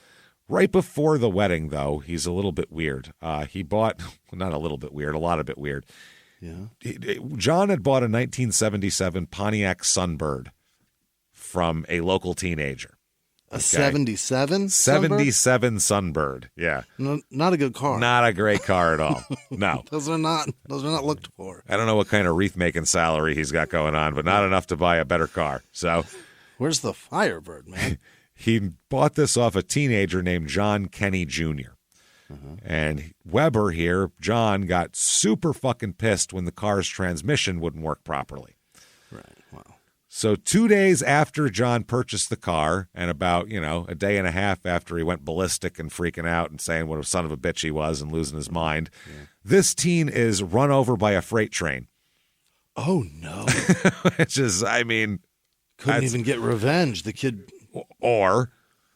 Speaker 1: right before the wedding, though, he's a little bit weird. He bought, not a little bit weird, a lot of bit weird.
Speaker 4: Yeah.
Speaker 1: John had bought a 1977 Pontiac Sunbird from a local teenager.
Speaker 4: A 77 Sunbird?
Speaker 1: 77 Sunbird, yeah.
Speaker 4: No, not a good car.
Speaker 1: Not a great car at all. No.
Speaker 4: Those are not looked for.
Speaker 1: I don't know what kind of wreath-making salary he's got going on, but not enough to buy a better car. So,
Speaker 4: where's the Firebird, man?
Speaker 1: He bought this off a teenager named John Kenny Jr. And Weber here, John, got super fucking pissed when the car's transmission wouldn't work properly.
Speaker 4: Right, wow.
Speaker 1: So 2 days after John purchased the car and about, a day and a half after he went ballistic and freaking out and saying what a son of a bitch he was and losing his mind, this teen is run over by a freight train.
Speaker 4: Oh, no.
Speaker 1: Which is, couldn't
Speaker 4: even get revenge. The kid...
Speaker 1: Or...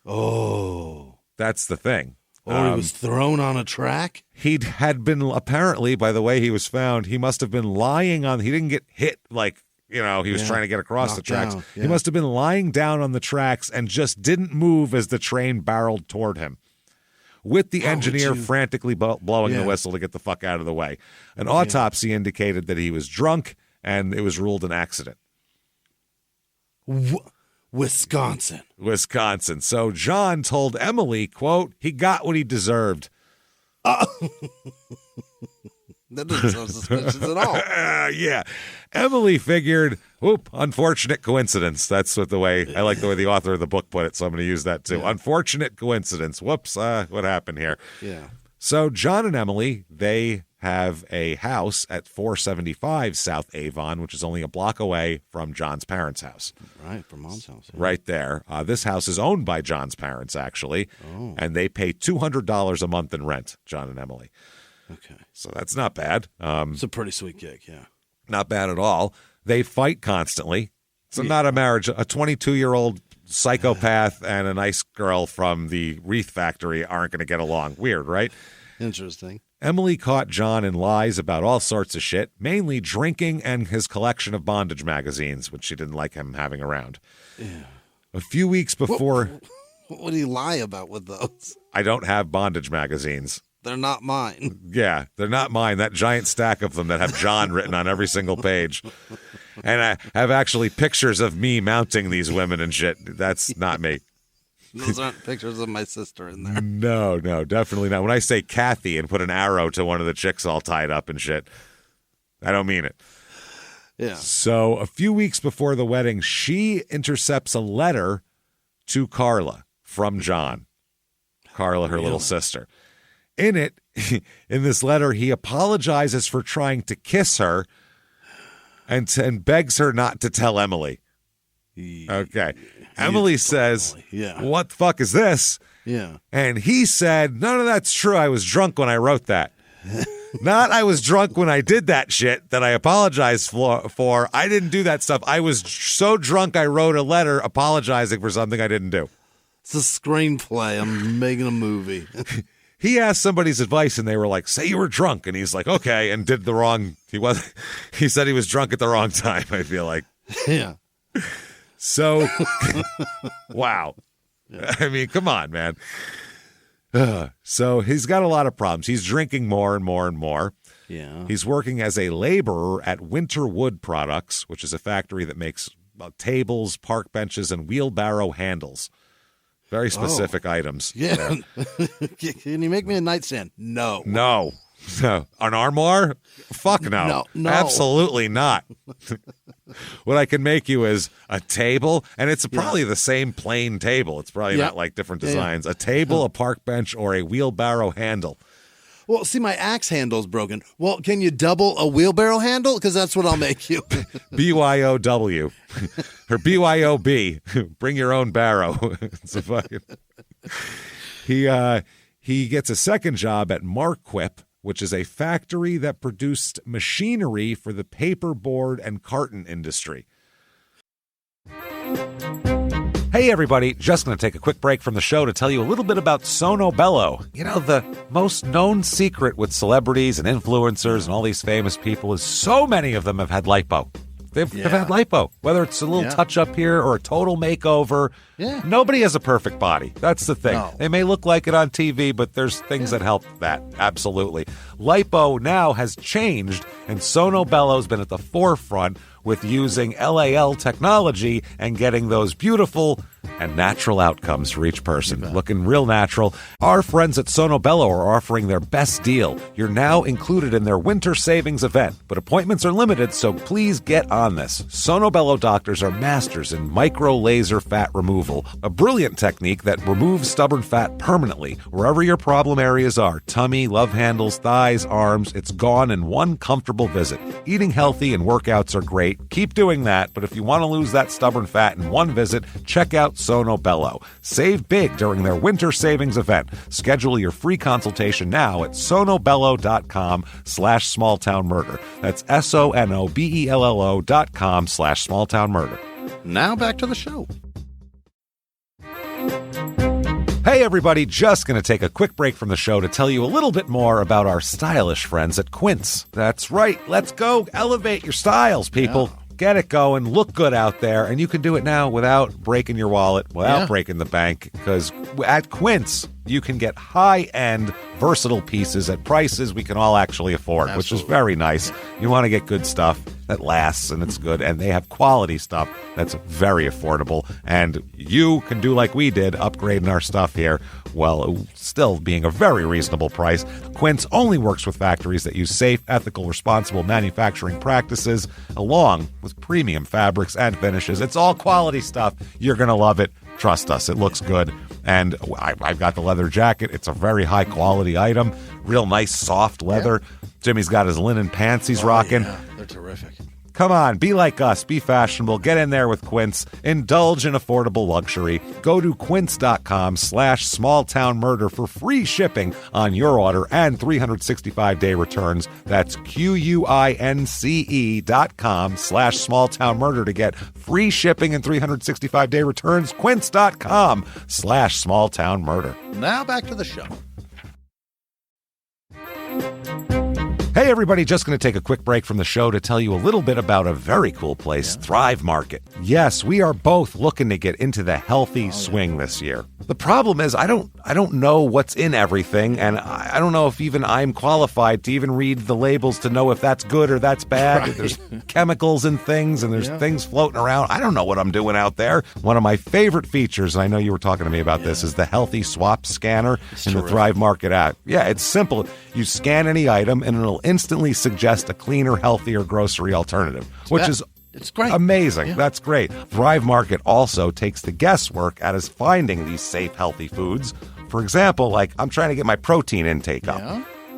Speaker 4: Oh.
Speaker 1: That's the thing.
Speaker 4: Or he was thrown on a track?
Speaker 1: He had been, apparently, by the way he was found, he must have been lying on, he didn't get hit like, he was trying to get across the tracks. Yeah. He must have been lying down on the tracks and just didn't move as the train barreled toward him, with the engineer frantically blowing the whistle to get the fuck out of the way. An autopsy indicated that he was drunk, and it was ruled an accident.
Speaker 4: Wisconsin.
Speaker 1: So John told Emily, quote, he got what he deserved.
Speaker 4: That doesn't sound suspicious at all.
Speaker 1: Yeah. Emily figured, unfortunate coincidence. That's what I like the way the author of the book put it, so I'm going to use that too. Yeah. Unfortunate coincidence. Whoops, what happened here?
Speaker 4: Yeah.
Speaker 1: So John and Emily, they have a house at 475 South Avon, which is only a block away from John's parents' house.
Speaker 4: Right, from Mom's house. Yeah.
Speaker 1: Right there. This house is owned by John's parents, actually, and they pay $200 a month in rent, John and Emily.
Speaker 4: Okay.
Speaker 1: So that's not bad.
Speaker 4: It's a pretty sweet gig, yeah.
Speaker 1: Not bad at all. They fight constantly. So not a marriage. A 22-year-old psychopath and a nice girl from the wreath factory aren't going to get along. Weird, right?
Speaker 4: Interesting.
Speaker 1: Emily caught John in lies about all sorts of shit, mainly drinking and his collection of bondage magazines, which she didn't like him having around.
Speaker 4: Yeah.
Speaker 1: A few weeks before...
Speaker 4: What would he lie about with those?
Speaker 1: I don't have bondage magazines.
Speaker 4: They're not mine.
Speaker 1: Yeah, they're not mine. That giant stack of them that have John written on every single page. And I have actually pictures of me mounting these women and shit. That's not me.
Speaker 4: Those aren't pictures of my sister in there.
Speaker 1: No, definitely not. When I say Kathy and put an arrow to one of the chicks all tied up and shit, I don't mean it.
Speaker 4: Yeah.
Speaker 1: So a few weeks before the wedding, she intercepts a letter to Carla from John. Carla, her little sister. In it, in this letter, he apologizes for trying to kiss her and begs her not to tell Emily. Okay. Emily says, what the fuck is this?
Speaker 4: Yeah.
Speaker 1: And he said, none of that's true. I was drunk when I wrote that. Not I was drunk when I did that shit that I apologized for. I didn't do that stuff. I was so drunk I wrote a letter apologizing for something I didn't do.
Speaker 4: It's a screenplay. I'm making a movie.
Speaker 1: He asked somebody's advice, and they were like, say you were drunk. And he's like, okay, and did the wrong. He said he was drunk at the wrong time, I feel like.
Speaker 4: Yeah.
Speaker 1: So, wow. Yeah. I mean, come on, man. So he's got a lot of problems. He's drinking more and more and more.
Speaker 4: Yeah.
Speaker 1: He's working as a laborer at Winter Wood Products, which is a factory that makes tables, park benches, and wheelbarrow handles. Very specific items.
Speaker 4: Yeah. Can you make me a nightstand? No.
Speaker 1: No. An armoire? Fuck no.
Speaker 4: No.
Speaker 1: Absolutely not. What I can make you is a table, and it's probably the same plain table. It's probably not like different designs. A table, a park bench, or a wheelbarrow handle.
Speaker 4: Well, see, my axe handle's broken. Well, can you double a wheelbarrow handle? Because that's what I'll make you.
Speaker 1: BYOW. Or BYOB. Bring your own barrow. It's a fucking... He gets a second job at Marquip, which is a factory that produced machinery for the paperboard and carton industry. Hey, everybody. Just going to take a quick break from the show to tell you a little bit about Sono Bello. You know, the most known secret with celebrities and influencers and all these famous people is so many of them have had lipo. They've had lipo, whether it's a little touch-up here or a total makeover.
Speaker 4: Yeah.
Speaker 1: Nobody has a perfect body. That's the thing.
Speaker 4: No.
Speaker 1: They may look like it on TV, but there's things that help that. Absolutely. Lipo now has changed, and Sono Bello's been at the forefront with using LAL technology and getting those beautiful and natural outcomes for each person. Looking real natural. Our friends at Sono Bello are offering their best deal. You're now included in their winter savings event, but appointments are limited, so please get on this. Sono Bello doctors are masters in micro laser fat removal, a brilliant technique that removes stubborn fat permanently wherever your problem areas are. Tummy, love handles, thighs, arms, it's gone in one comfortable visit. Eating healthy and workouts are great. Keep doing that, but if you want to lose that stubborn fat in one visit, check out Sono Bello. Save big during their winter savings event. Schedule your free consultation now at sonobello.com/smalltownmurder. That's SONOBELLO.com/smalltownmurder.
Speaker 4: Now back to the show.
Speaker 1: Hey, Hey everybody, just going to take a quick break from the show to tell you a little bit more about our stylish friends at Quince. That's right, let's go elevate your styles, people. Yeah. Get it going, look good out there, and you can do it now without breaking your wallet, without breaking the bank, because at Quince, you can get high-end, versatile pieces at prices we can all actually afford, which is very nice. You want to get good stuff that lasts and it's good, and they have quality stuff that's very affordable, and you can do like we did, upgrading our stuff here, while still being a very reasonable price. Quince only works with factories that use safe, ethical, responsible manufacturing practices, along with premium fabrics and finishes. It's all quality stuff. You're going to love it. Trust us, it looks good. And I've got the leather jacket. It's a very high-quality item. Real nice, soft leather. Yeah. Jimmie's got his linen pants he's rocking.
Speaker 4: Yeah, they're terrific.
Speaker 1: Come on, be like us. Be fashionable. Get in there with Quince. Indulge in affordable luxury. Go to quince.com/smalltownmurder for free shipping on your order and 365-day returns. That's QUINCE.com/smalltownmurder to get free shipping and 365-day returns. Quince.com/smalltownmurder.
Speaker 2: Now back to the show.
Speaker 1: Hey everybody, just going to take a quick break from the show to tell you a little bit about a very cool place, Thrive Market. Yes, we are both looking to get into the healthy swing this year. The problem is I don't know what's in everything, and I don't know if even I'm qualified to even read the labels to know if that's good or that's bad.
Speaker 4: Right.
Speaker 1: There's chemicals and things, and there's things floating around. I don't know what I'm doing out there. One of my favorite features, and I know you were talking to me about this, is the Healthy Swap Scanner in the Thrive Market app. Yeah, it's simple. You scan any item, and it'll instantly suggest a cleaner, healthier grocery alternative, which is
Speaker 4: it's great.
Speaker 1: Amazing.
Speaker 4: Yeah.
Speaker 1: That's great. Thrive Market also takes the guesswork out of finding these safe, healthy foods. For example, like I'm trying to get my protein intake up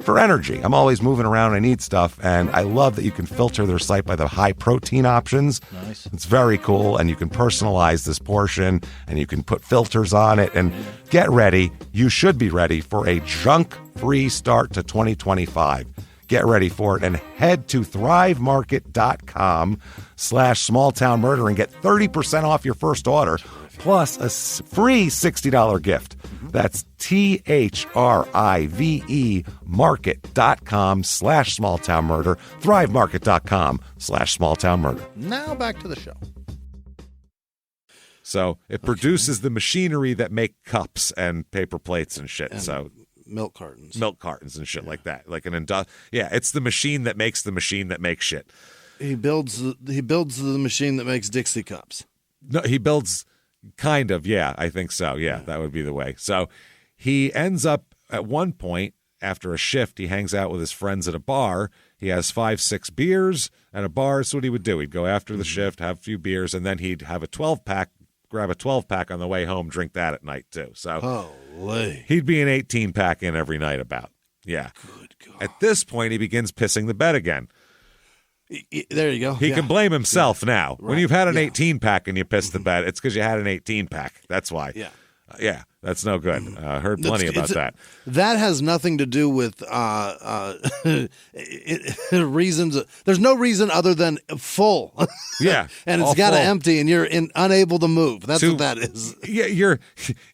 Speaker 1: for energy. I'm always moving around. I need stuff, and I love that you can filter their site by the high protein options.
Speaker 2: Nice.
Speaker 1: It's very cool, and you can personalize this portion, and you can put filters on it, and get ready. You should be ready for a junk-free start to 2025. Get ready for it and head to thrivemarket.com/smalltownmurder and get 30% off your first order plus a free $60 gift. That's THRIVE market.com/smalltownmurder, thrivemarket.com/smalltownmurder.
Speaker 2: Now back to the show.
Speaker 1: So it produces the machinery that make cups and paper plates and shit.
Speaker 4: And
Speaker 1: so
Speaker 4: milk cartons
Speaker 1: and shit like that, like it's the machine that makes the machine that makes shit.
Speaker 4: He builds the machine that makes Dixie cups.
Speaker 1: No, he builds kind of. Yeah, I think so. Yeah, that would be the way. So he ends up at one point after a shift, he hangs out with his friends at a bar. He has 5-6 beers at a bar. That's what he would do. He'd go after the shift, have a few beers, and then he'd have a 12-pack. Grab a 12-pack on the way home, drink that at night, too. So he'd be an 18-pack in every night about. Yeah.
Speaker 4: Good God.
Speaker 1: At this point, he begins pissing the bed again.
Speaker 4: There you go.
Speaker 1: He can blame himself now.
Speaker 4: Right.
Speaker 1: When you've had an 18-pack and you piss the bed, it's because you had an 18-pack. That's why.
Speaker 4: Yeah.
Speaker 1: Yeah, that's no good. Heard plenty about that.
Speaker 4: That has nothing to do with reasons. There's no reason other than full.
Speaker 1: Yeah,
Speaker 4: and it's got to empty, and you're unable to move. That's what that is.
Speaker 1: Yeah,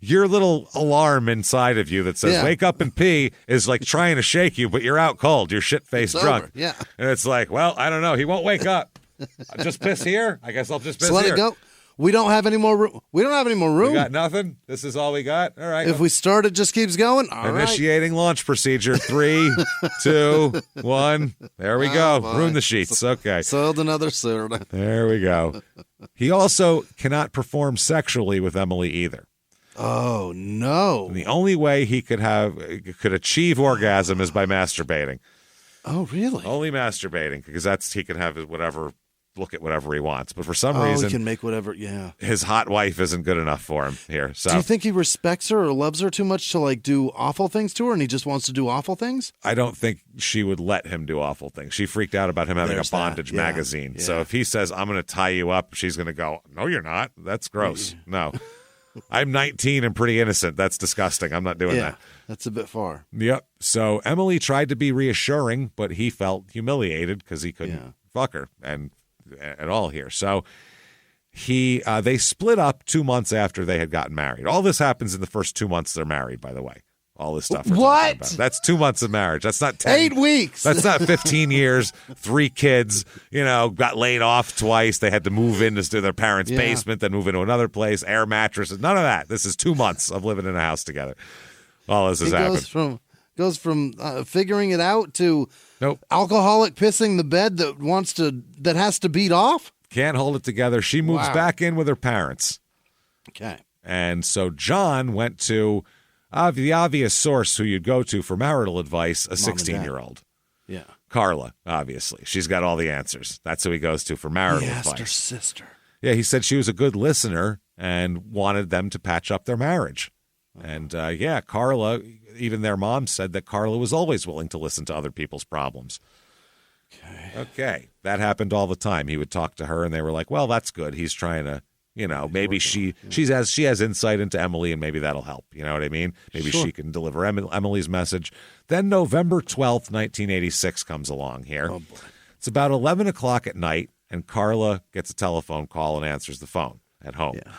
Speaker 1: your little alarm inside of you that says "wake up and pee" is like trying to shake you, but you're out cold. You're shit-faced drunk.
Speaker 4: Yeah,
Speaker 1: and it's like, well, I don't know. He won't wake up. I'll just piss here. I guess I'll just piss
Speaker 4: let
Speaker 1: here.
Speaker 4: It go. We don't have any more room. We don't have any more room.
Speaker 1: We got nothing. This is all we got. All right.
Speaker 4: If we start, it just keeps going.
Speaker 1: Initiating launch procedure. 3, 2, 1. There we go. Ruin the sheets. Okay.
Speaker 4: Soiled another soda.
Speaker 1: There we go. He also cannot perform sexually with Emily either.
Speaker 4: Oh no!
Speaker 1: And the only way he could achieve orgasm is by masturbating.
Speaker 4: Oh really?
Speaker 1: Only masturbating, because he can have look at whatever he wants, but for some reason
Speaker 4: he can make whatever. Yeah,
Speaker 1: his hot wife isn't good enough for him here. So
Speaker 4: do you think he respects her or loves her too much to like do awful things to her, and he just wants to do awful things?
Speaker 1: I don't think she would let him do awful things. She freaked out about him having a bondage magazine. Yeah. So if he says, "I'm going to tie you up," she's going to go, "No, you're not. That's gross. No, I'm 19 and pretty innocent. That's disgusting. I'm not doing that."
Speaker 4: That's a bit far.
Speaker 1: Yep. So Emily tried to be reassuring, but he felt humiliated because he couldn't fuck her and at all here. So They split up 2 months after they had gotten married. All this happens in the first 2 months they're married, by the way. All this stuff.
Speaker 4: What?
Speaker 1: That's 2 months of marriage. That's not 10.
Speaker 4: 8 weeks.
Speaker 1: That's not 15 years, 3 kids, got laid off twice. They had to move into their parents' basement, then move into another place, air mattresses. None of that. This is 2 months of living in a house together. All this has happened.
Speaker 4: Goes from figuring it out to alcoholic pissing the bed that has to beat off.
Speaker 1: Can't hold it together. She moves back in with her parents.
Speaker 4: Okay.
Speaker 1: And so John went to the obvious source who you'd go to for marital advice, a 16-year-old.
Speaker 4: Yeah.
Speaker 1: Carla, obviously. She's got all the answers. That's who he goes to for marital advice.
Speaker 4: Her sister.
Speaker 1: Yeah, he said she was a good listener and wanted them to patch up their marriage. And, Carla, even their mom said that Carla was always willing to listen to other people's problems. Okay. That happened all the time. He would talk to her, and they were like, well, that's good. He's trying to, maybe she has insight into Emily, and maybe that'll help. You know what I mean? Maybe she can deliver Emily's message. Then November 12th, 1986 comes along here.
Speaker 4: Oh, boy.
Speaker 1: It's about 11 o'clock at night, and Carla gets a telephone call and answers the phone at home.
Speaker 4: Yeah.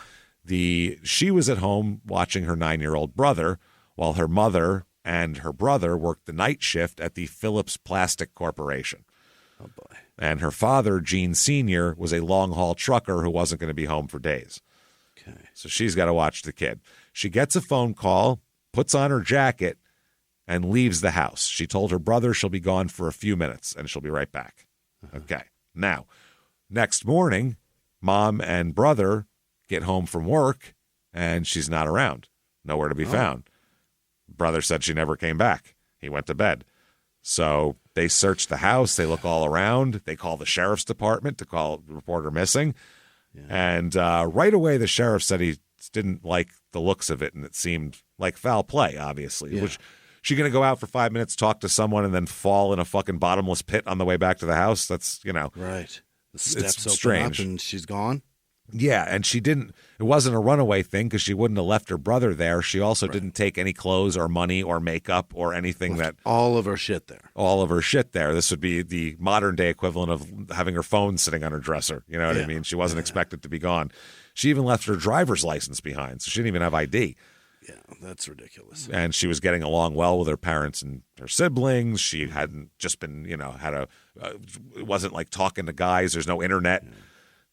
Speaker 1: She was at home watching her 9-year-old brother while her mother and her brother worked the night shift at the Phillips Plastic Corporation.
Speaker 4: Oh, boy.
Speaker 1: And her father, Gene Sr., was a long-haul trucker who wasn't going to be home for days.
Speaker 4: Okay.
Speaker 1: So she's got to watch the kid. She gets a phone call, puts on her jacket, and leaves the house. She told her brother she'll be gone for a few minutes, and she'll be right back. Okay. Now, next morning, mom and brother get home from work, and she's not around. Nowhere to be found. Brother said she never came back. He went to bed. So they search the house. They look all around. They call the sheriff's department to report her missing. Yeah. And right away, the sheriff said he didn't like the looks of it, and it seemed like foul play, obviously.
Speaker 4: Yeah.
Speaker 1: Which, she going to go out for 5 minutes, talk to someone, and then fall in a fucking bottomless pit on the way back to the house? That's,
Speaker 4: Right. The steps
Speaker 1: it's
Speaker 4: open
Speaker 1: strange.
Speaker 4: up and she's gone?
Speaker 1: Yeah, and it wasn't a runaway thing because she wouldn't have left her brother there. She also didn't take any clothes or money or makeup or anything
Speaker 4: all of her shit there.
Speaker 1: All of her shit there. This would be the modern day equivalent of having her phone sitting on her dresser. You know what I mean? She wasn't expected to be gone. She even left her driver's license behind, so she didn't even have ID.
Speaker 4: Yeah, that's ridiculous.
Speaker 1: And she was getting along well with her parents and her siblings. She hadn't just been, it wasn't like talking to guys. There's no internet. Yeah.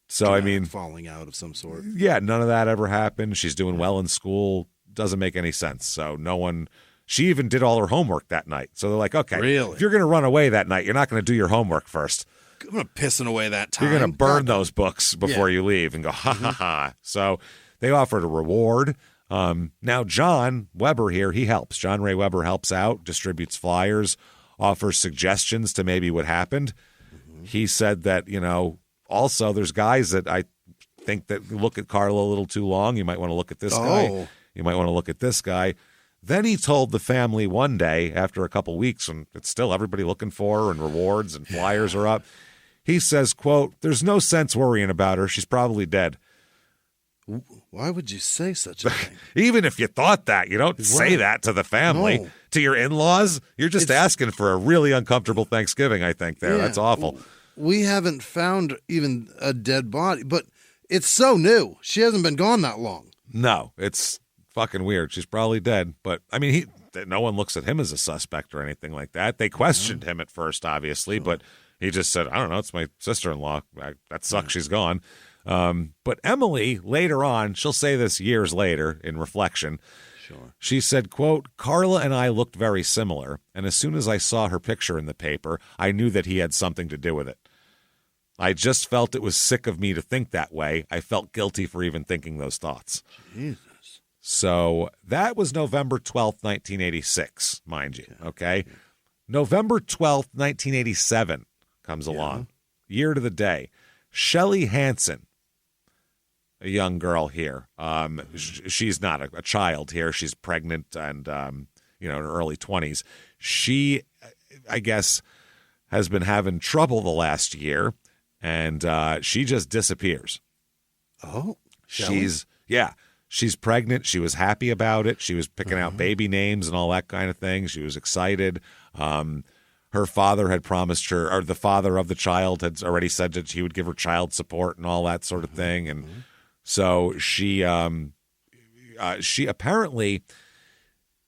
Speaker 1: So, I mean,
Speaker 4: falling out of some sort.
Speaker 1: Yeah, none of that ever happened. She's doing well in school. Doesn't make any sense. So she even did all her homework that night. So they're like, okay,
Speaker 4: really?
Speaker 1: If you're going to run away that night, you're not going to do your homework first.
Speaker 4: I'm going to pissing away that time.
Speaker 1: You're going to burn those books before you leave and go, ha, ha, ha. So they offered a reward. Now, John Weber here, he helps. John Ray Weber helps out, distributes flyers, offers suggestions to maybe what happened. Mm-hmm. He said that, also, there's guys that I think that look at Carla a little too long. You might want to look at this guy. You might want to look at this guy. Then he told the family one day, after a couple weeks, and it's still everybody looking for her and rewards and flyers are up. He says, quote, "There's no sense worrying about her. She's probably dead."
Speaker 4: Why would you say such a thing?
Speaker 1: Even if you thought that, you don't say that to the family. No. To your in-laws. You're just asking for a really uncomfortable Thanksgiving, I think, there. Yeah. That's awful.
Speaker 4: We haven't found even a dead body, but it's so new. She hasn't been gone that long.
Speaker 1: No, it's fucking weird. She's probably dead. But, I mean, no one looks at him as a suspect or anything like that. They questioned him at first, obviously, but he just said, I don't know, it's my sister-in-law. That sucks. She's gone. But Emily, later on, she'll say this years later in reflection.
Speaker 4: Sure.
Speaker 1: She said, quote, "Carla and I looked very similar, and as soon as I saw her picture in the paper, I knew that he had something to do with it. I just felt it was sick of me to think that way. I felt guilty for even thinking those thoughts."
Speaker 4: Jesus.
Speaker 1: So that was November 12th, 1986, mind you, okay? November 12th, 1987 comes along, year to the day. Shelley Hansen, a young girl here. She's not a child here. She's pregnant and, in her early 20s. She, I guess, has been having trouble the last year, and she just disappears.
Speaker 4: Oh,
Speaker 1: she's pregnant. She was happy about it. She was picking out baby names and all that kind of thing. She was excited. her father had promised her, or the father of the child had already said that he would give her child support and all that sort of thing. And so she apparently,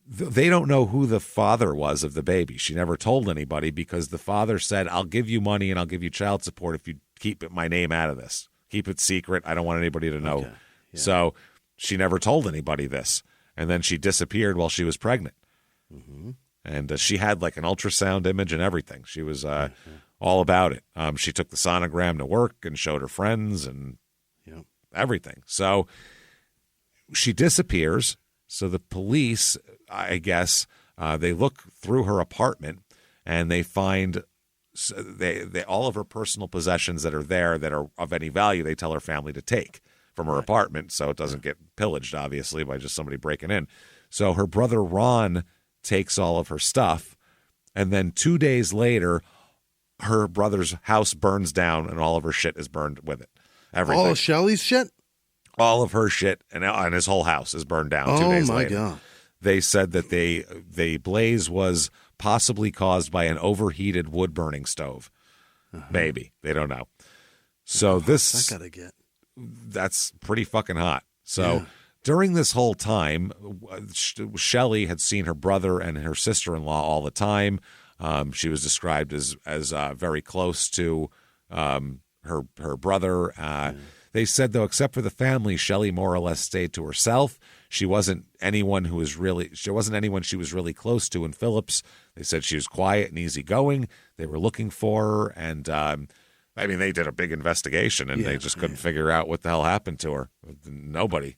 Speaker 1: they don't know who the father was of the baby. She never told anybody because the father said, I'll give you money and I'll give you child support if you keep my name out of this. Keep it secret. I don't want anybody to know. Okay. Yeah. So she never told anybody this. And then she disappeared while she was pregnant. Mm-hmm. And she had like an ultrasound image and everything. She was all about it. She took the sonogram to work and showed her friends and everything. So she disappears. So the police, I guess, they look through her apartment and they find they all of her personal possessions that are there that are of any value. They tell her family to take from her apartment so it doesn't get pillaged, obviously, by just somebody breaking in. So her brother Ron takes all of her stuff, and then 2 days later, her brother's house burns down, and all of her shit is burned with it. Everything.
Speaker 4: All of Shelly's shit?
Speaker 1: All of her shit, and his whole house is burned down 2 days later. Oh, my God. They said that the blaze was possibly caused by an overheated wood-burning stove. Maybe. They don't know. So that's pretty fucking hot. So during this whole time, Shelly had seen her brother and her sister-in-law all the time. She was described as very close to her brother. They said, though, except for the family, Shelly more or less stayed to herself. She wasn't anyone she was really close to in Phillips. They said she was quiet and easygoing. They were looking for her, and they did a big investigation, and they just couldn't figure out what the hell happened to her. Nobody.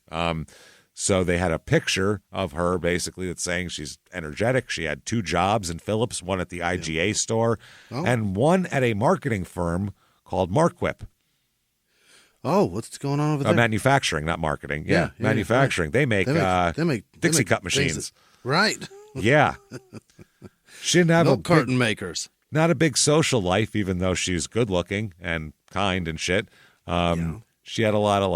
Speaker 1: So they had a picture of her, basically, that's saying she's energetic. She had 2 jobs in Phillips, one at the IGA store, and one at a marketing firm called Marquip.
Speaker 4: Oh, what's going on over there?
Speaker 1: Manufacturing, not marketing. Yeah, manufacturing. Right. They make Dixie cup machines.
Speaker 4: Right.
Speaker 1: Yeah. She didn't have
Speaker 4: milk carton makers.
Speaker 1: Not a big social life, even though she's good looking and kind and shit. She had a lot of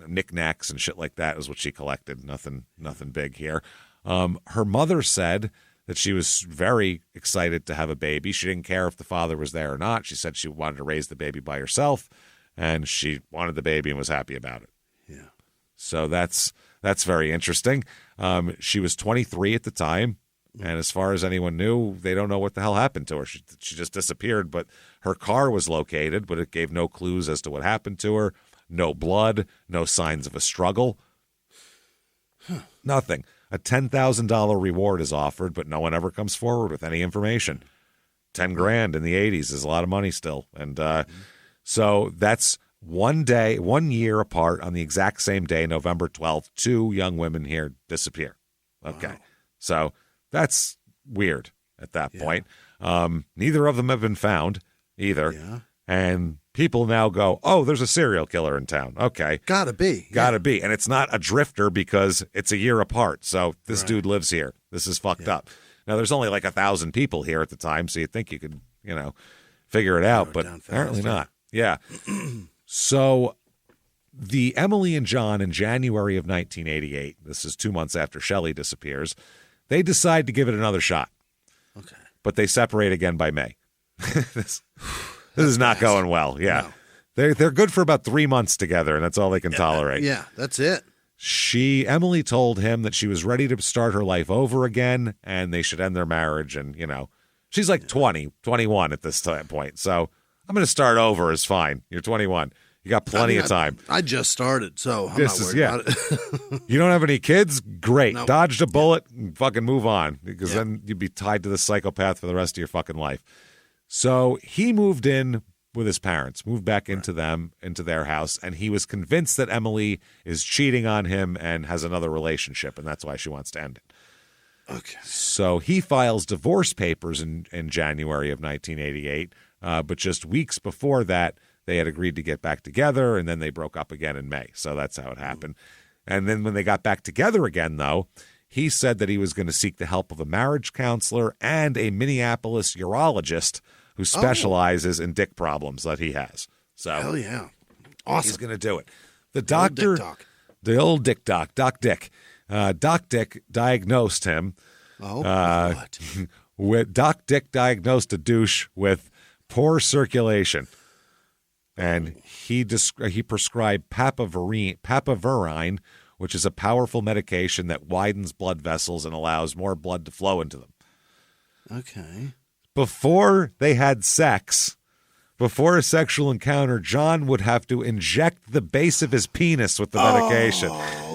Speaker 1: knickknacks and shit like that is what she collected. Nothing big here. Her mother said that she was very excited to have a baby. She didn't care if the father was there or not. She said she wanted to raise the baby by herself, and she wanted the baby and was happy about it.
Speaker 4: Yeah.
Speaker 1: So that's very interesting. She was 23 at the time. And as far as anyone knew, they don't know what the hell happened to her. She just disappeared, but her car was located, but it gave no clues as to what happened to her. No blood, no signs of a struggle. Nothing. A $10,000 reward is offered, but no one ever comes forward with any information. $10,000 in the 80s is a lot of money still. And so that's 1 year apart on the exact same day, November 12th, 2 young women here disappear. Okay. Wow. So that's weird at that point. Neither of them have been found either. Yeah. And people now go, oh, there's a serial killer in town. Okay.
Speaker 4: Gotta be.
Speaker 1: And it's not a drifter because it's a year apart. So this dude lives here. This is fucked up. Now, there's only 1,000 people here at the time, so you'd think you could, figure it out. But apparently not. Yeah. So the Emily and John in January of 1988, this is 2 months after Shelly disappears, they decide to give it another shot. Okay. But they separate again by May. This is not going well. Yeah. No. They're good for about 3 months together, and that's all they can tolerate.
Speaker 4: Yeah, that's it.
Speaker 1: Emily told him that she was ready to start her life over again, and they should end their marriage. And, she's 20, 21 at this point. So I'm going to start over is fine. You're 21. You got plenty of time.
Speaker 4: I just started, so I'm not worried about it.
Speaker 1: You don't have any kids? Great. Nope. Dodged a bullet and fucking move on, because then you'd be tied to the psychopath for the rest of your fucking life. So he moved in with his parents, moved back into their house, and he was convinced that Emily is cheating on him and has another relationship, and that's why she wants to end it.
Speaker 4: Okay.
Speaker 1: So he files divorce papers in January of 1988, but just weeks before that, they had agreed to get back together, and then they broke up again in May. So that's how it happened. And then when they got back together again, though, he said that he was going to seek the help of a marriage counselor and a Minneapolis urologist who specializes in dick problems that he has. So
Speaker 4: hell yeah. Awesome.
Speaker 1: He's going to do it. The doctor, the old dick doc, Doc Dick. Doc Dick diagnosed him
Speaker 4: what?
Speaker 1: Doc Dick diagnosed a douche with poor circulation. And he prescribed papaverine, which is a powerful medication that widens blood vessels and allows more blood to flow into them.
Speaker 4: Okay.
Speaker 1: Before they had sex, before a sexual encounter, John would have to inject the base of his penis with the medication.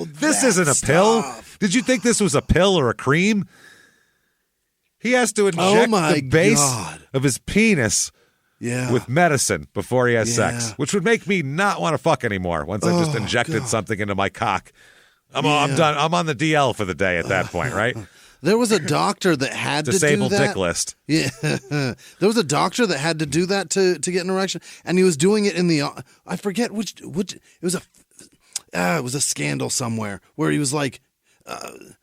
Speaker 1: This isn't a pill. Did you think this was a pill or a cream? He has to inject the base of his penis with medicine before he has sex, which would make me not want to fuck anymore once I just injected something into my cock. I'm done. I'm on the DL for the day at that point, right?
Speaker 4: There was a doctor that had to do that.
Speaker 1: Disabled dick list.
Speaker 4: Yeah. There was a doctor that had to do that to get an erection, and he was doing it in the, I forget which it was a scandal somewhere where he was like,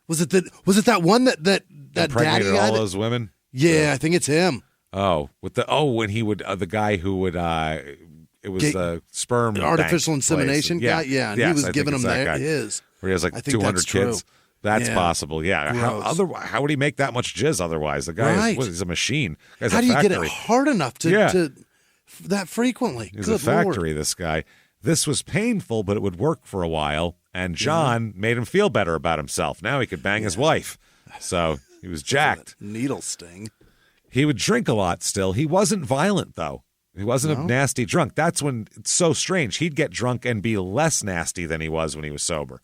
Speaker 4: was it that one that daddy guy
Speaker 1: all those women?
Speaker 4: Yeah, I think it's him.
Speaker 1: Oh, when he would the guy who would it was the sperm
Speaker 4: artificial
Speaker 1: bank
Speaker 4: insemination
Speaker 1: place.
Speaker 4: guy. Yeah, and he was giving him his.
Speaker 1: Where he has like 200 kids. That's possible. Yeah. How would he make that much jizz otherwise? The guy is a machine.
Speaker 4: How do you get it hard enough to that frequently?
Speaker 1: He's a factory, this guy. This was painful, but it would work for a while. And John made him feel better about himself. Now he could bang his wife. So he was jacked.
Speaker 4: Needle sting.
Speaker 1: He would drink a lot still. He wasn't violent, though. He wasn't a nasty drunk. That's when it's so strange. He'd get drunk and be less nasty than he was when he was sober.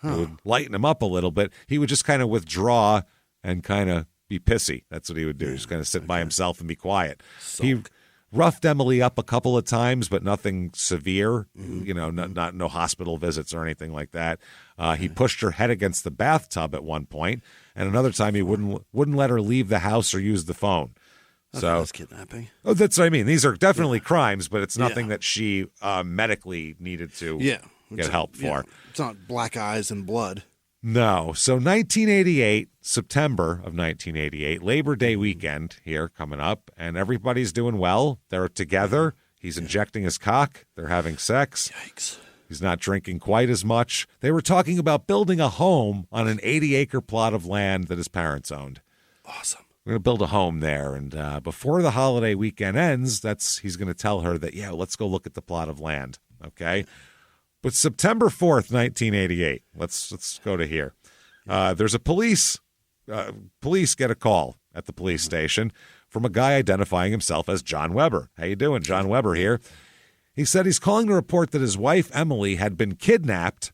Speaker 1: It would lighten him up a little bit. He would just kind of withdraw and kind of be pissy. That's what he would do. Just kind of sit by himself and be quiet. Sulk. He roughed Emily up a couple of times, but nothing severe. You know, no hospital visits or anything like that. He pushed her head against the bathtub at one point, and another time he wouldn't let her leave the house or use the phone. So
Speaker 4: that's kidnapping.
Speaker 1: Oh, that's what I mean. These are definitely crimes, but it's nothing that she medically needed to get help for.
Speaker 4: Yeah. It's not black eyes and blood.
Speaker 1: No. So 1988, September of 1988, Labor Day weekend here coming up, and everybody's doing well. They're together. He's injecting his cock. They're having sex.
Speaker 4: Yikes.
Speaker 1: He's not drinking quite as much. They were talking about building a home on an 80-acre plot of land that his parents owned.
Speaker 4: Awesome.
Speaker 1: We're going to build a home there. And before the holiday weekend ends, he's going to tell her that, let's go look at the plot of land. Okay? But September 4th, 1988, let's go to here. There's a police get a call at the police station from a guy identifying himself as John Weber. How you doing? John Weber here. He said he's calling to report that his wife, Emily, had been kidnapped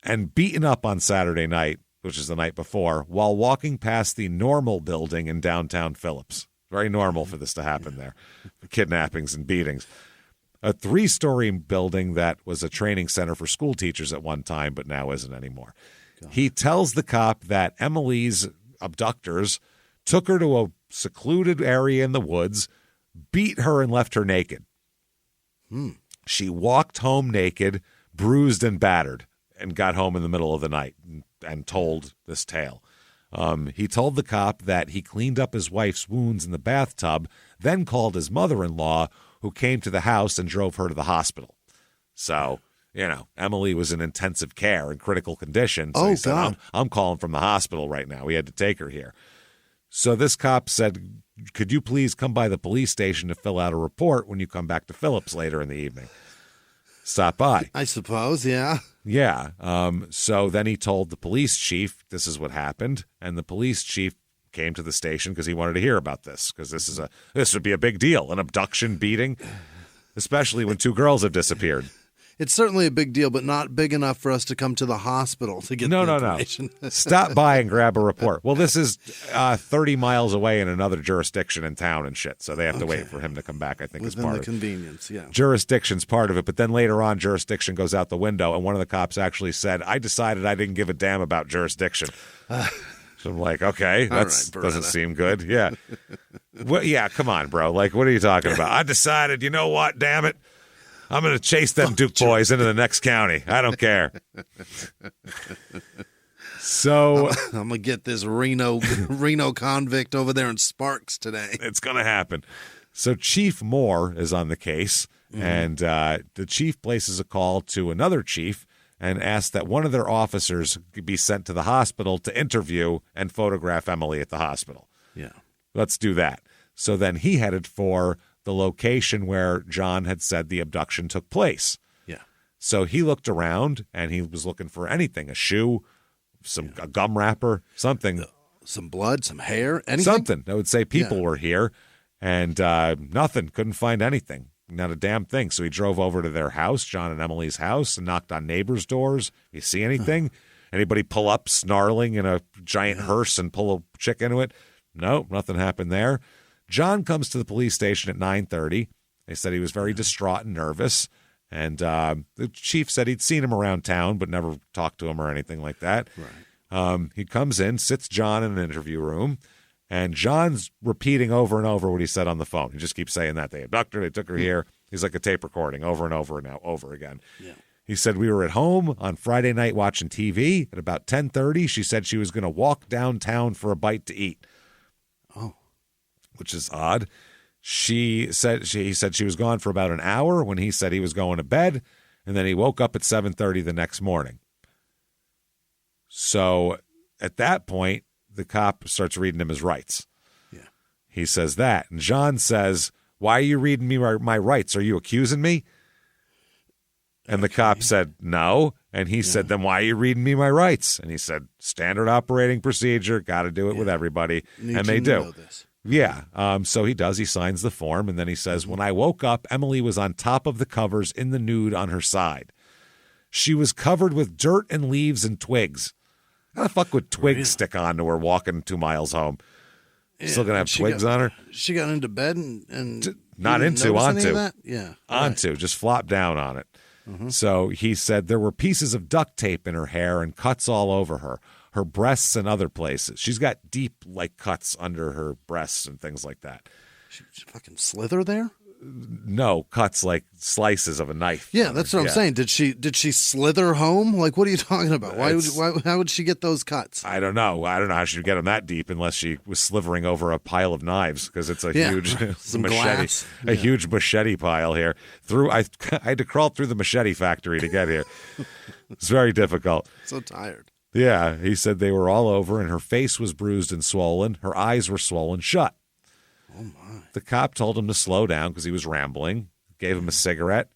Speaker 1: and beaten up on Saturday night, which is the night before, while walking past the Normal building in downtown Phillips. Very normal for this to happen there. Kidnappings and beatings. A 3-story building that was a training center for school teachers at one time, but now isn't anymore. He tells the cop that Emily's abductors took her to a secluded area in the woods, beat her, and left her naked. She walked home naked, bruised and battered, and got home in the middle of the night and told this tale. He told the cop that he cleaned up his wife's wounds in the bathtub, then called his mother-in-law, who came to the house and drove her to the hospital. So, Emily was in intensive care in critical condition. So he said, I'm calling from the hospital right now. We had to take her here. So this cop said, could you please come by the police station to fill out a report when you come back to Phillips later in the evening? Stop by.
Speaker 4: I suppose, yeah.
Speaker 1: Yeah. So then he told the police chief this is what happened, and the police chief came to the station because he wanted to hear about this, because this would be a big deal, an abduction, beating, especially when 2 girls have disappeared.
Speaker 4: It's certainly a big deal, but not big enough for us to come to the hospital to get the information.
Speaker 1: No. Stop by and grab a report. Well, this is 30 miles away in another jurisdiction in town and shit, so they have to wait for him to come back, I think, as part of it.
Speaker 4: Within the convenience, yeah.
Speaker 1: Jurisdiction's part of it, but then later on, jurisdiction goes out the window, and one of the cops actually said, I decided I didn't give a damn about jurisdiction. So I'm like, okay, that doesn't seem good. Yeah. Well, yeah, come on, bro. Like, what are you talking about? I decided, you know what, damn it? I'm going to chase them Duke boys into the next county. I don't care. So
Speaker 4: I'm going to get this Reno convict over there in Sparks today.
Speaker 1: It's going to happen. So Chief Moore is on the case, and the chief places a call to another chief and asks that one of their officers be sent to the hospital to interview and photograph Emily at the hospital.
Speaker 4: Yeah.
Speaker 1: let's do that. So then he headed for the location where John had said the abduction took place.
Speaker 4: Yeah.
Speaker 1: So he looked around, and he was looking for anything, a shoe, a gum wrapper, something.
Speaker 4: Some blood, some hair, anything?
Speaker 1: Something that would say people were here, and nothing. Couldn't find anything. Not a damn thing. So he drove over to their house, John and Emily's house, and knocked on neighbors' doors. You see anything? Anybody pull up snarling in a giant hearse and pull a chick into it? No, nothing happened there. John comes to the police station at 9:30. They said he was very distraught and nervous. And the chief said he'd seen him around town, but never talked to him or anything like that.
Speaker 4: Right.
Speaker 1: He comes in, sits John in an interview room, and John's repeating over and over what he said on the phone. He just keeps saying that. They abducted her, they took her here. He's like a tape recording over and over and now over again.
Speaker 4: Yeah.
Speaker 1: He said, we were at home on Friday night watching TV. At about 10:30, she said she was going to walk downtown for a bite to eat.
Speaker 4: Oh.
Speaker 1: Which is odd. He said she was gone for about an hour when he said he was going to bed, and then he woke up at 7:30 the next morning. So at that point, the cop starts reading him his rights.
Speaker 4: Yeah.
Speaker 1: He says that. And John says, why are you reading me my rights? Are you accusing me? And the cop said, no. And he said, then why are you reading me my rights? And he said, standard operating procedure, got to do it with everybody. And they do. Yeah. So he does. He signs the form. And then he says, when I woke up, Emily was on top of the covers in the nude on her side. She was covered with dirt and leaves and twigs. How the fuck would twigs stick on to her walking 2 miles home?
Speaker 4: Yeah,
Speaker 1: Still going to have twigs on her?
Speaker 4: She got into bed and
Speaker 1: not into, onto.
Speaker 4: That? Yeah.
Speaker 1: Onto, just flop down on it. So he said there were pieces of duct tape in her hair and cuts all over her breasts and other places. She's got deep, like, cuts under her breasts and things like that.
Speaker 4: She fucking slither there?
Speaker 1: No, cuts like slices of a knife.
Speaker 4: Yeah, that's what I'm saying. Did she slither home? Like, what are you talking about? How would she get those cuts?
Speaker 1: I don't know. I don't know how she'd get them that deep unless she was slivering over a pile of knives, because it's a huge machete, huge machete pile here. I had to crawl through the machete factory to get here. It's very difficult.
Speaker 4: So tired.
Speaker 1: Yeah, he said they were all over, and her face was bruised and swollen. Her eyes were swollen shut.
Speaker 4: Oh, my.
Speaker 1: The cop told him to slow down because he was rambling, gave him a cigarette,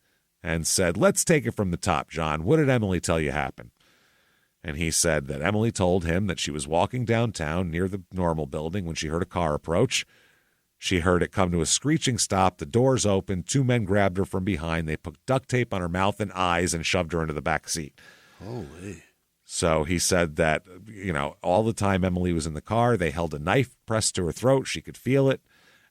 Speaker 1: and said, let's take it from the top, John. What did Emily tell you happened? And he said that Emily told him that she was walking downtown near the normal building when she heard a car approach. She heard it come to a screeching stop. The doors opened. 2 men grabbed her from behind. They put duct tape on her mouth and eyes and shoved her into the back seat.
Speaker 4: Holy.
Speaker 1: So he said that, all the time Emily was in the car, they held a knife pressed to her throat. She could feel it.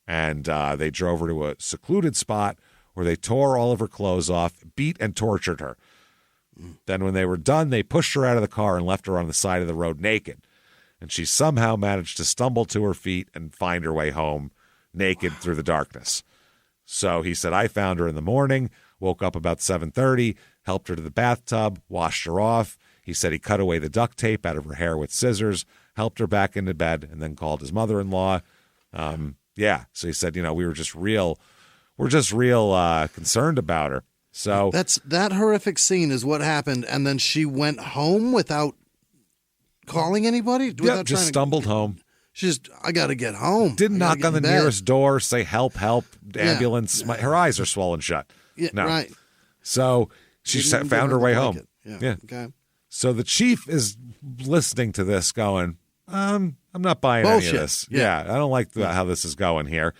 Speaker 1: And they drove her to a secluded spot where they tore all of her clothes off, beat and tortured her. Then when they were done, they pushed her out of the car and left her on the side of the road naked. And she somehow managed to stumble to her feet and find her way home naked through the darkness. So he said, I found her in the morning, woke up about 7:30, helped her to the bathtub, washed her off. He said he cut away the duct tape out of her hair with scissors, helped her back into bed, and then called his mother-in-law. Yeah, so he said, we're just real concerned about her. So
Speaker 4: that horrific scene is what happened, and then she went home without calling anybody?
Speaker 1: Just stumbled home.
Speaker 4: She's I got to get home.
Speaker 1: Didn't knock on the nearest door, say help, ambulance. Yeah. Her eyes are swollen shut.
Speaker 4: Yeah, no. Right.
Speaker 1: So she found her way home.
Speaker 4: Yeah. Okay.
Speaker 1: So the chief is listening to this going, I'm not buying
Speaker 4: bullshit.
Speaker 1: Any of this. Yeah, I don't like how this is going here.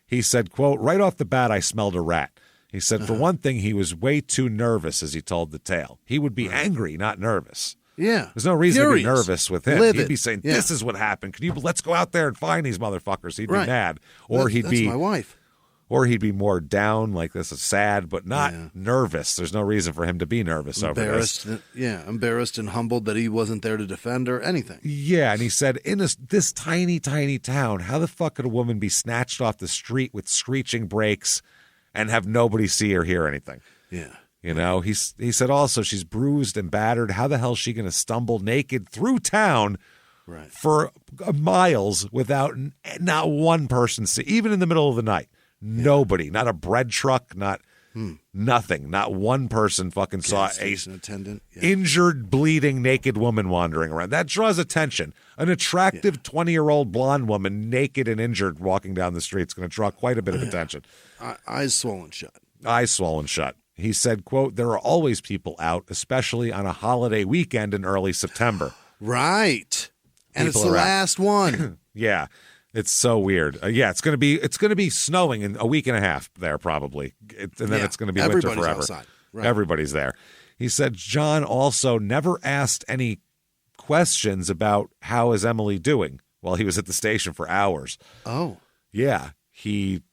Speaker 1: He said, quote, right off the bat, I smelled a rat. He said, for one thing, he was way too nervous as he told the tale. He would be angry, not nervous.
Speaker 4: Yeah.
Speaker 1: There's no reason to be nervous with him.
Speaker 4: Livid.
Speaker 1: He'd be saying, this is what happened. Let's go out there and find these motherfuckers. He'd be mad. Or
Speaker 4: that's my wife.
Speaker 1: Or he'd be more down, like this is sad, but not nervous. There's no reason for him to be nervous over this.
Speaker 4: Embarrassed and humbled that he wasn't there to defend her, anything.
Speaker 1: Yeah, and he said, in this tiny, tiny town, how the fuck could a woman be snatched off the street with screeching brakes and have nobody see or hear anything?
Speaker 4: Yeah.
Speaker 1: He said also she's bruised and battered. How the hell is she going to stumble naked through town for miles without not one person see, even in the middle of the night? Nobody, not a bread truck, not Nothing. Not one person fucking saw a
Speaker 4: attendant. Yeah.
Speaker 1: injured, bleeding, naked woman wandering around. That draws attention. An attractive 20-year-old blonde woman, naked and injured, walking down the street is going to draw quite a bit of attention.
Speaker 4: Eyes swollen shut.
Speaker 1: Eyes swollen shut. He said, quote, there are always people out, especially on a holiday weekend in early September.
Speaker 4: Right. And
Speaker 1: People
Speaker 4: it's the
Speaker 1: are out.
Speaker 4: last one.
Speaker 1: Yeah. It's so weird. It's going to be snowing in a week and a half there probably. And then it's going to be winter
Speaker 4: Everybody's
Speaker 1: forever.
Speaker 4: outside. Right.
Speaker 1: Everybody's there. He said John also never asked any questions about how is Emily doing while he was at the station for hours.
Speaker 4: Oh.
Speaker 1: Yeah.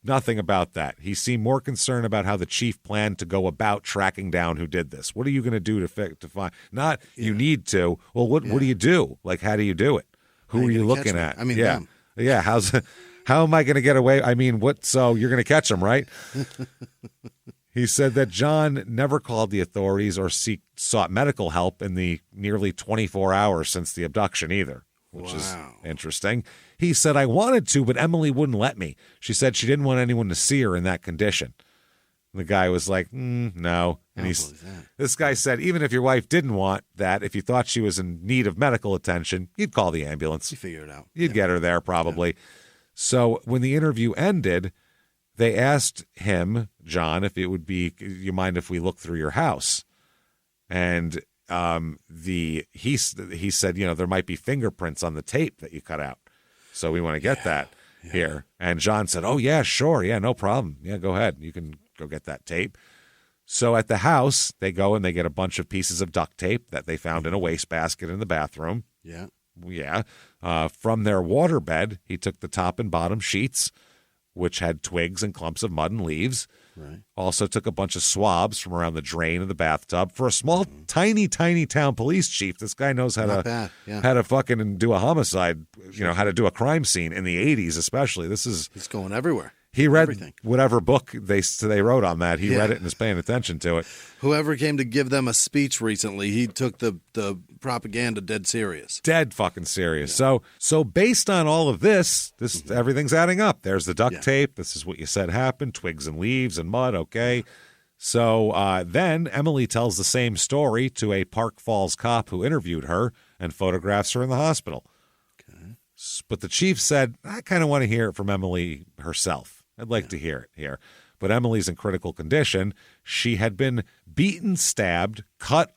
Speaker 1: Nothing about that. He seemed more concerned about how the chief planned to go about tracking down who did this. What are you going to do to find? Not you need to. Well, what do you do? Like, how do you do it? Who are you looking at?
Speaker 4: I mean,
Speaker 1: yeah.
Speaker 4: them.
Speaker 1: Yeah, how am I going to get away? I mean, so you're going to catch him, right? He said that John never called the authorities or sought medical help in the nearly 24 hours since the abduction either, which is interesting. He said, I wanted to, but Emily wouldn't let me. She said she didn't want anyone to see her in that condition. The guy was like, no. And this guy said, even if your wife didn't want that, if you thought she was in need of medical attention, you'd call the ambulance.
Speaker 4: You figure it out.
Speaker 1: You'd get her there probably. Yeah. So when the interview ended, they asked him, John, if it would be, you mind if we look through your house? And he said, there might be fingerprints on the tape that you cut out. So we want to get that here. And John said, oh, yeah, sure. Yeah, no problem. Yeah, go ahead. You can go get that tape. So at the house, they go and they get a bunch of pieces of duct tape that they found in a wastebasket in the bathroom.
Speaker 4: Yeah.
Speaker 1: Yeah. From their waterbed, he took the top and bottom sheets, which had twigs and clumps of mud and leaves.
Speaker 4: Right.
Speaker 1: Also took a bunch of swabs from around the drain of the bathtub. For a small, tiny town police chief, this guy knows how to fucking do a homicide, how to do a crime scene in the 80s especially. He's
Speaker 4: going everywhere.
Speaker 1: He read whatever book they wrote on that. He read it and is paying attention to it.
Speaker 4: Whoever came to give them a speech recently, he took the propaganda dead serious.
Speaker 1: Dead fucking serious. Yeah. So based on all of this everything's adding up. There's the duct tape. This is what you said happened. Twigs and leaves and mud. Okay. So then Emily tells the same story to a Park Falls cop who interviewed her and photographs her in the hospital. Okay. But the chief said, I kind of want to hear it from Emily herself. I'd like to hear it here. But Emily's in critical condition. She had been beaten, stabbed, cut.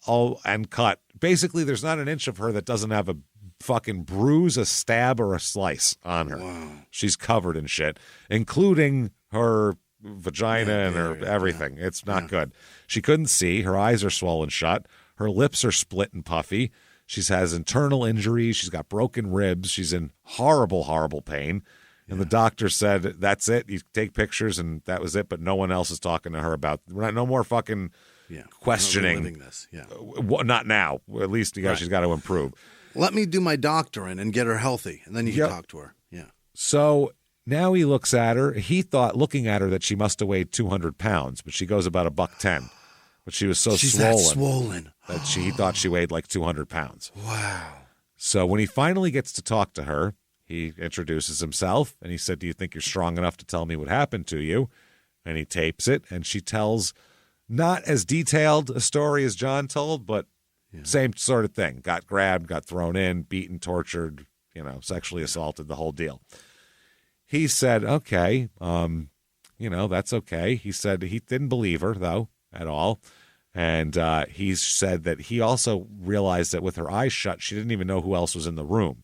Speaker 1: Basically, there's not an inch of her that doesn't have a fucking bruise, a stab, or a slice on her. Wow. She's covered in shit, including her vagina and her everything. Yeah. It's not good. She couldn't see. Her eyes are swollen shut. Her lips are split and puffy. She has internal injuries. She's got broken ribs. She's in horrible, horrible pain. And the doctor said, that's it. You take pictures, and that was it. But no one else is talking to her about no more fucking questioning.
Speaker 4: Living this. Yeah.
Speaker 1: Not now. At least she's got to improve.
Speaker 4: Let me do my doctoring and get her healthy, and then you can talk to her. Yeah.
Speaker 1: So now he looks at her. He thought, looking at her, that she must have weighed 200 pounds, but she goes about $110. But she was
Speaker 4: She's that swollen
Speaker 1: that he thought she weighed like 200 pounds.
Speaker 4: Wow.
Speaker 1: So when he finally gets to talk to her, he introduces himself, and he said, do you think you're strong enough to tell me what happened to you? And he tapes it, and she tells not as detailed a story as John told, but same sort of thing. Got grabbed, got thrown in, beaten, tortured, sexually assaulted, the whole deal. He said, okay, that's okay. He said he didn't believe her, though, at all. And he said that he also realized that with her eyes shut, she didn't even know who else was in the room.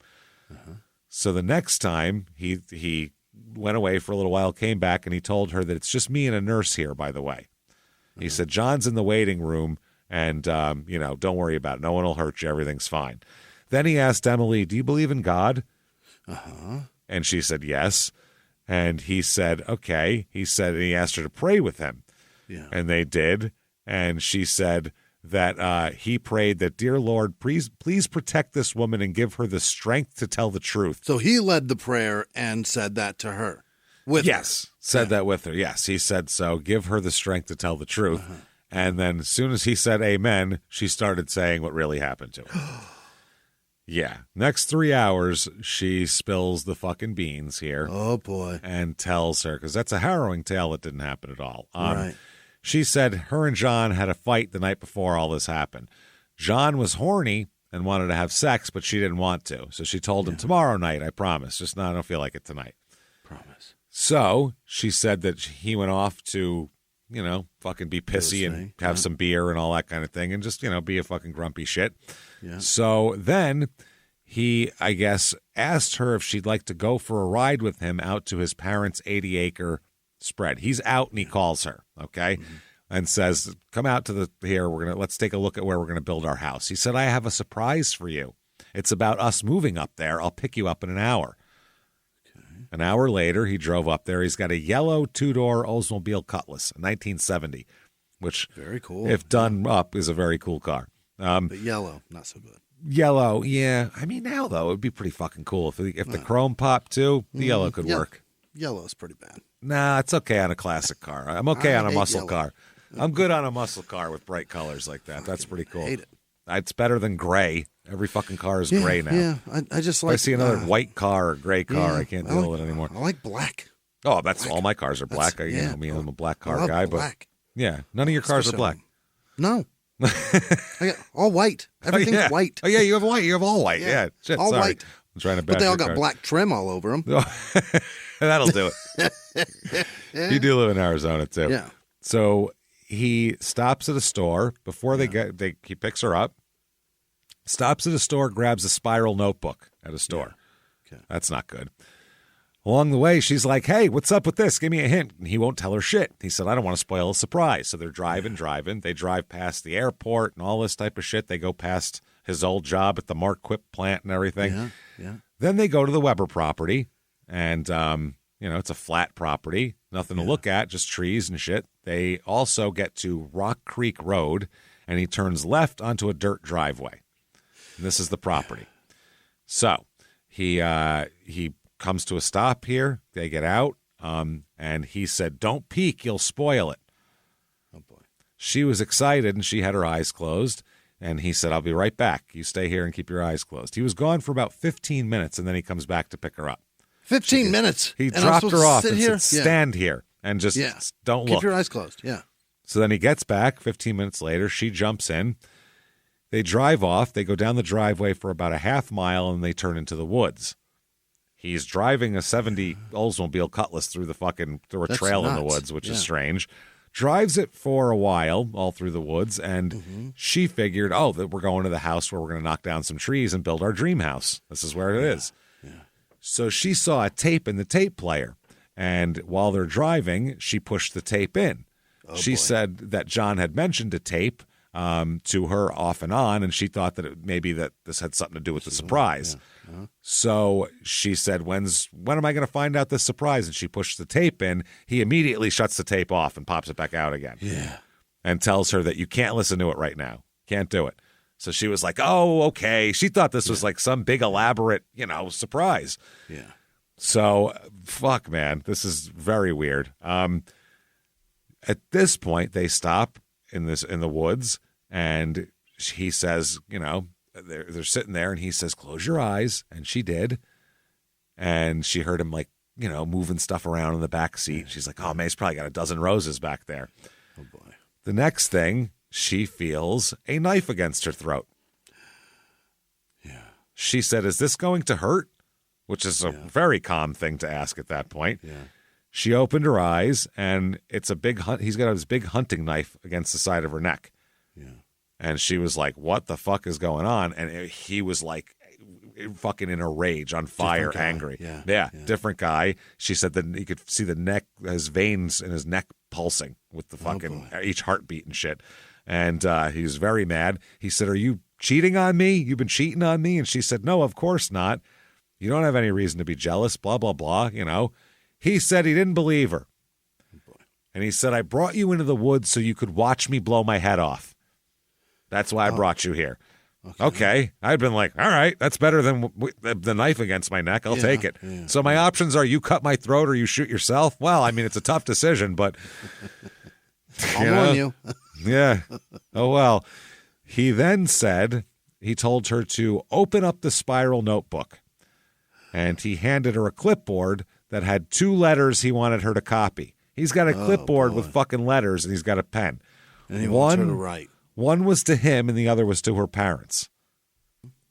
Speaker 1: Uh-huh. So the next time he went away for a little while, came back, and he told her that it's just me and a nurse here, by the way. Uh-huh. He said, John's in the waiting room, and, don't worry about it. No one will hurt you. Everything's fine. Then he asked Emily, do you believe in God?
Speaker 4: Uh-huh.
Speaker 1: And she said, yes. And he said, okay. He asked her to pray with him.
Speaker 4: Yeah.
Speaker 1: And they did. And she said that he prayed that, dear Lord, please protect this woman and give her the strength to tell the truth.
Speaker 4: So he led the prayer and said that to her.
Speaker 1: Said that with her. Yes, he said so. Give her the strength to tell the truth. Uh-huh. And then as soon as he said amen, she started saying what really happened to her. Yeah. Next 3 hours, she spills the fucking beans here.
Speaker 4: Oh, boy.
Speaker 1: And tells her, because that's a harrowing tale that didn't happen at all.
Speaker 4: Right.
Speaker 1: She said her and John had a fight the night before all this happened. John was horny and wanted to have sex, but she didn't want to. So she told him, tomorrow night, I promise. Just no, I don't feel like it tonight.
Speaker 4: Promise.
Speaker 1: So she said that he went off to, fucking be pissy and have some beer and all that kind of thing and just, be a fucking grumpy shit.
Speaker 4: Yeah.
Speaker 1: So then he, I guess, asked her if she'd like to go for a ride with him out to his parents' 80-acre spread. He's out and he calls her, okay, and says, come out to let's take a look at where we're going to build our house. He said, I have a surprise for you. It's about us moving up there. I'll pick you up in an hour. An hour later, he drove up there. He's got a yellow two-door Oldsmobile Cutlass, a 1970, which,
Speaker 4: very cool,
Speaker 1: if done up, is a very cool car.
Speaker 4: But yellow, not so good.
Speaker 1: Yellow, yeah. I mean, now, though, it would be pretty fucking cool. If the chrome popped, too, the yellow could work.
Speaker 4: Yellow's pretty bad.
Speaker 1: Nah, it's okay on a classic car. I'm okay on a muscle car. I'm good on a muscle car with bright colors like that. That's pretty cool.
Speaker 4: I hate it.
Speaker 1: It's better than gray. Every fucking car is gray now.
Speaker 4: Yeah, I just like...
Speaker 1: If I see another white car or gray car, I can't deal with it anymore.
Speaker 4: I like black.
Speaker 1: Oh, all my cars are black. I'm a black car guy.
Speaker 4: Black.
Speaker 1: But yeah, none of your cars are black.
Speaker 4: No. I got all white. Everything's white.
Speaker 1: Oh, yeah, you have white. You have all white. Yeah. Shit,
Speaker 4: all
Speaker 1: sorry.
Speaker 4: white.
Speaker 1: I'm trying to
Speaker 4: But they all got black trim all over them.
Speaker 1: That'll do it. You do live in Arizona, too.
Speaker 4: Yeah.
Speaker 1: So he stops at a store before he picks her up, stops at a store, grabs a spiral notebook at a store.
Speaker 4: Yeah. Okay.
Speaker 1: That's not good. Along the way, she's like, hey, what's up with this? Give me a hint. And he won't tell her shit. He said, I don't want to spoil a surprise. So they're driving. They drive past the airport and all this type of shit. They go past his old job at the Marquip plant and everything.
Speaker 4: Yeah.
Speaker 1: Then they go to the Weber property, and, it's a flat property. Nothing to look at, just trees and shit. They also get to Rock Creek Road, and he turns left onto a dirt driveway. And this is the property. So he comes to a stop here. They get out, and he said, don't peek, you'll spoil it.
Speaker 4: Oh, boy.
Speaker 1: She was excited, and she had her eyes closed, and he said, I'll be right back. You stay here and keep your eyes closed. He was gone for about 15 minutes, and then he comes back to pick her up.
Speaker 4: 15 minutes?
Speaker 1: He dropped her off and said, stand here, and just don't look.
Speaker 4: Keep your eyes closed, yeah.
Speaker 1: So then he gets back 15 minutes later. She jumps in. They drive off. They go down the driveway for about a half mile, and they turn into the woods. He's driving a 70 Oldsmobile Cutlass through a trail in the woods, which is strange. Drives it for a while, all through the woods, and she figured, that we're going to the house where we're going to knock down some trees and build our dream house. This is where it is.
Speaker 4: Yeah.
Speaker 1: So she saw a tape in the tape player, and while they're driving, she pushed the tape in. She said that John had mentioned a tape to her off and on, and she thought that maybe that this had something to do with the surprise.
Speaker 4: Yeah.
Speaker 1: So she said, when am I going to find out this surprise? And she pushed the tape in. He immediately shuts the tape off and pops it back out again.
Speaker 4: Yeah.
Speaker 1: And tells her that you can't listen to it right now. Can't do it. So she was like, oh, okay. She thought this was like some big elaborate, surprise.
Speaker 4: Yeah.
Speaker 1: So, fuck, man. This is very weird. At this point, they stop in the woods, and he says, they're sitting there, and he says, close your eyes. And she did. And she heard him, moving stuff around in the back seat. She's like, oh, man, he's probably got a dozen roses back there.
Speaker 4: Oh, boy.
Speaker 1: The next thing, she feels a knife against her throat.
Speaker 4: Yeah.
Speaker 1: She said, is this going to hurt? Which is a very calm thing to ask at that point.
Speaker 4: Yeah.
Speaker 1: She opened her eyes, and it's a big he's got his big hunting knife against the side of her neck.
Speaker 4: Yeah.
Speaker 1: And she was like, what the fuck is going on? And he was like fucking in a rage, on fire, angry.
Speaker 4: Yeah.
Speaker 1: Different guy. She said that you could see the neck, his veins in his neck pulsing with the fucking each heartbeat and shit. And he was very mad. He said, are you cheating on me? You've been cheating on me? And she said, no, of course not. You don't have any reason to be jealous, blah, blah, blah, He said he didn't believe her. And he said, I brought you into the woods so you could watch me blow my head off. That's why I brought you here. Okay. I'd been like, all right, that's better than the knife against my neck. I'll take it.
Speaker 4: Yeah.
Speaker 1: So my options are you cut my throat or you shoot yourself. Well, I mean, it's a tough decision, but
Speaker 4: I'll warn you.
Speaker 1: Yeah. Oh, well. He then said, he told her to open up the spiral notebook, and he handed her a clipboard that had 2 letters he wanted her to copy. He's got a clipboard with fucking letters, and he's got a pen.
Speaker 4: And he wants her to write.
Speaker 1: One was to him, and the other was to her parents.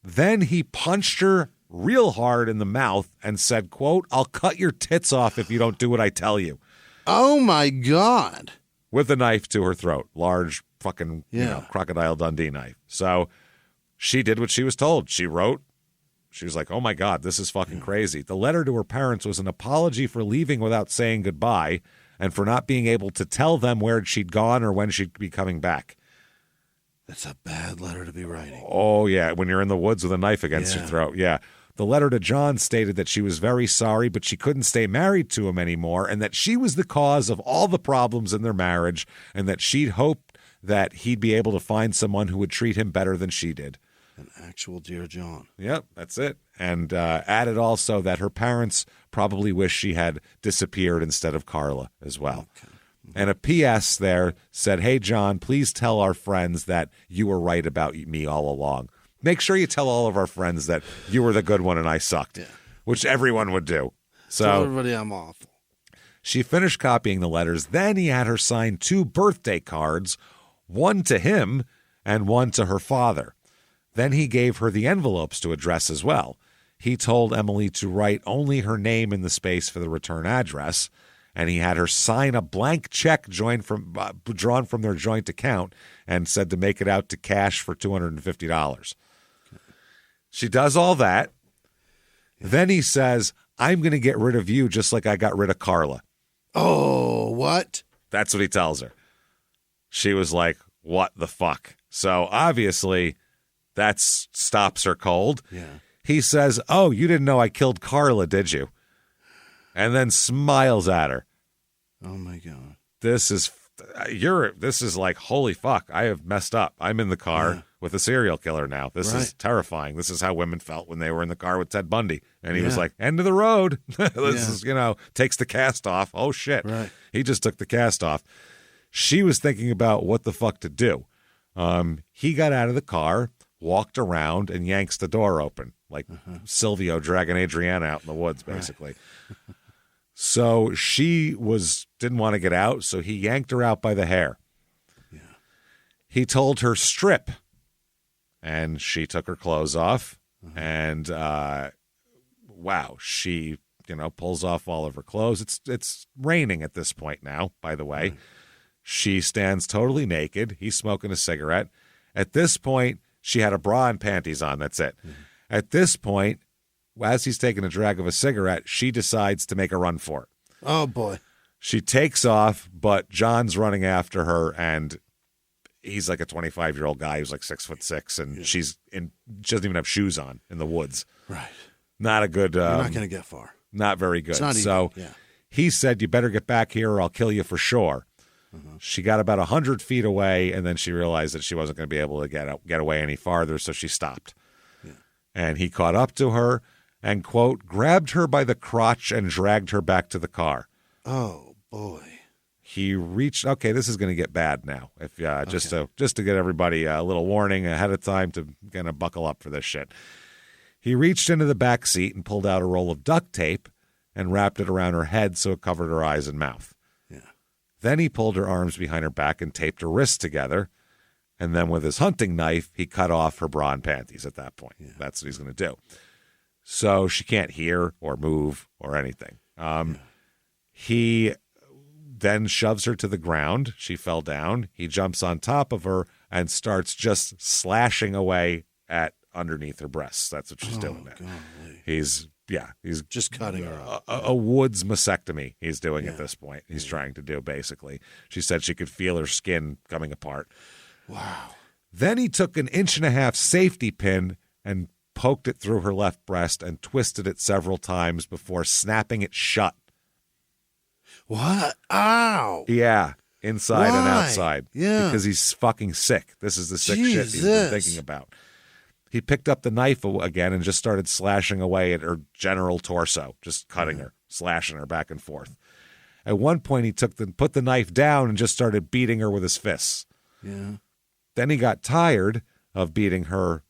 Speaker 1: Then he punched her real hard in the mouth and said, quote, "I'll cut your tits off if you don't do what I tell you."
Speaker 4: Oh, my God.
Speaker 1: With a knife to her throat. Large fucking Crocodile Dundee knife. So she did what she was told. She wrote. She was like, oh, my God, this is fucking crazy. The letter to her parents was an apology for leaving without saying goodbye and for not being able to tell them where she'd gone or when she'd be coming back.
Speaker 4: That's a bad letter to be writing.
Speaker 1: Oh, yeah, when you're in the woods with a knife against your throat. Yeah. The letter to John stated that she was very sorry, but she couldn't stay married to him anymore, and that she was the cause of all the problems in their marriage, and that she'd hoped that he'd be able to find someone who would treat him better than she did.
Speaker 4: An actual Dear John.
Speaker 1: Yep, that's it. And added also that her parents probably wish she had disappeared instead of Carla as well. Okay. And a P.S. there said, "Hey, John, please tell our friends that you were right about me all along. Make sure you tell all of our friends that you were the good one and I sucked," which everyone would do. So
Speaker 4: tell everybody I'm awful.
Speaker 1: She finished copying the letters. Then he had her sign 2 birthday cards, one to him and one to her father. Then he gave her the envelopes to address as well. He told Emily to write only her name in the space for the return address, and he had her sign a blank check drawn from their joint account and said to make it out to cash for $250. She does all that. Then he says, "I'm going to get rid of you just like I got rid of Carla."
Speaker 4: Oh, what?
Speaker 1: That's what he tells her. She was like, what the fuck? So obviously that stops her cold.
Speaker 4: Yeah.
Speaker 1: He says, "Oh, you didn't know I killed Carla, did you?" And then smiles at her.
Speaker 4: Oh, my God.
Speaker 1: This is like, holy fuck, I have messed up. I'm in the car with a serial killer now. This is terrifying. This is how women felt when they were in the car with Ted Bundy. And he was like, end of the road. This is, takes the cast off. Oh, shit.
Speaker 4: Right.
Speaker 1: He just took the cast off. She was thinking about what the fuck to do. He got out of the car, walked around, and yanks the door open, like Silvio dragging Adriana out in the woods, basically. So she didn't want to get out, so he yanked her out by the hair.
Speaker 4: Yeah.
Speaker 1: He told her strip, and she took her clothes off, and wow, she pulls off all of her clothes. It's raining at this point now, by the way. She stands totally naked. He's smoking a cigarette. At this point, she had a bra and panties on. That's it. At this point, as he's taking a drag of a cigarette, she decides to make a run for it.
Speaker 4: Oh, boy.
Speaker 1: She takes off, but John's running after her, and he's like a 25-year-old guy who's like 6'6", and she doesn't even have shoes on in the woods.
Speaker 4: Right.
Speaker 1: Not a good...
Speaker 4: You're not going to get far.
Speaker 1: Not very good.
Speaker 4: It's not
Speaker 1: so he said, "You better get back here or I'll kill you for sure." She got about 100 feet away, and then she realized that she wasn't going to be able to get away any farther, so she stopped. Yeah. And he caught up to her and, quote, grabbed her by the crotch and dragged her back to the car.
Speaker 4: Oh, boy.
Speaker 1: He reached, okay, this is going to get bad now. If just to get everybody a little warning ahead of time to kind of buckle up for this shit. He reached into the back seat and pulled out a roll of duct tape and wrapped it around her head so it covered her eyes and mouth. Then he pulled her arms behind her back and taped her wrists together. And then with his hunting knife, he cut off her bra and panties at that point. Yeah. That's what he's going to do. So she can't hear or move or anything. He then shoves her to the ground. She fell down. He jumps on top of her and starts just slashing away at underneath her breasts. That's what she's doing now. He's
Speaker 4: just cutting her up.
Speaker 1: A woods mastectomy he's doing at this point. He's trying to do, basically. She said she could feel her skin coming apart.
Speaker 4: Wow.
Speaker 1: Then he took an 1.5-inch safety pin and poked it through her left breast and twisted it several times before snapping it shut.
Speaker 4: What? Ow.
Speaker 1: Yeah, inside and outside.
Speaker 4: Yeah.
Speaker 1: Because he's fucking sick. This is the sick shit he's been thinking about. He picked up the knife again and just started slashing away at her general torso, just cutting her, slashing her back and forth. At one point, he put the knife down and just started beating her with his fists.
Speaker 4: Yeah.
Speaker 1: Then he got tired of beating her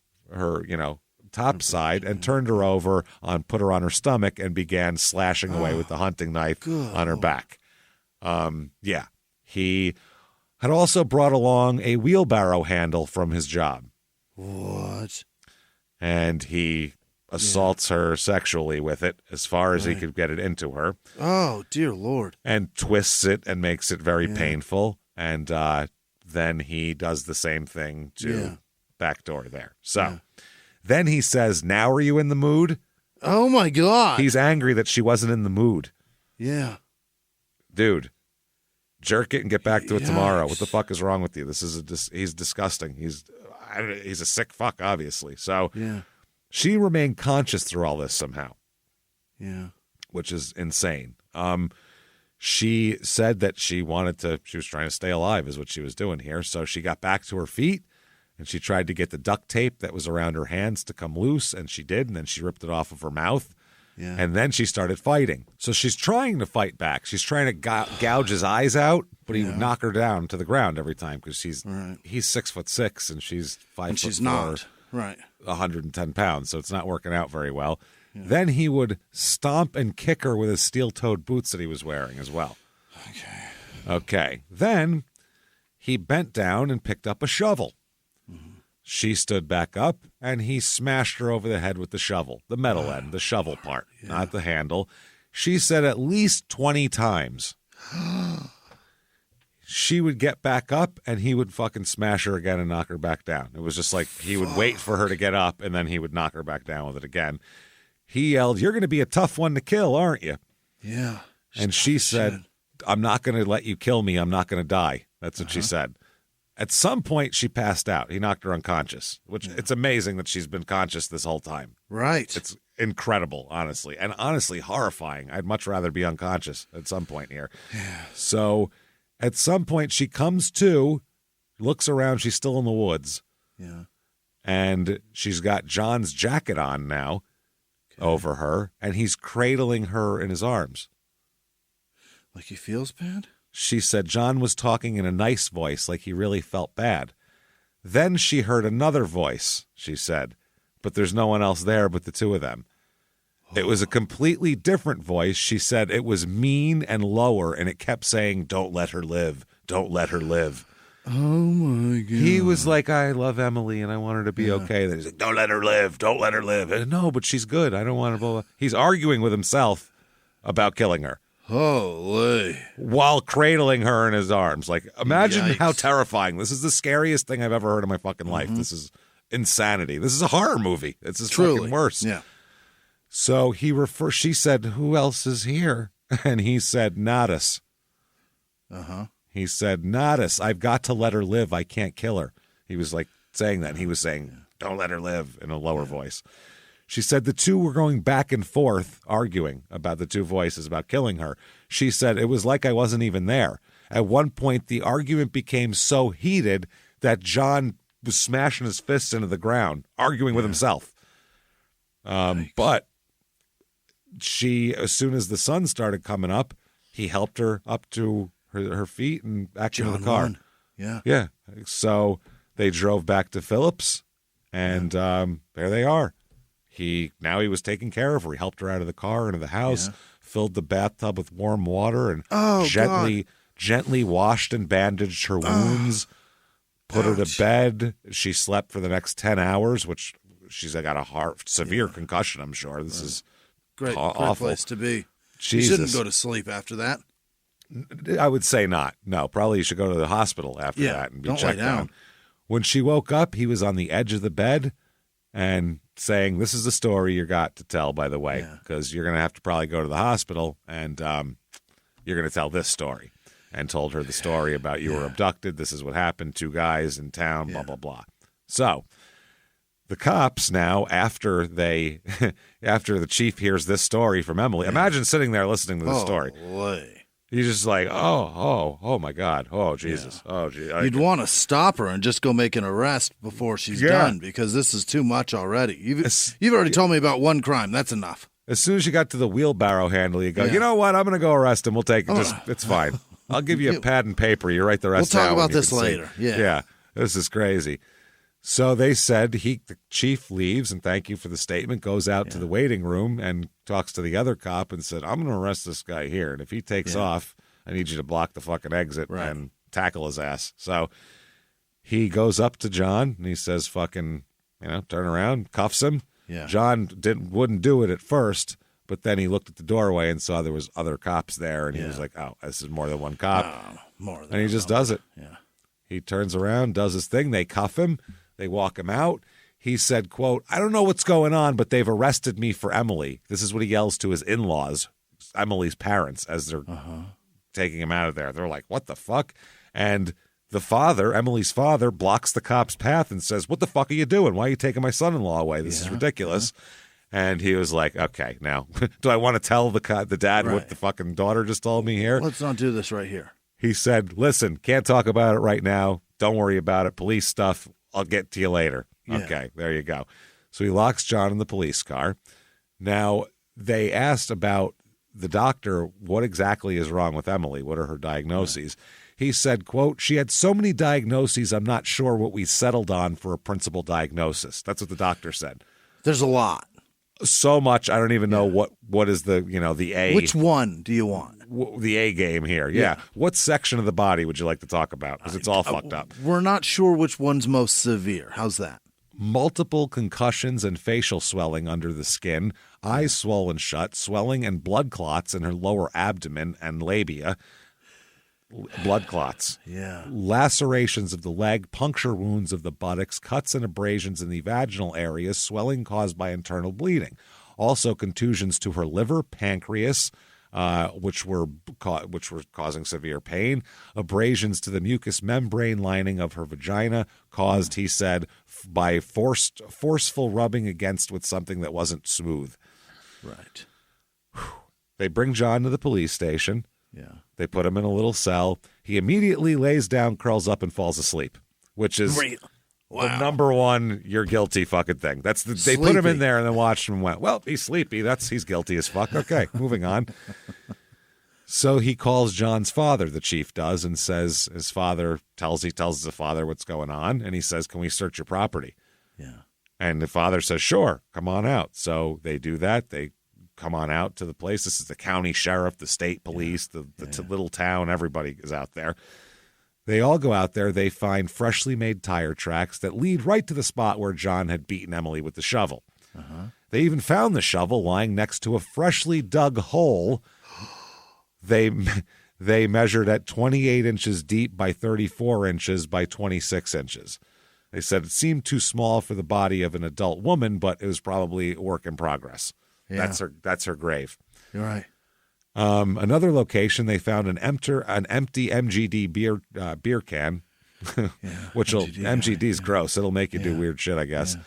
Speaker 1: top side and turned her over, put her on her stomach and began slashing away with the hunting knife on her back. Yeah. He had also brought along a wheelbarrow handle from his job.
Speaker 4: What?
Speaker 1: And he assaults her sexually with it as far as he could get it into her.
Speaker 4: Oh, dear Lord.
Speaker 1: And twists it and makes it very painful. And then he does the same thing to backdoor there. So then he says, now are you in the mood?
Speaker 4: Oh, my God.
Speaker 1: He's angry that she wasn't in the mood.
Speaker 4: Yeah.
Speaker 1: Dude, jerk it and get back to it tomorrow. What the fuck is wrong with you? This is he's disgusting. He's a sick fuck, obviously. So she remained conscious through all this somehow.
Speaker 4: Yeah.
Speaker 1: Which is insane. She said that she was trying to stay alive is what she was doing here. So she got back to her feet and she tried to get the duct tape that was around her hands to come loose, and she did, and then she ripped it off of her mouth. Yeah. And then she started fighting. So she's trying to fight back. She's trying to gouge his eyes out, but he would knock her down to the ground every time because he's 6'6" and she's 5'4". And she's not.
Speaker 4: Right.
Speaker 1: 110 pounds, so it's not working out very well. Yeah. Then he would stomp and kick her with his steel-toed boots that he was wearing as well. Okay. Then he bent down and picked up a shovel. She stood back up, and he smashed her over the head with the shovel, the metal end, the shovel part, not the handle. She said at least 20 times. She would get back up, and he would fucking smash her again and knock her back down. It was just like he would wait for her to get up, and then he would knock her back down with it again. He yelled, "You're going to be a tough one to kill, aren't you?"
Speaker 4: Yeah.
Speaker 1: And she said, "I'm not going to let you kill me. I'm not going to die." That's what she said. At some point, she passed out. He knocked her unconscious, which it's amazing that she's been conscious this whole time.
Speaker 4: Right.
Speaker 1: It's incredible, honestly. And honestly, horrifying. I'd much rather be unconscious at some point here.
Speaker 4: Yeah.
Speaker 1: So at some point, she comes to, looks around. She's still in the woods.
Speaker 4: Yeah.
Speaker 1: And she's got John's jacket on now over her, and he's cradling her in his arms.
Speaker 4: Like he feels bad?
Speaker 1: She said John was talking in a nice voice, like he really felt bad. Then she heard another voice, she said, but there's no one else there but the two of them. It was a completely different voice. She said it was mean and lower, and it kept saying, "Don't let her live. Don't let her live."
Speaker 4: Oh, my God.
Speaker 1: He was like, "I love Emily, and I want her to be okay." Then he's like, "Don't let her live. Don't let her live." And, "No, but she's good. I don't want her." Blah, blah. He's arguing with himself about killing her.
Speaker 4: Holy.
Speaker 1: While cradling her in his arms. Like, imagine how terrifying. This is the scariest thing I've ever heard in my fucking life. This is insanity. This is a horror movie. It's just fucking worse.
Speaker 4: Yeah.
Speaker 1: So she said, "Who else is here?" And he said, "Not us." He said, "Not us. I've got to let her live. I can't kill her." He was like saying that. And he was saying, "Don't let her live," in a lower voice. She said the two were going back and forth, arguing about the two voices about killing her. She said it was like I wasn't even there. At one point, the argument became so heated that John was smashing his fists into the ground, arguing with himself. But she, as soon as the sun started coming up, he helped her up to her feet and back into the car.
Speaker 4: Won. Yeah.
Speaker 1: Yeah. So they drove back to Phillips, and there they are. He was taking care of her. He helped her out of the car into the house, filled the bathtub with warm water, and gently washed and bandaged her wounds, put her to bed. She slept for the next 10 hours, which she's got a severe concussion, I'm sure. This is
Speaker 4: great
Speaker 1: awful
Speaker 4: place to be.
Speaker 1: Jesus.
Speaker 4: You shouldn't go to sleep after that.
Speaker 1: I would say not. No, probably you should go to the hospital after that and be checked out. When she woke up, he was on the edge of the bed and saying, "This is the story you got to tell, by the way, because you're going to have to probably go to the hospital, and you're going to tell this story." And told her the story about you were abducted. This is what happened. 2 guys in town, blah, blah, blah. So the cops now, after the chief hears this story from Emily, imagine sitting there listening to this story.
Speaker 4: Boy.
Speaker 1: He's just like, oh my God. Oh, Jesus. Oh, gee.
Speaker 4: You'd want to stop her and just go make an arrest before she's done, because this is too much already. You've already told me about one crime. That's enough.
Speaker 1: As soon as you got to the wheelbarrow handle, you go, "You know what? I'm going to go arrest him. We'll take it. It's fine. I'll give you a pad and paper. You write the rest down.
Speaker 4: We'll talk about this later."
Speaker 1: Yeah. This is crazy. So they said the chief leaves, and thank you for the statement, goes out to the waiting room and talks to the other cop and said, "I'm going to arrest this guy here. And if he takes off, I need you to block the fucking exit and tackle his ass. So he goes up to John and he says, fucking, turn around, cuffs him.
Speaker 4: Yeah.
Speaker 1: John wouldn't do it at first, but then he looked at the doorway and saw there was other cops there, and he was like, oh, this is more than one cop. And he just does it.
Speaker 4: Yeah.
Speaker 1: He turns around, does his thing. They cuff him. They walk him out. He said, quote, I don't know what's going on, but they've arrested me for Emily. This is what he yells to his in-laws, Emily's parents, as they're taking him out of there. They're like, what the fuck? And the father, Emily's father, blocks the cop's path and says, what the fuck are you doing? Why are you taking my son-in-law away? This is ridiculous. Yeah. And he was like, okay, now, do I want to tell the dad what the fucking daughter just told me here?
Speaker 4: Let's not do this right here.
Speaker 1: He said, listen, can't talk about it right now. Don't worry about it. Police stuff. I'll get to you later. Yeah. Okay, there you go. So he locks John in the police car. Now, they asked about the doctor, what exactly is wrong with Emily? What are her diagnoses? He said, quote, she had so many diagnoses, I'm not sure what we settled on for a principal diagnosis. That's what the doctor said.
Speaker 4: There's a lot.
Speaker 1: So much, I don't even know what is the A.
Speaker 4: Which one do you want?
Speaker 1: The A game here. Yeah. What section of the body would you like to talk about? Because it's all fucked up.
Speaker 4: We're not sure which one's most severe. How's that?
Speaker 1: Multiple concussions and facial swelling under the skin, eyes swollen shut, swelling and blood clots in her lower abdomen and labia. Blood clots.
Speaker 4: Yeah.
Speaker 1: Lacerations of the leg, puncture wounds of the buttocks, cuts and abrasions in the vaginal areas, swelling caused by internal bleeding. Also contusions to her liver, pancreas, which were causing severe pain. Abrasions to the mucous membrane lining of her vagina caused, he said, by forceful rubbing against with something that wasn't smooth.
Speaker 4: Right.
Speaker 1: They bring John to the police station.
Speaker 4: Yeah.
Speaker 1: They put him in a little cell. He immediately lays down, curls up, and falls asleep, which is the number one you're guilty fucking thing. They put him in there and then watched him and went, well, he's sleepy. He's guilty as fuck. Okay, moving on. So he calls John's father, the chief does, and says his father tells the father what's going on, and he says, can we search your property?
Speaker 4: Yeah.
Speaker 1: And the father says, sure, come on out. So they do that. They come on out to the place. This is the county sheriff, the state police, the little town. Everybody is out there. They all go out there. They find freshly made tire tracks that lead right to the spot where John had beaten Emily with the shovel. They even found the shovel lying next to a freshly dug hole. They measured at 28 inches deep by 34 inches by 26 inches. They said it seemed too small for the body of an adult woman, but it was probably a work in progress. Yeah. That's her grave.
Speaker 4: You're right.
Speaker 1: Another location, they found an empty MGD beer can, which MGD is gross. It'll make you do weird shit, I guess. Yeah.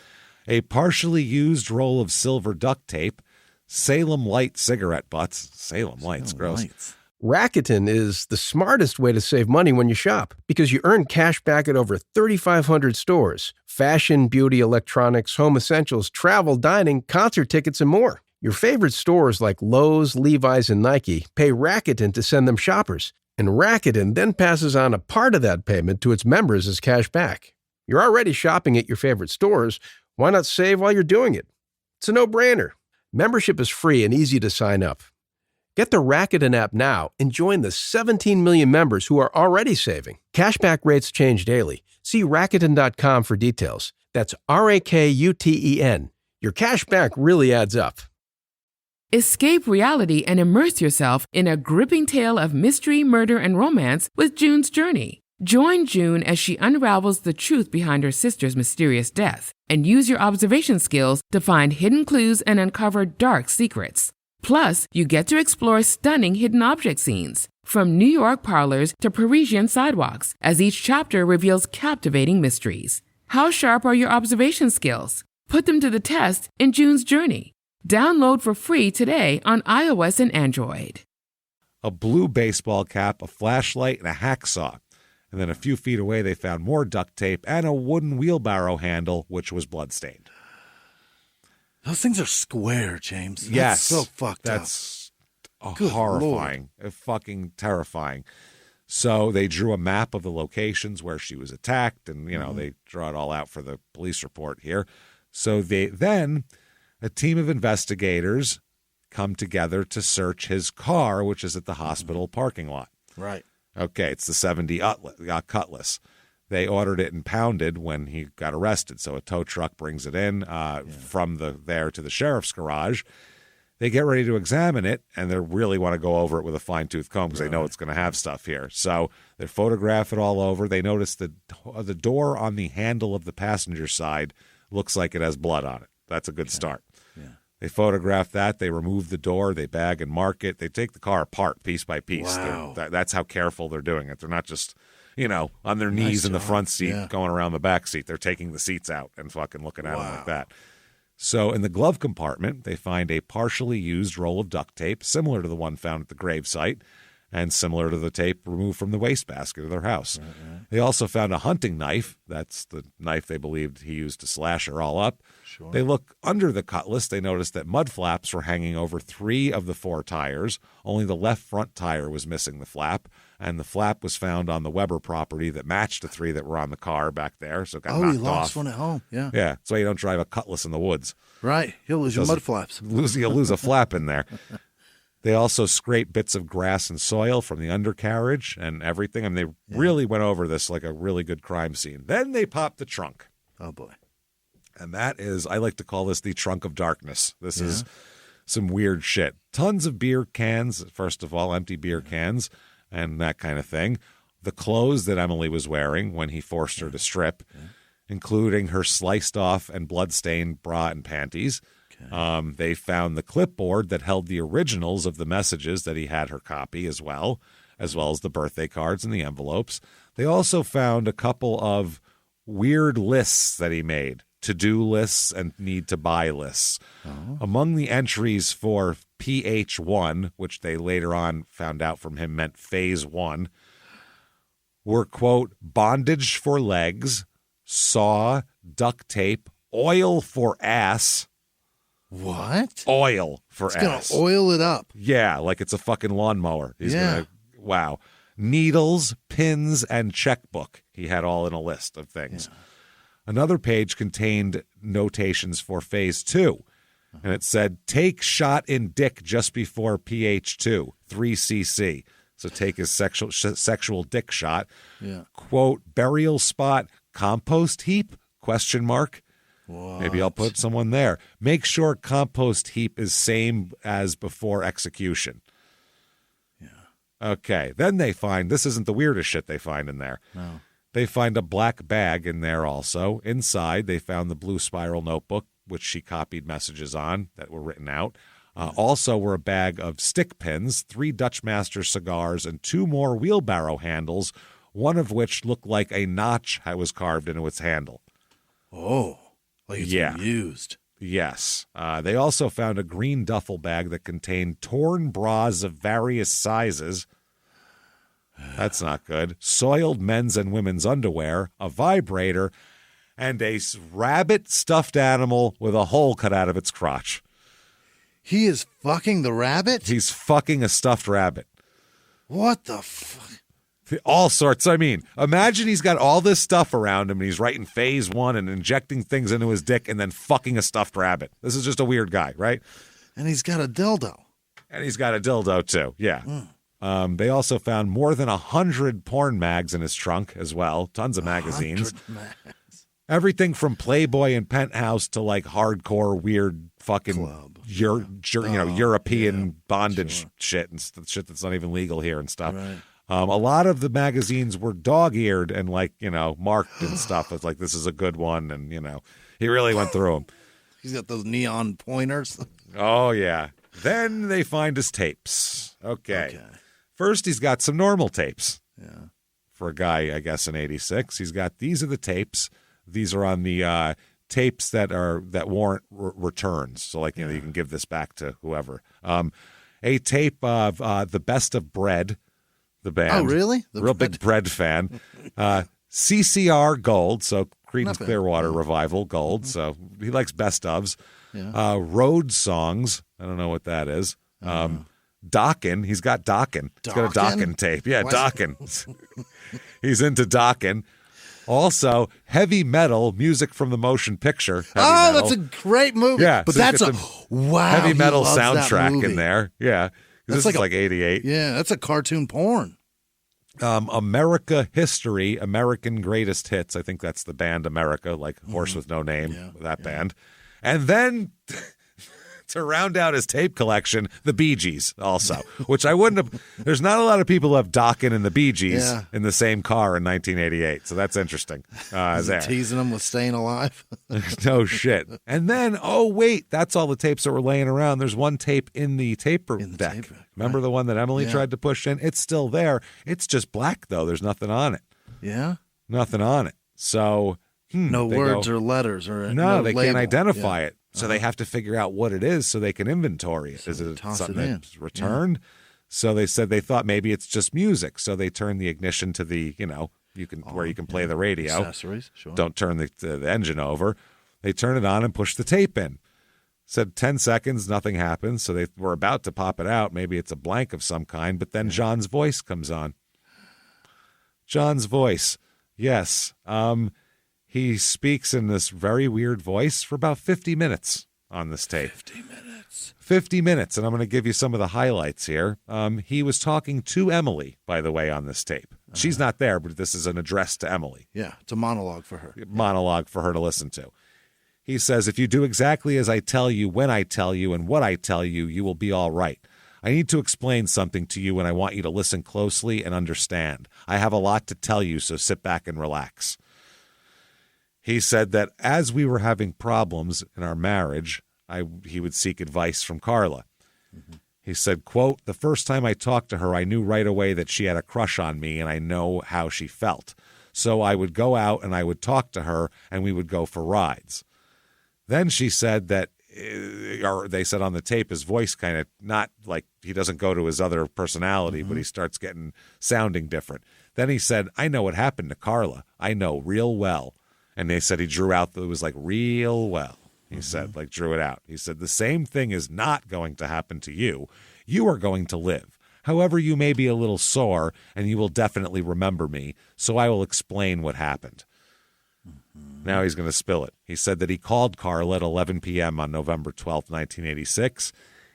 Speaker 1: A partially used roll of silver duct tape, Salem Light cigarette butts. Salem Light's gross.
Speaker 5: Lights. Rakuten is the smartest way to save money when you shop because you earn cash back at over 3,500 stores. Fashion, beauty, electronics, home essentials, travel, dining, concert tickets, and more. Your favorite stores like Lowe's, Levi's, and Nike pay Rakuten to send them shoppers. And Rakuten then passes on a part of that payment to its members as cash back. You're already shopping at your favorite stores. Why not save while you're doing it? It's a no-brainer. Membership is free and easy to sign up. Get the Rakuten app now and join the 17 million members who are already saving. Cashback rates change daily. See Rakuten.com for details. That's Rakuten. Your cash back really adds up.
Speaker 6: Escape reality and immerse yourself in a gripping tale of mystery, murder, and romance with June's Journey. Join June as she unravels the truth behind her sister's mysterious death and use your observation skills to find hidden clues and uncover dark secrets. Plus, you get to explore stunning hidden object scenes, from New York parlors to Parisian sidewalks, as each chapter reveals captivating mysteries. How sharp are your observation skills? Put them to the test in June's Journey. Download for free today on iOS and Android.
Speaker 1: A blue baseball cap, a flashlight, and a hacksaw. And then a few feet away, they found more duct tape and a wooden wheelbarrow handle, which was bloodstained.
Speaker 4: Those things are square, James.
Speaker 1: Yes.
Speaker 4: That's so fucked up.
Speaker 1: That's horrifying. Fucking terrifying. So they drew a map of the locations where she was attacked, and, they draw it all out for the police report here. So then a team of investigators come together to search his car, which is at the hospital parking lot.
Speaker 4: Right.
Speaker 1: Okay, it's the 70 Cutlass. They ordered it impounded when he got arrested. So a tow truck brings it in from there to the sheriff's garage. They get ready to examine it, and they really want to go over it with a fine-tooth comb because they know it's going to have stuff here. So they photograph it all over. They notice the door on the handle of the passenger side looks like it has blood on it. That's a good start.
Speaker 4: Yeah.
Speaker 1: They photograph that. They remove the door. They bag and mark it. They take the car apart piece by piece.
Speaker 4: Wow.
Speaker 1: That's how careful they're doing it. They're not just, on their knees in the front seat going around the back seat. They're taking the seats out and fucking looking at them like that. So in the glove compartment, they find a partially used roll of duct tape, similar to the one found at the grave site, and similar to the tape removed from the wastebasket of their house.
Speaker 4: Right.
Speaker 1: They also found a hunting knife. That's the knife they believed he used to slash her all up.
Speaker 4: Sure.
Speaker 1: They look under the Cutlass. They noticed that mud flaps were hanging over 3 of the 4 tires. Only the left front tire was missing the flap, and the flap was found on the Weber property that matched the 3 that were on the car back there. So it got knocked off.
Speaker 4: He lost one at home. Yeah.
Speaker 1: Yeah, that's why you don't drive a Cutlass in the woods.
Speaker 4: Right. You'll lose your mud flaps.
Speaker 1: You'll lose a flap in there. They also scraped bits of grass and soil from the undercarriage and everything. I mean, they really went over this like a really good crime scene. Then they popped the trunk.
Speaker 4: Oh, boy.
Speaker 1: And that is, I like to call this the trunk of darkness. This is some weird shit. Tons of beer cans, first of all, empty beer cans and that kind of thing. The clothes that Emily was wearing when he forced her to strip, including her sliced off and blood-stained bra and panties. They found the clipboard that held the originals of the messages that he had her copy as well as the birthday cards and the envelopes. They also found a couple of weird lists that he made, to-do lists and need-to-buy lists. Among the entries for PH1, which they later on found out from him meant phase 1, were, quote, bondage for legs, saw, duct tape, oil for ass.
Speaker 4: What?
Speaker 1: Oil for
Speaker 4: He's
Speaker 1: ass.
Speaker 4: Gonna oil it up.
Speaker 1: Yeah, like it's a fucking lawnmower. He's gonna, wow. Needles, pins, and checkbook. He had all in a list of things. Another page contained notations for phase 2. And it said, take shot in dick just before PH2, 3cc. So take his sexual dick shot.
Speaker 4: Yeah.
Speaker 1: Quote, burial spot, compost heap, question mark.
Speaker 4: What?
Speaker 1: Maybe I'll put someone there. Make sure compost heap is same as before execution.
Speaker 4: Yeah.
Speaker 1: Okay. Then they find, this isn't the weirdest shit they find in there.
Speaker 4: No.
Speaker 1: They find a black bag in there also. Inside, they found the blue spiral notebook, which she copied messages on that were written out. Also were a bag of stick pins, 3 Dutchmaster cigars, and 2 more wheelbarrow handles, one of which looked like a notch was carved into its handle.
Speaker 4: Oh. Like it's been used.
Speaker 1: Yes. They also found a green duffel bag that contained torn bras of various sizes. That's not good. Soiled men's and women's underwear, a vibrator, and a rabbit stuffed animal with a hole cut out of its crotch.
Speaker 4: He is fucking the rabbit?
Speaker 1: He's fucking a stuffed rabbit.
Speaker 4: What the fuck?
Speaker 1: All sorts. I mean, imagine he's got all this stuff around him and he's writing phase 1 and injecting things into his dick and then fucking a stuffed rabbit. This is just a weird guy, right?
Speaker 4: And he's got a dildo.
Speaker 1: And he's got a dildo, too. Yeah. They also found more than 100 porn mags in his trunk as well. Tons of magazines. Everything from Playboy and Penthouse to like hardcore, weird fucking European bondage shit and shit that's not even legal here and stuff.
Speaker 4: Right.
Speaker 1: A lot of the magazines were dog-eared and marked and stuff. It's like, this is a good one. And, he really went through them.
Speaker 4: He's got those neon pointers.
Speaker 1: Oh, yeah. Then they find his tapes. Okay. First, he's got some normal tapes.
Speaker 4: Yeah.
Speaker 1: For a guy, I guess, in 86. These are the tapes. These are on the tapes that warrant returns. So, you can give this back to whoever. A tape of The Best of Bread, the band.
Speaker 4: Oh, really?
Speaker 1: Big Bread fan. CCR Gold, so Creedence Clearwater Revival Gold. So he likes best ofs.
Speaker 4: Yeah.
Speaker 1: Road Songs. I don't know what that is. Dockin'. He's got Dockin'. He's got a Dockin' tape. Yeah, Dockin'. He's into Dockin'. Also, heavy metal music from the motion picture.
Speaker 4: That's a great movie.
Speaker 1: Yeah,
Speaker 4: but
Speaker 1: so
Speaker 4: that's
Speaker 1: heavy metal soundtrack in there. Yeah, this
Speaker 4: like
Speaker 1: is like 88.
Speaker 4: Yeah, that's a cartoon porn.
Speaker 1: America History, American Greatest Hits. I think that's the band America, like Horse with No Name, that band. And then to round out his tape collection, the Bee Gees also, which I wouldn't have. There's not a lot of people who have Dokken and the Bee Gees in the same car in 1988. So that's interesting. There.
Speaker 4: Teasing them with Staying Alive.
Speaker 1: No shit. And then, oh, wait, that's all the tapes that were laying around. There's one tape in the tape deck.
Speaker 4: Tape deck.
Speaker 1: Remember the one that Emily tried to push in? It's still there. It's just black, though. There's nothing on it.
Speaker 4: Yeah?
Speaker 1: Nothing on it. So,
Speaker 4: no words or letters or
Speaker 1: no, they
Speaker 4: label.
Speaker 1: can't identify it. So they have to figure out what it is so they can inventory it.
Speaker 4: So
Speaker 1: is it
Speaker 4: toss
Speaker 1: something
Speaker 4: it in.
Speaker 1: that's returned? Yeah. So they said they thought maybe it's just music. So they turned the ignition to the, where you can play the radio.
Speaker 4: Accessories, sure.
Speaker 1: Don't turn the engine over. They turn it on and push the tape in. Said 10 seconds, nothing happens. So they were about to pop it out. Maybe it's a blank of some kind. But then John's voice comes on. John's voice. Yes. He speaks in this very weird voice for about 50 minutes on this tape.
Speaker 4: 50 minutes.
Speaker 1: 50 minutes, and I'm going to give you some of the highlights here. He was talking to Emily, by the way, on this tape. She's not there, but this is an address to Emily.
Speaker 4: Yeah, it's a monologue for her.
Speaker 1: Monologue for her to listen to. He says, if you do exactly as I tell you, when I tell you, and what I tell you, you will be all right. I need to explain something to you, and I want you to listen closely and understand. I have a lot to tell you, so sit back and relax. He said that as we were having problems in our marriage, he would seek advice from Carla. Mm-hmm. He said, quote, the first time I talked to her, I knew right away that she had a crush on me, and I know how she felt. So I would go out and I would talk to her, and we would go for rides. Then she said that, or they said on the tape, his voice kind of not like he doesn't go to his other personality, but he starts sounding different. Then he said, I know what happened to Carla. I know real well. And they said he drew out that it was like real well. He said, like drew it out. He said, the same thing is not going to happen to you. You are going to live. However, you may be a little sore, and you will definitely remember me. So I will explain what happened. Now he's going to spill it. He said that he called Carla at 11 p.m. on November 12th, 1986.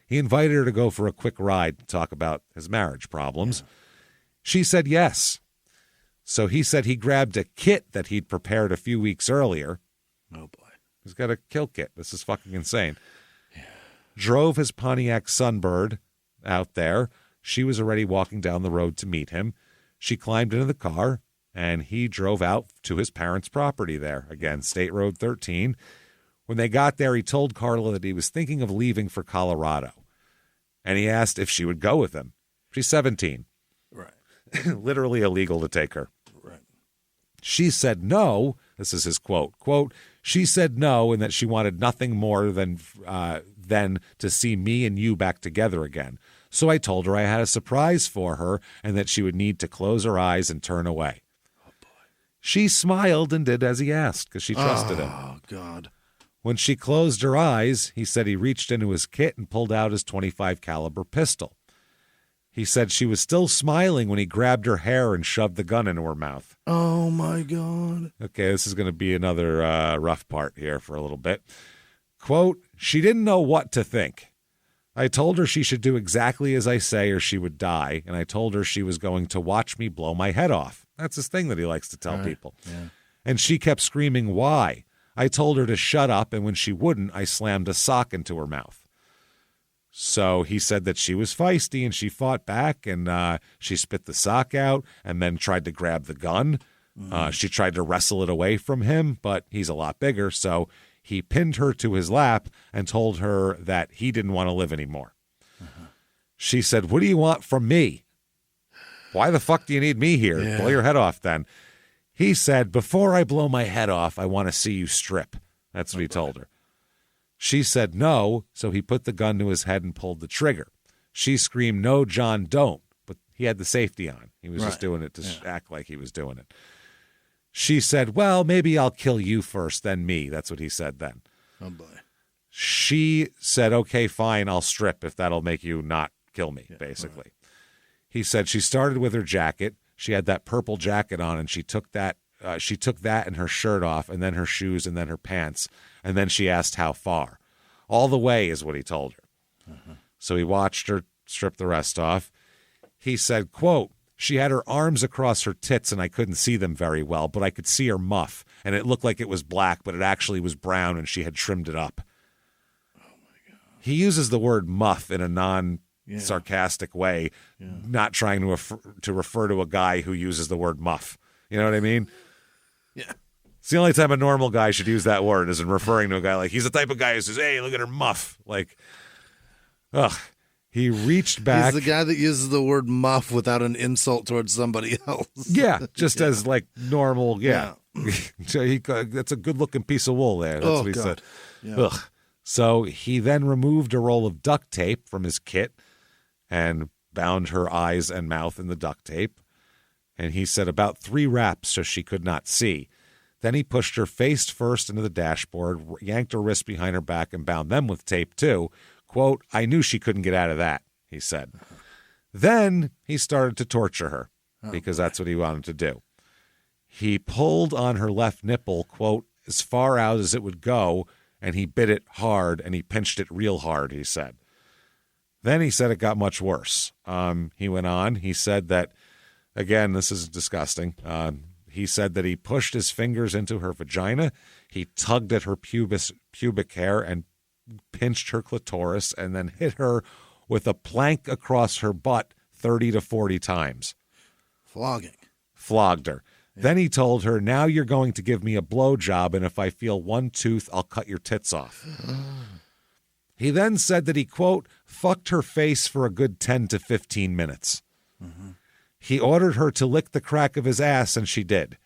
Speaker 1: He invited her to go for a quick ride to talk about his marriage problems. Yeah. She said yes. So he said he grabbed a kit that he'd prepared a few weeks earlier.
Speaker 4: Oh, boy.
Speaker 1: He's got a kill kit. This is fucking insane. Yeah. Drove his Pontiac Sunbird out there. She was already walking down the road to meet him. She climbed into the car, and he drove out to his parents' property there. Again, State Road 13. When they got there, he told Carla that he was thinking of leaving for Colorado. And he asked if she would go with him. She's 17.
Speaker 4: Right.
Speaker 1: Literally illegal to take her.
Speaker 4: Right.
Speaker 1: She said no. This is his quote. Quote, she said no, and that she wanted nothing more than to see me and you back together again. So I told her I had a surprise for her and that she would need to close her eyes and turn away.
Speaker 4: Oh, boy.
Speaker 1: She smiled and did as he asked because she trusted him.
Speaker 4: Oh, God.
Speaker 1: When she closed her eyes, he said he reached into his kit and pulled out his .25 caliber pistol. He said she was still smiling when he grabbed her hair and shoved the gun into her mouth.
Speaker 4: Oh, my God.
Speaker 1: Okay, this is going to be another rough part here for a little bit. Quote, she didn't know what to think. I told her she should do exactly as I say or she would die, and I told her she was going to watch me blow my head off. That's his thing that he likes to tell people.
Speaker 4: Yeah.
Speaker 1: And she kept screaming, why? I told her to shut up, and when she wouldn't, I slammed a sock into her mouth. So he said that she was feisty and she fought back and she spit the sock out and then tried to grab the gun. She tried to wrestle it away from him, but he's a lot bigger. So he pinned her to his lap and told her that he didn't want to live anymore. She said, what do you want from me? Why the fuck do you need me here?
Speaker 4: Yeah.
Speaker 1: Blow your head off then. He said, before I blow my head off, I want to see you strip. That's what he told her. She said no, so he put the gun to his head and pulled the trigger. She screamed, no, John, don't. But he had the safety on. He was just doing it to act like he was doing it. She said, well, maybe I'll kill you first, then me. That's what he said then.
Speaker 4: Oh, boy.
Speaker 1: She said, okay, fine, I'll strip if that'll make you not kill me, basically. Right. He said she started with her jacket. She had that purple jacket on, and she took that and her shirt off, and then her shoes, and then her pants. And then she asked how far. All the way is what he told her. So he watched her strip the rest off. He said, quote, She had her arms across her tits, and I couldn't see them very well, but I could see her muff, and it looked like it was black, but it actually was brown, and she had trimmed it up. Oh, my God. He uses the word muff in a non-sarcastic way, not trying to refer to a guy who uses the word muff. You know what I mean?
Speaker 4: Yeah.
Speaker 1: It's the only time a normal guy should use that word is in referring to a guy. Like, he's the type of guy who says, hey, look at her muff. Like, ugh. He reached back.
Speaker 4: He's the guy that uses the word muff without an insult towards somebody else.
Speaker 1: Yeah, just as like normal. Yeah. So that's a good-looking piece of wool there. That's what he said. Yeah. Ugh. So he then removed a roll of duct tape from his kit and bound her eyes and mouth in the duct tape. And he said about 3 wraps so she could not see. Then he pushed her face first into the dashboard, yanked her wrists behind her back, and bound them with tape too. Quote, I knew she couldn't get out of that, he said. Then he started to torture her because that's what he wanted to do. He pulled on her left nipple, quote, as far out as it would go, and he bit it hard, and he pinched it real hard, he said. Then he said it got much worse. He went on. He said that, again, this is disgusting. He said that he pushed his fingers into her vagina. He tugged at her pubic hair and pinched her clitoris and then hit her with a plank across her butt 30 to 40 times. Flogged her. Yeah. Then he told her, now you're going to give me a blowjob, and if I feel one tooth, I'll cut your tits off. He then said that he, quote, fucked her face for a good 10 to 15 minutes. Mm-hmm. He ordered her to lick the crack of his ass, and she did.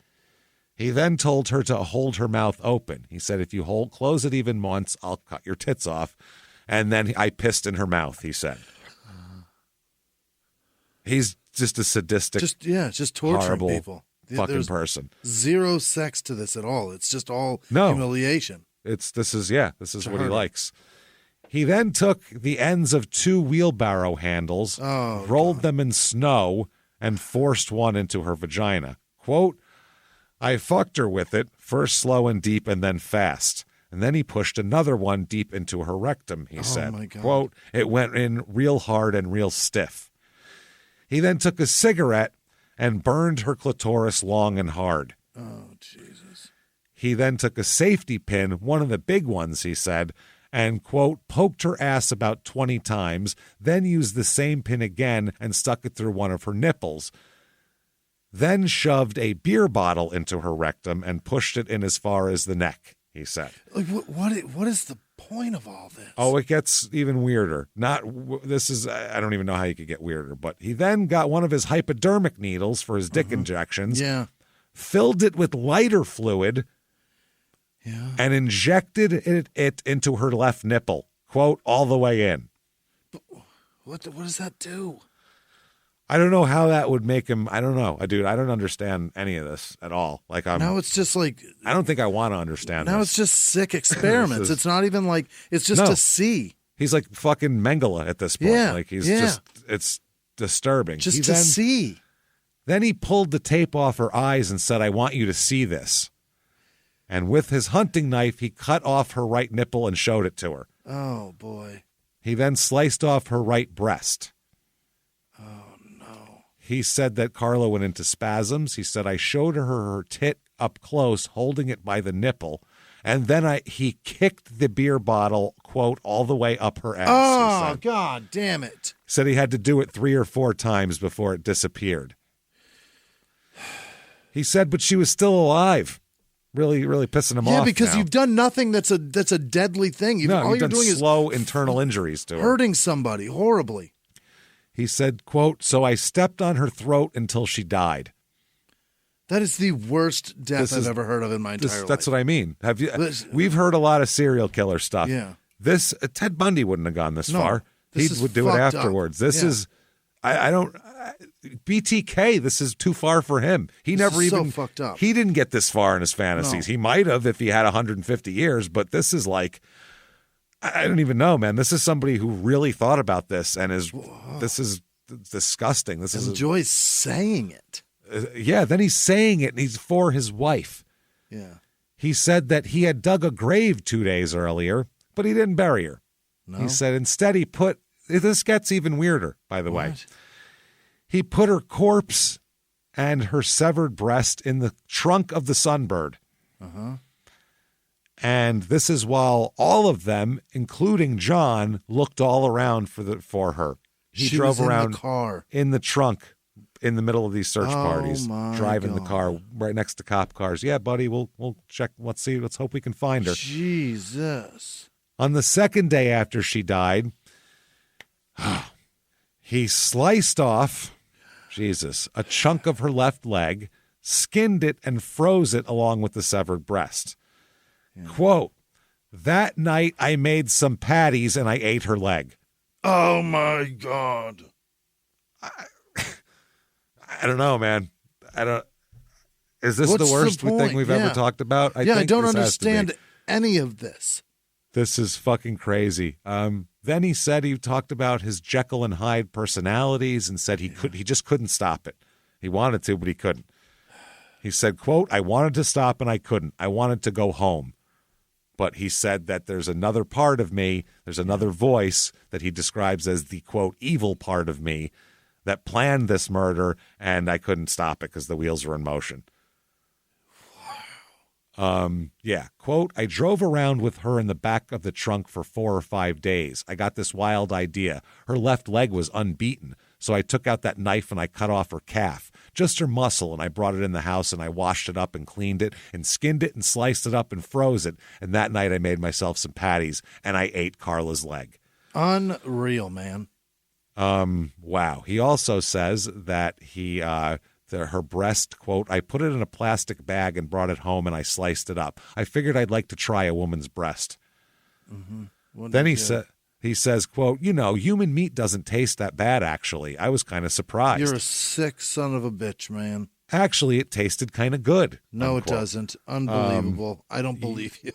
Speaker 1: He then told her to hold her mouth open. He said, if you close it even once, I'll cut your tits off. And then I pissed in her mouth, he said. He's just a sadistic,
Speaker 4: just torturing
Speaker 1: horrible
Speaker 4: people.
Speaker 1: Fucking person.
Speaker 4: Zero sex to this at all. It's just all humiliation.
Speaker 1: This is what he likes. He then took the ends of 2 wheelbarrow handles, rolled them in snow, and forced one into her vagina. Quote, I fucked her with it, first slow and deep and then fast. And then he pushed another one deep into her rectum, he said.
Speaker 4: My God.
Speaker 1: Quote, it went in real hard and real stiff. He then took a cigarette and burned her clitoris long and hard.
Speaker 4: Oh, Jesus.
Speaker 1: He then took a safety pin, one of the big ones, he said, and, quote, poked her ass about 20 times, then used the same pin again and stuck it through one of her nipples. Then shoved a beer bottle into her rectum and pushed it in as far as the neck, he said.
Speaker 4: Like, what is the point of all this?
Speaker 1: Oh, it gets even weirder. I don't even know how you could get weirder, but he then got one of his hypodermic needles for his dick injections, filled it with lighter fluid, and injected it into her left nipple, quote, all the way in.
Speaker 4: But what does that do?
Speaker 1: I don't know how that would make him. I don't know, dude. I don't understand any of this at all. Like
Speaker 4: now it's just like
Speaker 1: I don't think I want to understand.
Speaker 4: Now it's just sick experiments. It's not even like it's just to see.
Speaker 1: He's like fucking Mengele at this point.
Speaker 4: Yeah,
Speaker 1: like he's just it's disturbing.
Speaker 4: Just to see.
Speaker 1: Then he pulled the tape off her eyes and said, "I want you to see this." And with his hunting knife, he cut off her right nipple and showed it to her.
Speaker 4: Oh boy.
Speaker 1: He then sliced off her right breast. He said that Carla went into spasms. He said, I showed her tit up close, holding it by the nipple. And then he kicked the beer bottle, quote, all the way up her ass.
Speaker 4: Oh, God damn it.
Speaker 1: Said he had to do it 3 or 4 times before it disappeared. He said, but she was still alive. Really, really pissing him off.
Speaker 4: Yeah, because
Speaker 1: now.
Speaker 4: You've done nothing that's a deadly thing.
Speaker 1: All you've done slow internal injuries to her.
Speaker 4: Hurting somebody horribly.
Speaker 1: He said, quote, so I stepped on her throat until she died.
Speaker 4: That is the worst death I've ever heard of in my entire life.
Speaker 1: That's what I mean. We've heard a lot of serial killer stuff.
Speaker 4: Yeah.
Speaker 1: This Ted Bundy wouldn't have gone this far. He would do it afterwards. This is, I don't, BTK, this is too far for him. He never even,
Speaker 4: so fucked up.
Speaker 1: He didn't get this far in his fantasies. No. He might have if he had 150 years, but this is like, I don't even know, man. This is somebody who really thought about this and this is disgusting. This
Speaker 4: enjoys saying it.
Speaker 1: Then he's saying it and he's for his wife.
Speaker 4: Yeah.
Speaker 1: He said that he had dug a grave 2 days earlier, but he didn't bury her. No. He said instead this gets even weirder, by the way. He put her corpse and her severed breast in the trunk of the Sunbird. And this is while all of them, including John, looked all around for her. He drove around
Speaker 4: in the car,
Speaker 1: in the trunk, in the middle of these search parties, driving the car right next to cop cars. Yeah, buddy, we'll check. Let's see. Let's hope we can find her.
Speaker 4: Jesus.
Speaker 1: On the second day after she died, he sliced off, a chunk of her left leg, skinned it, and froze it along with the severed breast. Yeah. Quote, "That night I made some patties and I ate her leg."
Speaker 4: Oh, my God.
Speaker 1: I don't know, man. Is this the worst thing we've ever talked about? I don't
Speaker 4: understand any of this.
Speaker 1: This is fucking crazy. Then he said he talked about his Jekyll and Hyde personalities and said he just couldn't stop it. He wanted to, but he couldn't. He said, quote, "I wanted to stop and I couldn't. I wanted to go home." But he said that there's another part of me, there's another voice that he describes as the, quote, evil part of me that planned this murder, and I couldn't stop it because the wheels were in motion. Yeah, quote, "I drove around with her in the back of the trunk for 4 or 5 days. I got this wild idea. Her left leg was unbeaten, so I took out that knife and I cut off her calf, just her muscle, and I brought it in the house and I washed it up and cleaned it and skinned it and sliced it up and froze it. And that night I made myself some patties and I ate Carla's leg."
Speaker 4: Unreal, man.
Speaker 1: Wow. He also says that her breast, quote, "I put it in a plastic bag and brought it home and I sliced it up. I figured I'd like to try a woman's breast." Mm-hmm. Then he says, quote, "Human meat doesn't taste that bad, actually. I was kind of surprised."
Speaker 4: You're a sick son of a bitch, man.
Speaker 1: "Actually, it tasted kind of good."
Speaker 4: No,
Speaker 1: unquote.
Speaker 4: It doesn't. Unbelievable. I don't believe you.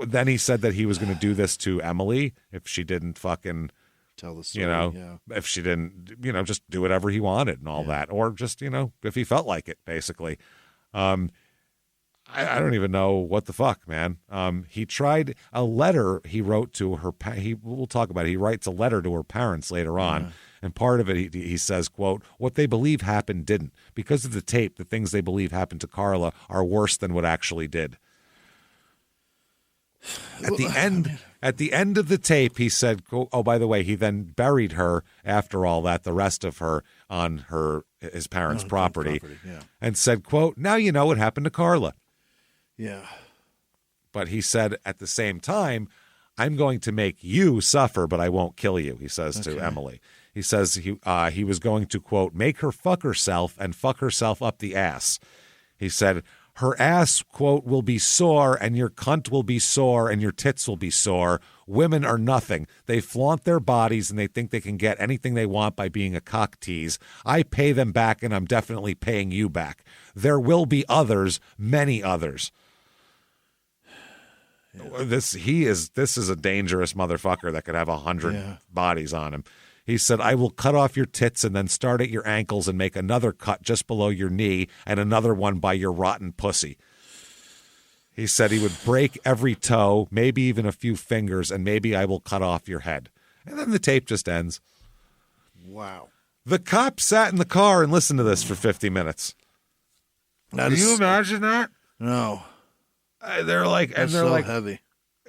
Speaker 1: Then he said that he was going to do this to Emily if she didn't fucking
Speaker 4: tell the story.
Speaker 1: If she didn't, just do whatever he wanted and all that, or just, if he felt like it, basically. I don't even know what the fuck, man. He tried a letter he wrote to her. We'll talk about it. He writes a letter to her parents later on. And part of it, he says, quote, "What they believe happened didn't. Because of the tape, the things they believe happened to Carla are worse than what actually did." At the end of the tape, he said, "Oh, by the way," he then buried her after all that, the rest of her on his parents' property, and said, quote, "Now you know what happened to Carla."
Speaker 4: Yeah.
Speaker 1: But he said at the same time, "I'm going to make you suffer, but I won't kill you," he says to Emily. He says he was going to, quote, "make her fuck herself and fuck herself up the ass." He said, "Her ass, quote, will be sore and your cunt will be sore and your tits will be sore. Women are nothing. They flaunt their bodies and they think they can get anything they want by being a cock tease. I pay them back and I'm definitely paying you back. There will be others, many others." Yeah. This is a dangerous motherfucker that could have 100 bodies on him. He said, "I will cut off your tits and then start at your ankles and make another cut just below your knee and another one by your rotten pussy." He said he would break every toe, maybe even a few fingers, and maybe I will cut off your head. And then the tape just ends.
Speaker 4: Wow.
Speaker 1: The cop sat in the car and listened to this for 50 minutes. Can you imagine that?
Speaker 4: No.
Speaker 1: They're like, and they're
Speaker 4: so
Speaker 1: like
Speaker 4: heavy.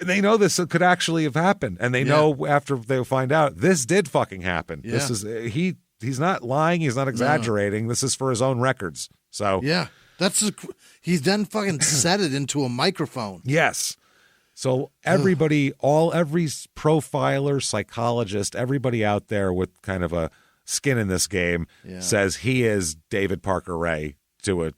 Speaker 1: They know this could actually have happened, and they know after they find out this did fucking happen.
Speaker 4: Yeah.
Speaker 1: This is he's not lying, he's not exaggerating. No. This is for his own records. So
Speaker 4: he then fucking set it into a microphone.
Speaker 1: Yes. So everybody, every profiler, psychologist, everybody out there with kind of a skin in this game says he is David Parker Ray to a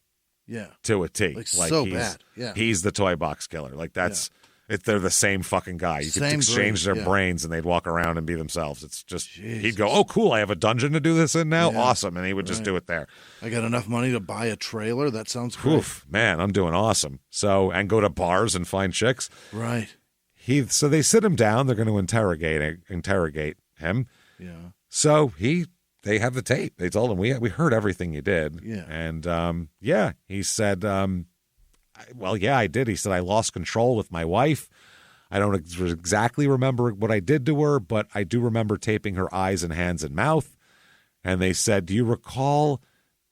Speaker 1: T.
Speaker 4: Like so bad. Yeah.
Speaker 1: He's the toy box killer. Like that's they're the same fucking guy. You could exchange their brains and they'd walk around and be themselves. It's just he'd go, "Oh, cool, I have a dungeon to do this in now. Awesome." And he would just do it there.
Speaker 4: I got enough money to buy a trailer. That sounds great.
Speaker 1: Oof, man, I'm doing awesome. So, and go to bars and find chicks.
Speaker 4: Right.
Speaker 1: So they sit him down. They're going to interrogate him.
Speaker 4: Yeah.
Speaker 1: So they have the tape. They told him, we heard everything you did.
Speaker 4: Yeah.
Speaker 1: And, he said, well, yeah, I did. He said, I lost control with my wife. I don't exactly remember what I did to her, but I do remember taping her eyes and hands and mouth. And they said, do you recall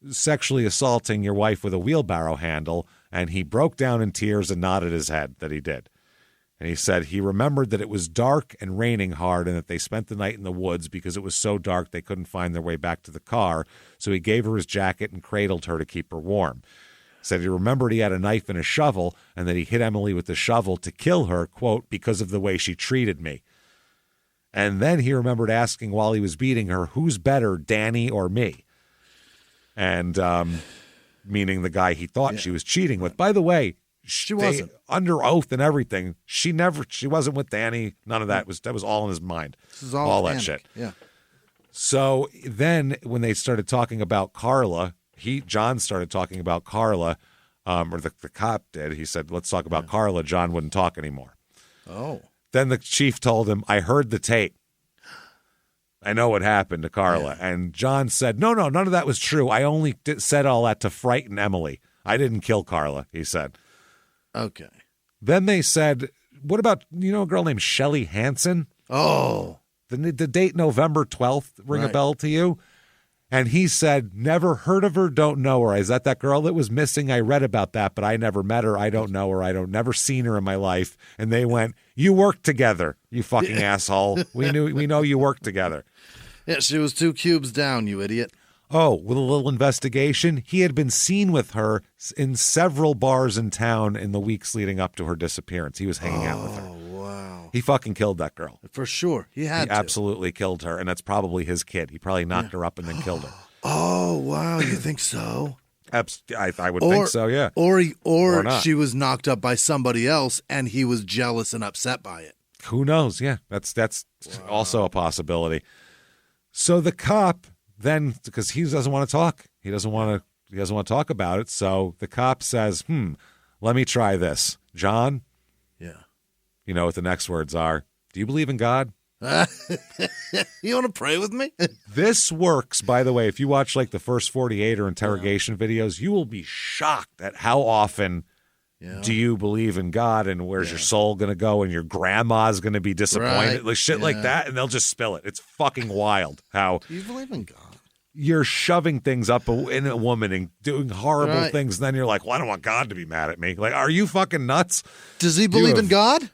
Speaker 1: sexually assaulting your wife with a wheelbarrow handle? And he broke down in tears and nodded his head that he did. And he said he remembered that it was dark and raining hard and that they spent the night in the woods because it was so dark they couldn't find their way back to the car. So he gave her his jacket and cradled her to keep her warm. Said he remembered he had a knife and a shovel and that he hit Emily with the shovel to kill her, quote, because of the way she treated me. And then he remembered asking while he was beating her, who's better, Danny or me? And meaning the guy he thought she was cheating with. By the way,
Speaker 4: she wasn't.
Speaker 1: Under oath and everything. She wasn't with Danny. None of that. That was all in his mind.
Speaker 4: This is all
Speaker 1: that shit.
Speaker 4: Yeah.
Speaker 1: So then when they started talking about Carla, John started talking about Carla, or the cop did. He said, let's talk about Carla. John wouldn't talk anymore.
Speaker 4: Oh.
Speaker 1: Then the chief told him, I heard the tape. I know what happened to Carla. Yeah. And John said, no, none of that was true. I only said all that to frighten Emily. I didn't kill Carla, he said.
Speaker 4: Okay.
Speaker 1: Then they said, what about, a girl named Shelly Hansen?
Speaker 4: Oh.
Speaker 1: The date November 12th ring a bell to you? And he said, never heard of her, don't know her. Is that girl that was missing? I read about that, but I never met her. I don't know her. Never seen her in my life. And they went, you worked together, you fucking asshole. We know you worked together.
Speaker 4: Yeah, she was 2 cubes down, you idiot.
Speaker 1: Oh, with a little investigation, he had been seen with her in several bars in town in the weeks leading up to her disappearance. He was hanging out with her.
Speaker 4: Oh, wow.
Speaker 1: He fucking killed that girl.
Speaker 4: For sure. He
Speaker 1: absolutely killed her, and that's probably his kid. He probably knocked her up and then killed her.
Speaker 4: Oh, wow. You think so?
Speaker 1: I would think so, yeah.
Speaker 4: Or she was knocked up by somebody else, and he was jealous and upset by it.
Speaker 1: Who knows? Yeah, that's also a possibility. So the cop then, because he doesn't want to talk, he doesn't want to talk about it. So the cop says, let me try this. John?
Speaker 4: Yeah.
Speaker 1: You know what the next words are. Do you believe in God?
Speaker 4: You want to pray with me?
Speaker 1: This works, by the way. If you watch like the first 48 or interrogation videos, you will be shocked at how often do you believe in God and where's your soul going to go and your grandma's going to be disappointed. Like shit like that, and they'll just spill it. It's fucking wild how
Speaker 4: do you believe in God?
Speaker 1: You're shoving things up in a woman and doing horrible things, and then you're like, well, I don't want God to be mad at me. Like, are you fucking nuts?
Speaker 4: Does he believe in God?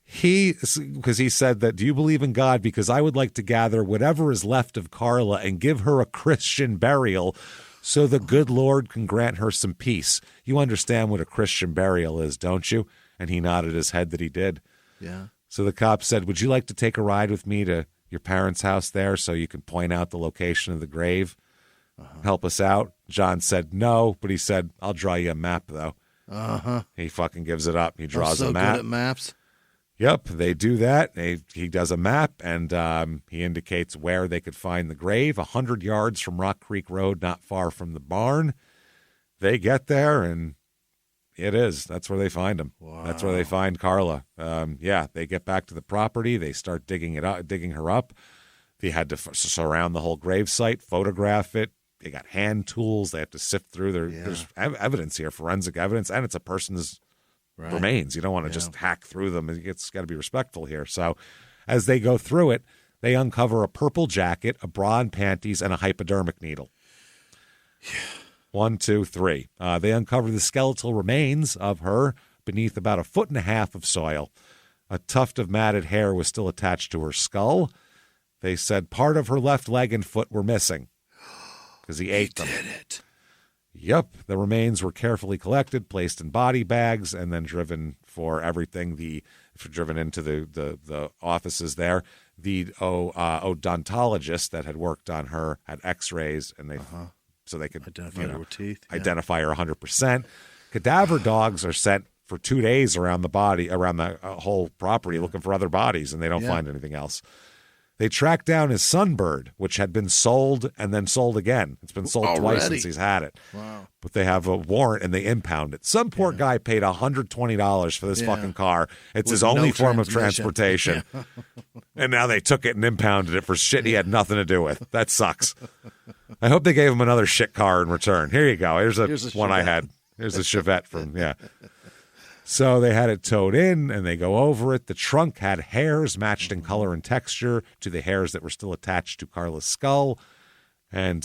Speaker 1: Because he said that, do you believe in God? Because I would like to gather whatever is left of Carla and give her a Christian burial so the good Lord can grant her some peace. You understand what a Christian burial is, don't you? And he nodded his head that he did.
Speaker 4: Yeah.
Speaker 1: So the cop said, would you like to take a ride with me to your parents' house there so you can point out the location of the grave? Help us out? John said no, but he said, I'll draw you a map, though. He fucking gives it up. He draws a map.
Speaker 4: Good at maps.
Speaker 1: Yep, they do that. He does a map, and he indicates where they could find the grave, 100 yards from Rock Creek Road, not far from the barn. They get there, and it is. That's where they find him. Wow. That's where they find Carla. They get back to the property. They start digging her up. They had to surround the whole grave site, photograph it. They got hand tools. They have to sift through. There's evidence here, forensic evidence, and it's a person's remains. You don't want to just hack through them. It's got to be respectful here. So as they go through it, they uncover a purple jacket, a bra and panties, and a hypodermic needle. Yeah. 1, 2, 3. They uncover the skeletal remains of her beneath about 1.5 feet of soil. A tuft of matted hair was still attached to her skull. They said part of her left leg and foot were missing because he ate them.
Speaker 4: Did it.
Speaker 1: Yep. The remains were carefully collected, placed in body bags, and then driven for everything. Driven into the offices there. The odontologist that had worked on her had X-rays, and so they could
Speaker 4: identify her with teeth.
Speaker 1: Identify her 100%. Cadaver dogs are sent for 2 days around the body, around the whole property, looking for other bodies, and they don't find anything else. They tracked down his Sunbird, which had been sold and then sold again. It's been sold twice since he's had it.
Speaker 4: Wow.
Speaker 1: But they have a warrant and they impound it. Some poor guy paid $120 for this fucking car. It's his only form of transportation. And now they took it and impounded it for shit he had nothing to do with. That sucks. I hope they gave him another shit car in return. Here you go. Here's a one Chevette. I had. Here's a Chevette from, So they had it towed in, and they go over it. The trunk had hairs matched in color and texture to the hairs that were still attached to Carla's skull. And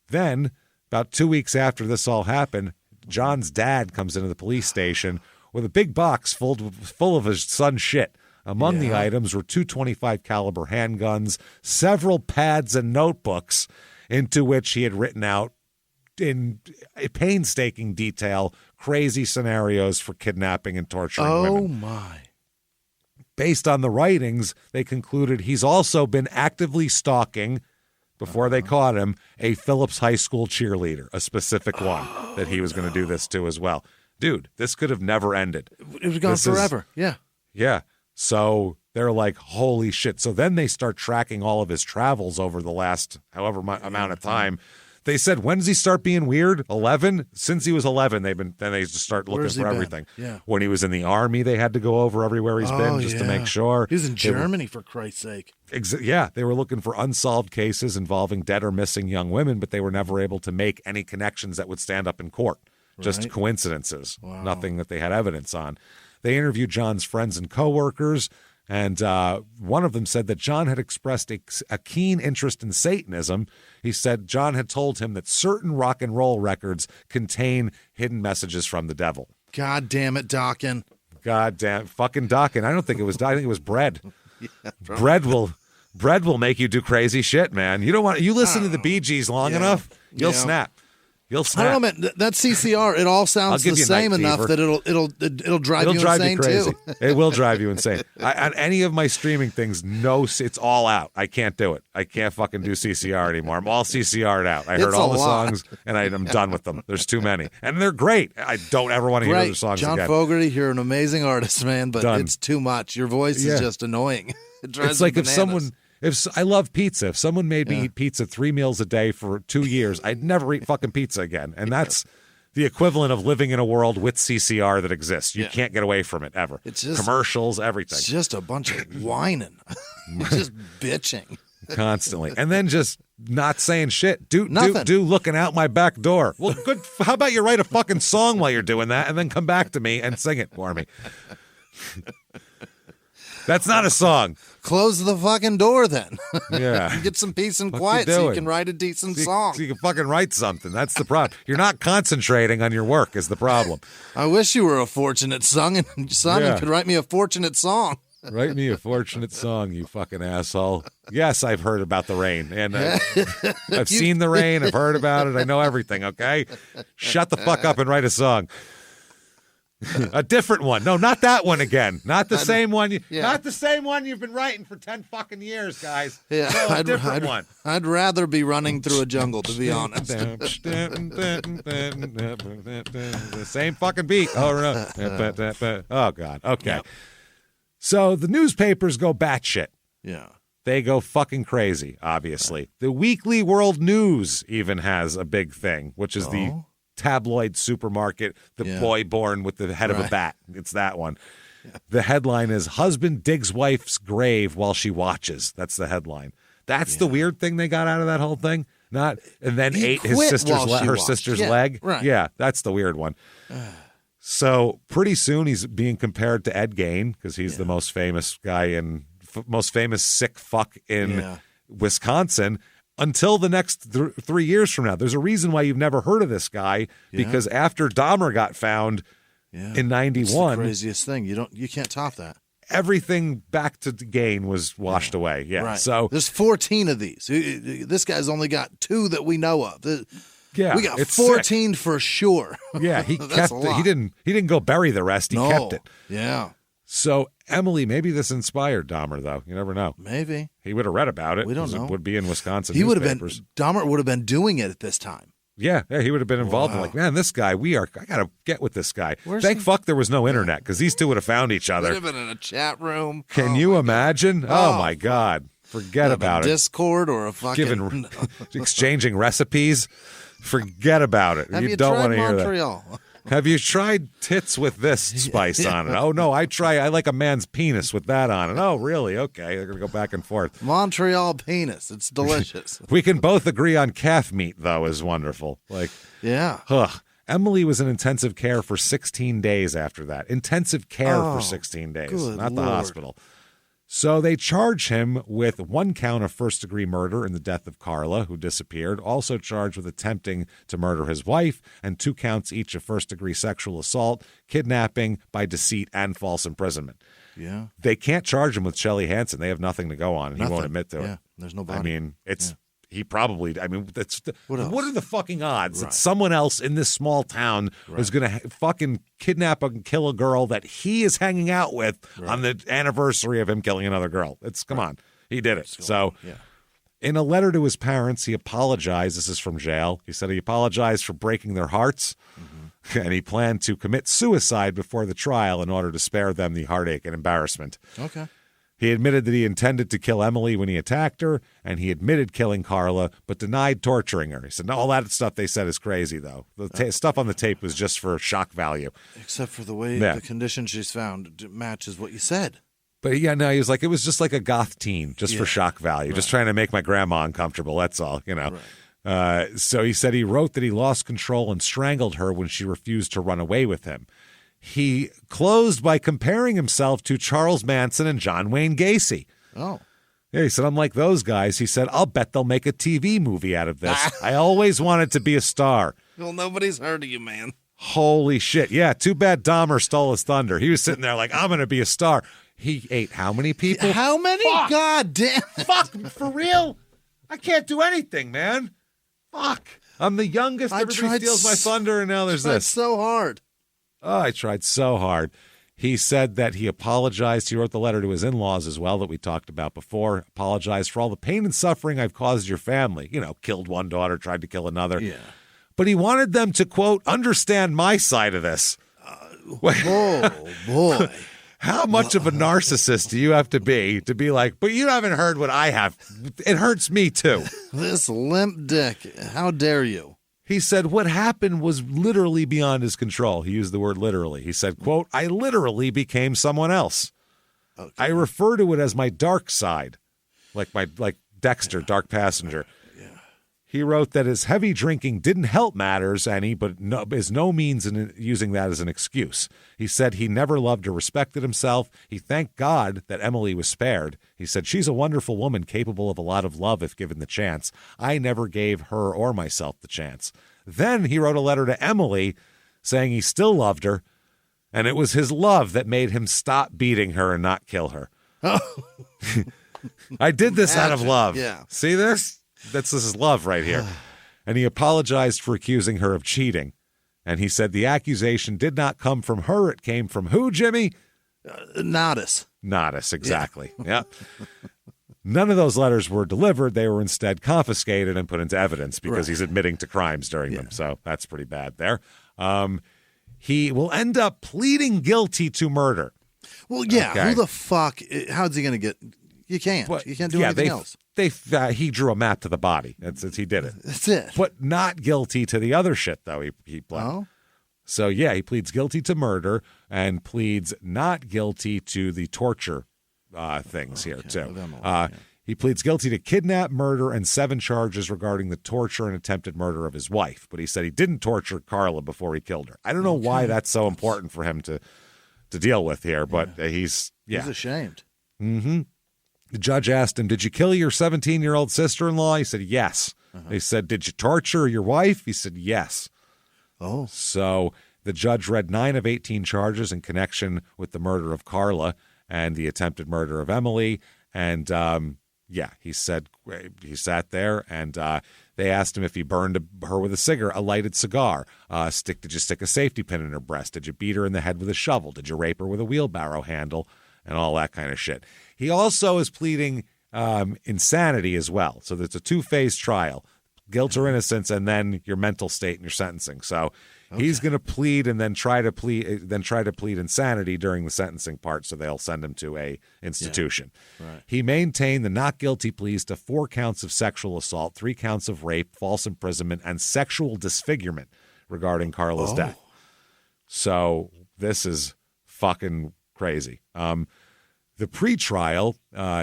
Speaker 1: then, about 2 weeks after this all happened, John's dad comes into the police station with a big box full of his son's shit. Among the items were 225 caliber handguns, several pads and notebooks into which he had written out in painstaking detail crazy scenarios for kidnapping and torturing women.
Speaker 4: Oh, my.
Speaker 1: Based on the writings, they concluded he's also been actively stalking, before they caught him, a Phillips High School cheerleader, a specific one that he was going to do this to as well. Dude, this could have never ended.
Speaker 4: It was gone forever. Yeah.
Speaker 1: Yeah. So they're like, holy shit. So then they start tracking all of his travels over the last however amount of time. They said, when does he start being weird? 11? Since he was 11, then they just start looking for everything.
Speaker 4: Yeah.
Speaker 1: When he was in the Army, they had to go over everywhere he's been just to make sure.
Speaker 4: He was in Germany, for Christ's sake.
Speaker 1: Yeah, they were looking for unsolved cases involving dead or missing young women, but they were never able to make any connections that would stand up in court. Just coincidences, nothing that they had evidence on. They interviewed John's friends and coworkers, and one of them said that John had expressed a keen interest in Satanism. He said John had told him that certain rock and roll records contain hidden messages from the devil.
Speaker 4: God damn it, Dawkins.
Speaker 1: God damn, fucking Dawkins. I think it was bread. Bread will make you do crazy shit, man. You listen to the Bee Gees long enough, you'll snap. You'll snap.
Speaker 4: I don't know, man. That CCR, it all sounds the same enough that it'll drive you insane
Speaker 1: crazy.
Speaker 4: too.
Speaker 1: It will drive you insane. On any of my streaming things, it's all out. I can't do it. I can't fucking do CCR anymore. I'm all CCR'd out. I heard all the songs, and I'm done with them. There's too many, and they're great. I don't ever want to hear other songs
Speaker 4: John
Speaker 1: again.
Speaker 4: Fogerty, you're an amazing artist, man, but it's too much. Your voice is just annoying. It drives
Speaker 1: it's like
Speaker 4: me
Speaker 1: if
Speaker 4: bananas.
Speaker 1: If I love pizza, if someone made me eat pizza 3 meals a day for 2 years, I'd never eat fucking pizza again. And that's the equivalent of living in a world with CCR that exists. You can't get away from it ever. It's just commercials, everything.
Speaker 4: It's just a bunch of whining. Just bitching.
Speaker 1: Constantly. And then just not saying shit. Do looking out my back door. Well, good. How about you write a fucking song while you're doing that and then come back to me and sing it for me? That's not a song.
Speaker 4: Close the fucking door then.
Speaker 1: Yeah.
Speaker 4: Get some peace and quiet so you can write a decent song.
Speaker 1: So you can fucking write something. That's the problem. You're not concentrating on your work is the problem.
Speaker 4: I wish you were a fortunate son and could write me a fortunate song.
Speaker 1: Write me a fortunate song, you fucking asshole. Yes, I've heard about the rain. And I've seen the rain. I've heard about it. I know everything, okay? Shut the fuck up and write a song. A different one. No, not that one again. Not the same one. Not the same one you've been writing for 10 fucking years, guys.
Speaker 4: Yeah,
Speaker 1: no, a different one.
Speaker 4: I'd rather be running through a jungle, to be honest.
Speaker 1: The same fucking beat. Oh, God. Okay. Yep. So the newspapers go batshit.
Speaker 4: Yeah.
Speaker 1: They go fucking crazy, obviously. Right. The Weekly World News even has a big thing, which is the tabloid supermarket, the boy born with the head of a bat. It's that one. Yeah. The headline is "Husband Digs Wife's Grave While She Watches." That's the headline. That's the weird thing they got out of that whole thing. And then ate her sister's leg.
Speaker 4: Right.
Speaker 1: Yeah, that's the weird one. So pretty soon he's being compared to Ed Gein because he's the most famous guy and most famous sick fuck in Wisconsin. Until the next 3 years from now. There's a reason why you've never heard of this guy, because after Dahmer got found in 91,
Speaker 4: it's the craziest thing. You can't top that.
Speaker 1: Everything back to Gein was washed away. Yeah.
Speaker 4: Right.
Speaker 1: So
Speaker 4: there's 14 of these. This guy's only got 2 that we know of.
Speaker 1: Yeah,
Speaker 4: we got 14 for sure.
Speaker 1: Yeah, he kept it. He didn't go bury the rest. He kept it.
Speaker 4: Yeah.
Speaker 1: So, Emily, maybe this inspired Dahmer, though. You never know.
Speaker 4: Maybe.
Speaker 1: He would have read about it.
Speaker 4: We don't know.
Speaker 1: It would be in Wisconsin
Speaker 4: newspapers. Dahmer would have been doing it at this time.
Speaker 1: Yeah, he would have been involved in man, this guy, I got to get with this guy. Thank fuck there was no internet, because these two would have found each other.
Speaker 4: Would have been in a chat room.
Speaker 1: Can you imagine? Oh, my God. Forget about it.
Speaker 4: Discord or a fucking...
Speaker 1: exchanging recipes. Forget about it.
Speaker 4: Have you
Speaker 1: don't
Speaker 4: tried
Speaker 1: want to hear
Speaker 4: Montreal?
Speaker 1: That. Have you tried tits with this spice on it? Oh, no, I like a man's penis with that on it. Oh, really? Okay, they're going to go back and forth.
Speaker 4: Montreal penis. It's delicious.
Speaker 1: We can both agree on calf meat, though, is wonderful. Emily was in intensive care for 16 days after that. Intensive care for 16 days, not the hospital. So they charge him with 1 count of first-degree murder in the death of Carla, who disappeared, also charged with attempting to murder his wife, and 2 counts each of first-degree sexual assault, kidnapping by deceit, and false imprisonment.
Speaker 4: Yeah.
Speaker 1: They can't charge him with Shelley Hansen. They have nothing to go on, and he won't admit to it.
Speaker 4: Yeah, there's no body.
Speaker 1: I mean, it's... Yeah. He probably, I mean, what are the fucking odds
Speaker 4: Right.
Speaker 1: that someone else in this small town was going to fucking kidnap and kill a girl that he is hanging out with on the anniversary of him killing another girl? Come on. He did it. So in a letter to his parents, he apologized. This is from jail. He said he apologized for breaking their hearts, and he planned to commit suicide before the trial in order to spare them the heartache and embarrassment.
Speaker 4: Okay.
Speaker 1: He admitted that he intended to kill Emily when he attacked her, and he admitted killing Carla, but denied torturing her. He said, no, all that stuff they said is crazy, though. The stuff on the tape was just for shock value.
Speaker 4: Except for the way the condition she's found matches what you said.
Speaker 1: But he was like, it was just like a goth teen, just for shock value, just trying to make my grandma uncomfortable, that's all, you know. Right. So he said he wrote that he lost control and strangled her when she refused to run away with him. He closed by comparing himself to Charles Manson and John Wayne Gacy.
Speaker 4: Oh.
Speaker 1: Yeah, he said, I'm like those guys. He said, I'll bet they'll make a TV movie out of this. I always wanted to be a star.
Speaker 4: Well, nobody's heard of you, man.
Speaker 1: Holy shit. Yeah, too bad Dahmer stole his thunder. He was sitting there like, I'm going to be a star. He ate how many people?
Speaker 4: How many? Fuck. God damn.
Speaker 1: Fuck, for real? I can't do anything, man. Fuck. I'm the youngest. Everybody steals my thunder, and now there's this.
Speaker 4: That's so hard.
Speaker 1: Oh, I tried so hard. He said that he apologized. He wrote the letter to his in-laws as well that we talked about before. Apologized for all the pain and suffering I've caused your family. You know, killed one daughter, tried to kill another.
Speaker 4: Yeah.
Speaker 1: But he wanted them to, quote, understand my side of this.
Speaker 4: Oh, boy.
Speaker 1: How much of a narcissist do you have to be like, but you haven't heard what I have. It hurts me too.
Speaker 4: This limp dick. How dare you?
Speaker 1: He said what happened was literally beyond his control. He used the word literally. He said, quote, I literally became someone else. Okay. I refer to it as my dark side, like Dexter, Dark Passenger. He wrote that his heavy drinking didn't help matters any, but is no means in using that as an excuse. He said he never loved or respected himself. He thanked God that Emily was spared. He said, she's a wonderful woman capable of a lot of love if given the chance. I never gave her or myself the chance. Then he wrote a letter to Emily saying he still loved her, and it was his love that made him stop beating her and not kill her. Oh. I did this out of love.
Speaker 4: Yeah.
Speaker 1: See this? This is love right here. And he apologized for accusing her of cheating. And he said the accusation did not come from her. It came from who, Jimmie?
Speaker 4: Nodis.
Speaker 1: Nodis, exactly. Yeah. None of those letters were delivered. They were instead confiscated and put into evidence because he's admitting to crimes during them. So that's pretty bad there. He will end up pleading guilty to murder.
Speaker 4: Well, yeah. Okay. Who the fuck? How's he going to get? You can't. You can't do anything else.
Speaker 1: He drew a map to the body. He did it.
Speaker 4: That's it.
Speaker 1: But not guilty to the other shit, though. He pled.
Speaker 4: Oh.
Speaker 1: So, yeah, he pleads guilty to murder and pleads not guilty to the torture things here, too. He pleads guilty to kidnap, murder, and 7 charges regarding the torture and attempted murder of his wife. But he said he didn't torture Carla before he killed her. I don't know why that's so important for him to deal with here, but he's
Speaker 4: ashamed.
Speaker 1: Mm-hmm. The judge asked him, did you kill your 17-year-old sister-in-law? He said, yes. They said, did you torture your wife? He said, yes.
Speaker 4: Oh.
Speaker 1: So the judge read 9 of 18 charges in connection with the murder of Carla and the attempted murder of Emily. And, he said he sat there and they asked him if he burned her with a lighted cigar. Did you stick a safety pin in her breast? Did you beat her in the head with a shovel? Did you rape her with a wheelbarrow handle? And all that kind of shit. He also is pleading insanity as well. So there's a 2-phase trial, guilt or innocence, and then your mental state and your sentencing. So he's going to plead and then try to plead insanity during the sentencing part. So they'll send him to a institution.
Speaker 4: Yeah. Right.
Speaker 1: He maintained the not guilty pleas to 4 counts of sexual assault, 3 counts of rape, false imprisonment, and sexual disfigurement regarding Carla's death. So this is fucking crazy. The pretrial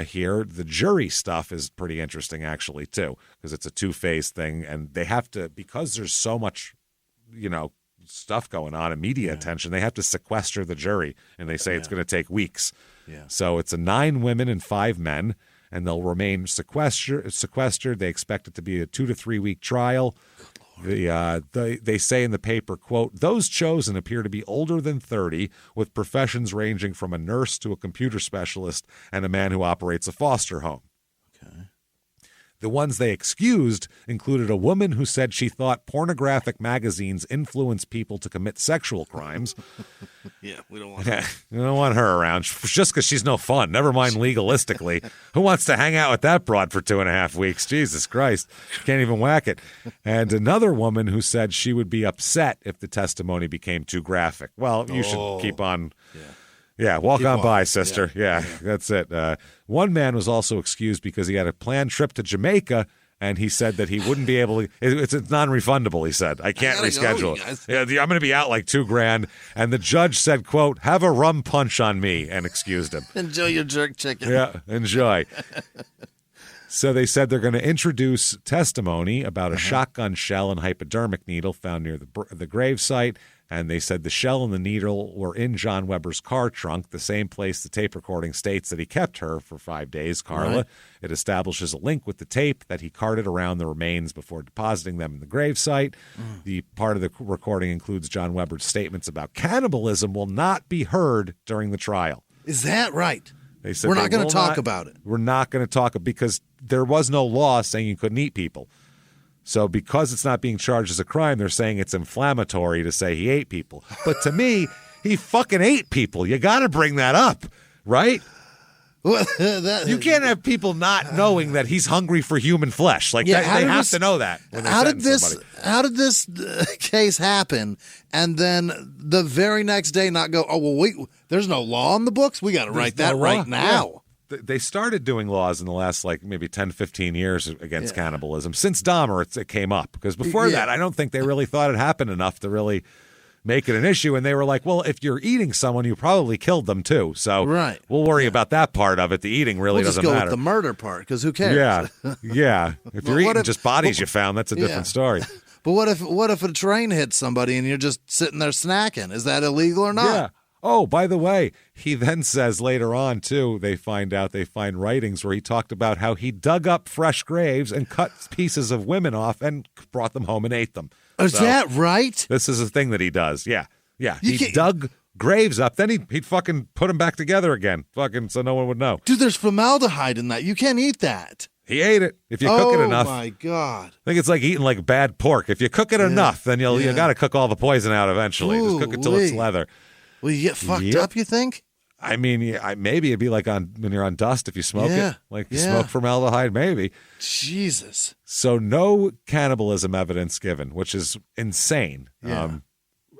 Speaker 1: here, the jury stuff is pretty interesting actually too, because it's a 2-phase thing, and they have to, because there's so much, stuff going on and media attention, they have to sequester the jury, and they say it's going to take weeks.
Speaker 4: Yeah.
Speaker 1: So it's 9 women and 5 men, and they'll remain sequestered. They expect it to be a 2 to 3 week trial. They say in the paper, quote, those chosen appear to be older than 30, with professions ranging from a nurse to a computer specialist and a man who operates a foster home.
Speaker 4: Okay.
Speaker 1: The ones they excused included a woman who said she thought pornographic magazines influence people to commit sexual crimes.
Speaker 4: Yeah, we don't want her.
Speaker 1: We don't want her around just because she's no fun. Never mind legalistically. Who wants to hang out with that broad for 2.5 weeks? Jesus Christ. Can't even whack it. And another woman who said she would be upset if the testimony became too graphic. Well, you should keep on... Yeah, walk on by, sister. Yeah, that's it. One man was also excused because he had a planned trip to Jamaica, and he said that he wouldn't be able to. It's non-refundable, he said. I can't reschedule it. Yeah, I'm going to be out like $2,000. And the judge said, quote, have a rum punch on me, and excused him.
Speaker 4: Enjoy your jerk chicken.
Speaker 1: Yeah, enjoy. So they said they're going to introduce testimony about a shotgun shell and hypodermic needle found near the grave site. And they said the shell and the needle were in John Weber's car trunk, the same place the tape recording states that he kept her for 5 days, Carla. Right. It establishes a link with the tape that he carted around the remains before depositing them in the gravesite. The part of the recording includes John Weber's statements about cannibalism will not be heard during the trial.
Speaker 4: Is that right?
Speaker 1: They said
Speaker 4: we're not going to talk about it.
Speaker 1: We're not going to talk because there was no law saying you couldn't eat people. So because it's not being charged as a crime, they're saying it's inflammatory to say he ate people. But to me, he fucking ate people. You got to bring that up, right? You can't have people not knowing that he's hungry for human flesh. Like they have to know that. When
Speaker 4: how did this case happen? And then the very next day, not go, oh well, wait, there's no law in the books. We got to write that right now.
Speaker 1: Yeah. They started doing laws in the last, maybe 10, 15 years against cannibalism. Since Dahmer, it came up. Because before that, I don't think they really thought it happened enough to really make it an issue. And they were like, well, if you're eating someone, you probably killed them too. So we'll worry about that part of it. The eating really doesn't matter.
Speaker 4: We'll just go with the murder part, because who cares?
Speaker 1: Yeah. If you're eating just bodies you found, that's a different story.
Speaker 4: But what if a train hits somebody and you're just sitting there snacking? Is that illegal or not?
Speaker 1: Yeah. Oh, by the way, he then says later on, too, they find writings where he talked about how he dug up fresh graves and cut pieces of women off and brought them home and ate them.
Speaker 4: Is that right?
Speaker 1: This is a thing that he does. Yeah. He dug graves up. Then he'd fucking put them back together again. Fucking so no one would know.
Speaker 4: Dude, there's formaldehyde in that. You can't eat that.
Speaker 1: He ate it. If you cook it enough.
Speaker 4: Oh, my God.
Speaker 1: I think it's like eating bad pork. If you cook it enough, then you got to cook all the poison out eventually. Just cook it till it's leather.
Speaker 4: Will you get fucked up, you think?
Speaker 1: I mean, maybe it'd be like when you're on dust if you smoke it. You smoke formaldehyde, maybe.
Speaker 4: Jesus.
Speaker 1: So no cannibalism evidence given, which is insane.
Speaker 4: Yeah.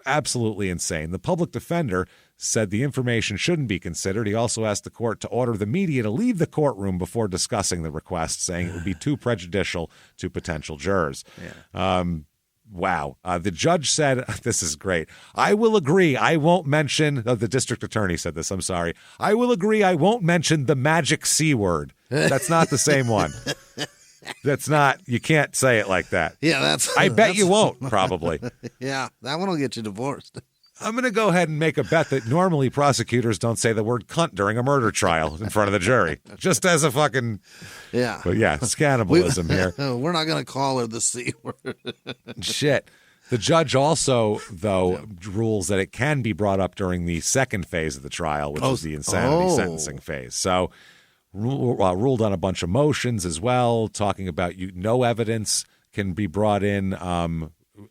Speaker 1: Absolutely insane. The public defender said the information shouldn't be considered. He also asked the court to order the media to leave the courtroom before discussing the request, saying it would be too prejudicial to potential jurors.
Speaker 4: Yeah.
Speaker 1: Wow. The judge said, this is great. I will agree. I won't mention, the district attorney said this. I'm sorry. I will agree. I won't mention the magic C word. That's not the same one. That's not, you can't say it like that.
Speaker 4: Yeah,
Speaker 1: I bet you won't, probably.
Speaker 4: Yeah, that one will get you divorced.
Speaker 1: I'm going to go ahead and make a bet that normally prosecutors don't say the word cunt during a murder trial in front of the jury. Just as a fucking...
Speaker 4: Yeah.
Speaker 1: But yeah, it's cannibalism here.
Speaker 4: We're not going to call her the C word.
Speaker 1: Shit. The judge also, though, rules that it can be brought up during the second phase of the trial, which is the insanity sentencing phase. So ruled on a bunch of motions as well, talking about no evidence can be brought in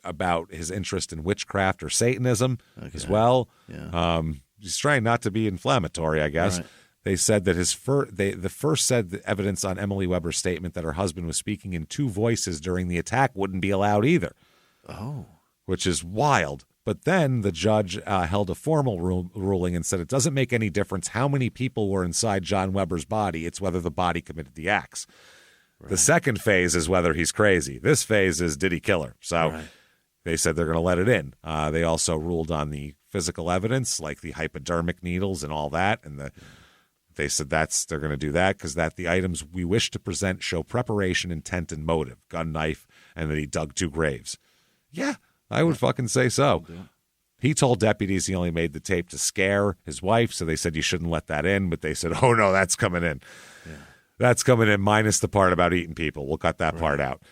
Speaker 1: about his interest in witchcraft or Satanism as well.
Speaker 4: Yeah.
Speaker 1: He's trying not to be inflammatory, I guess.
Speaker 4: Right.
Speaker 1: They said that the first said the evidence on Emily Weber's statement that her husband was speaking in 2 voices during the attack wouldn't be allowed either.
Speaker 4: Oh.
Speaker 1: Which is wild. But then the judge held a formal ruling and said it doesn't make any difference how many people were inside John Weber's body. It's whether the body committed the acts. Right. The second phase is whether he's crazy. This phase is did he kill her? So they said they're going to let it in. They also ruled on the physical evidence, like the hypodermic needles and all that. And they said they're going to do that because the items we wish to present show preparation, intent, and motive, gun, knife, and that he dug 2 graves. Yeah, I would fucking say so. He told deputies he only made the tape to scare his wife, so they said you shouldn't let that in. But they said, oh, no, that's coming in. Yeah. That's coming in minus the part about eating people. We'll cut that part out.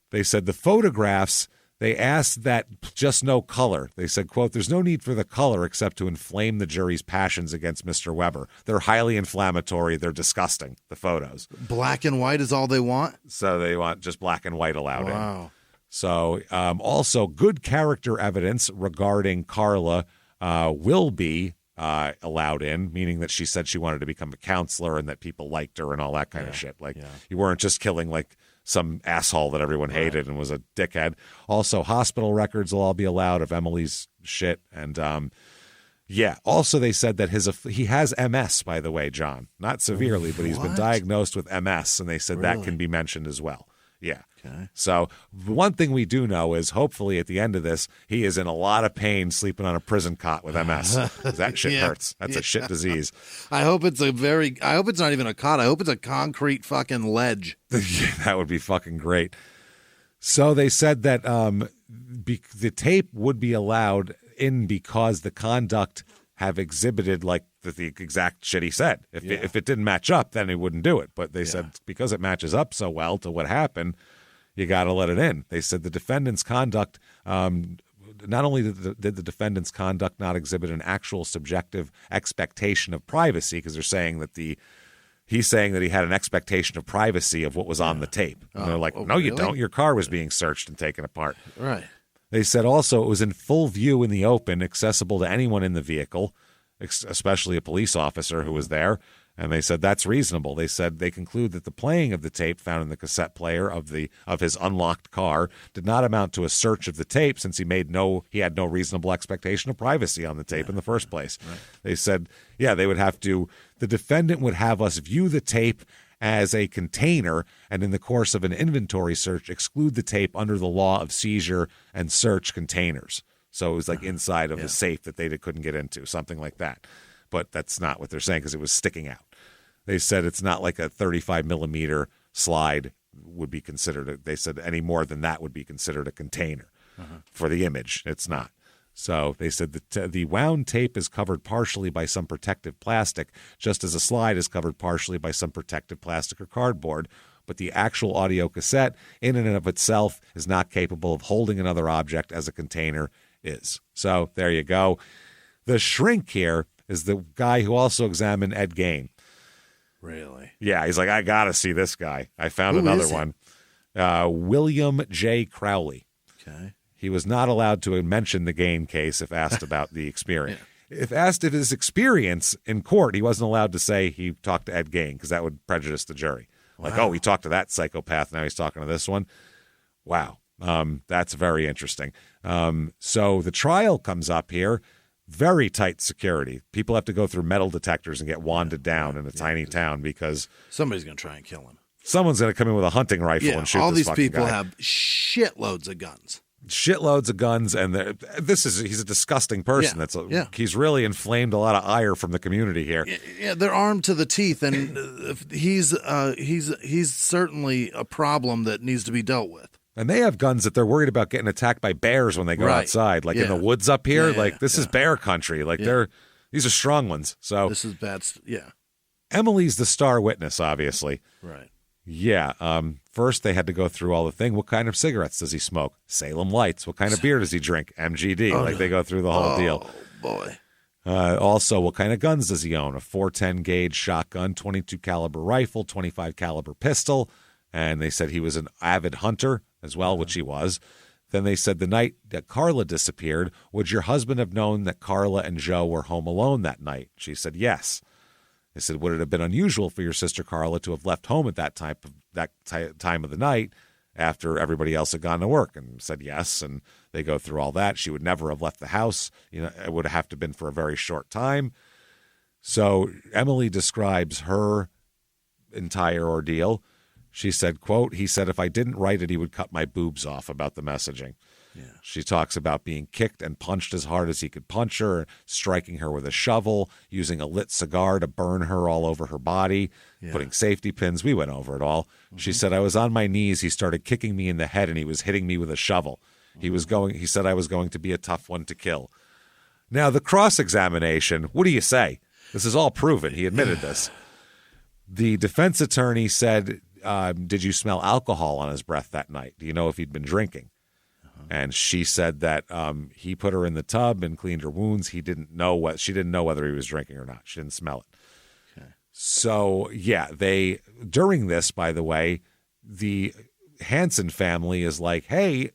Speaker 1: They said the photographs, they asked that just no color. They said, quote, there's no need for the color except to inflame the jury's passions against Mr. Weber. They're highly inflammatory. They're disgusting, the photos.
Speaker 4: Black and white is all they want?
Speaker 1: So they want just black and white allowed in.
Speaker 4: Wow.
Speaker 1: So also good character evidence regarding Carla will be allowed in, meaning that she said she wanted to become a counselor and that people liked her and all that kind of shit. Like you weren't just killing like some asshole that everyone hated and was a dickhead. Also, hospital records will all be allowed of Emily's shit. And also they said that he has MS, by the way, John. Not severely, but he's been diagnosed with MS, and they said that can be mentioned as well. Yeah. Okay. So one thing we do know is hopefully at the end of this, he is in a lot of pain sleeping on a prison cot with MS. That shit hurts. That's a shit disease.
Speaker 4: I hope it's not even a cot. I hope it's a concrete fucking ledge.
Speaker 1: That would be fucking great. So they said that the tape would be allowed in because the conduct have exhibited like the exact shit he said. If it didn't match up, then he wouldn't do it. But they said because it matches up so well to what happened, you got to let it in. They said the defendant's conduct, not only did the defendant's conduct not exhibit an actual subjective expectation of privacy, because they're saying that he's saying that he had an expectation of privacy of what was on the tape. And they're like, no, you don't. Your car was being searched and taken apart.
Speaker 4: Right.
Speaker 1: They said also it was in full view in the open, accessible to anyone in the vehicle, especially a police officer who was there. And they said that's reasonable. They said they conclude that the playing of the tape found in the cassette player of his unlocked car did not amount to a search of the tape, since he had no reasonable expectation of privacy on the tape in the first place. Right. They said, the defendant would have us view the tape as a container, and in the course of an inventory search, exclude the tape under the law of seizure and search containers. So it was like inside of a safe that they couldn't get into, something like that. But that's not what they're saying, because it was sticking out. They said it's not like a 35 millimeter slide would be considered. They said any more than that would be considered a container for the image. It's not. So they said that the wound tape is covered partially by some protective plastic, just as a slide is covered partially by some protective plastic or cardboard. But the actual audio cassette, in and of itself, is not capable of holding another object as a container is. So there you go. The shrink here is the guy who also examined Ed Gein.
Speaker 4: Really?
Speaker 1: Yeah, he's like, I got to see this guy. I found another one. William J. Crowley.
Speaker 4: Okay.
Speaker 1: He was not allowed to mention the Gein case if asked about the experience. If asked if his experience in court, he wasn't allowed to say he talked to Ed Gein, because that would prejudice the jury. Like, he talked to that psychopath, now he's talking to this one. Wow. That's very interesting. So the trial comes up here. Very tight security. People have to go through metal detectors and get wanded down in a tiny town, because
Speaker 4: somebody's going to try and kill him.
Speaker 1: Someone's going to come in with a hunting rifle and shoot
Speaker 4: all
Speaker 1: this
Speaker 4: these people
Speaker 1: guy.
Speaker 4: have shitloads of guns.
Speaker 1: Shitloads of guns, and he's a disgusting person. He's really inflamed a lot of ire from the community here.
Speaker 4: Yeah, they're armed to the teeth, and he's certainly a problem that needs to be dealt with.
Speaker 1: And they have guns that they're worried about getting attacked by bears when they go outside, like in the woods up here. This is bear country. These are strong ones. So
Speaker 4: this is bad.
Speaker 1: Emily's the star witness, obviously.
Speaker 4: Right.
Speaker 1: Yeah. First, they had to go through all the thing. What kind of cigarettes does he smoke? Salem Lights. What kind of beer does he drink? MGD. They go through the whole deal.
Speaker 4: Oh, boy.
Speaker 1: Also, what kind of guns does he own? A .410 gauge shotgun, 22 caliber rifle, 25 caliber pistol. And they said he was an avid hunter as well, which he was. Then they said the night that Carla disappeared, would your husband have known that Carla and Joe were home alone that night? She said yes. They said, would it have been unusual for your sister Carla to have left home at that time of the night after everybody else had gone to work? And said yes. And they go through all that. She would never have left the house. It would have to been for a very short time. So Emily describes her entire ordeal. She said, quote, he said, if I didn't write it, he would cut my boobs off about the messaging. Yeah. She talks about being kicked and punched as hard as he could punch her, striking her with a shovel, using a lit cigar to burn her all over her body, putting safety pins. We went over it all. Mm-hmm. She said, I was on my knees. He started kicking me in the head, and he was hitting me with a shovel. He said I was going to be a tough one to kill. Now, the cross-examination, what do you say? This is all proven. He admitted this. The defense attorney said, did you smell alcohol on his breath that night? Do you know if he'd been drinking? And she said that he put her in the tub and cleaned her wounds. She didn't know whether he was drinking or not. She didn't smell it. Okay. So, yeah, during this, by the way, the Hansen family is like, hey,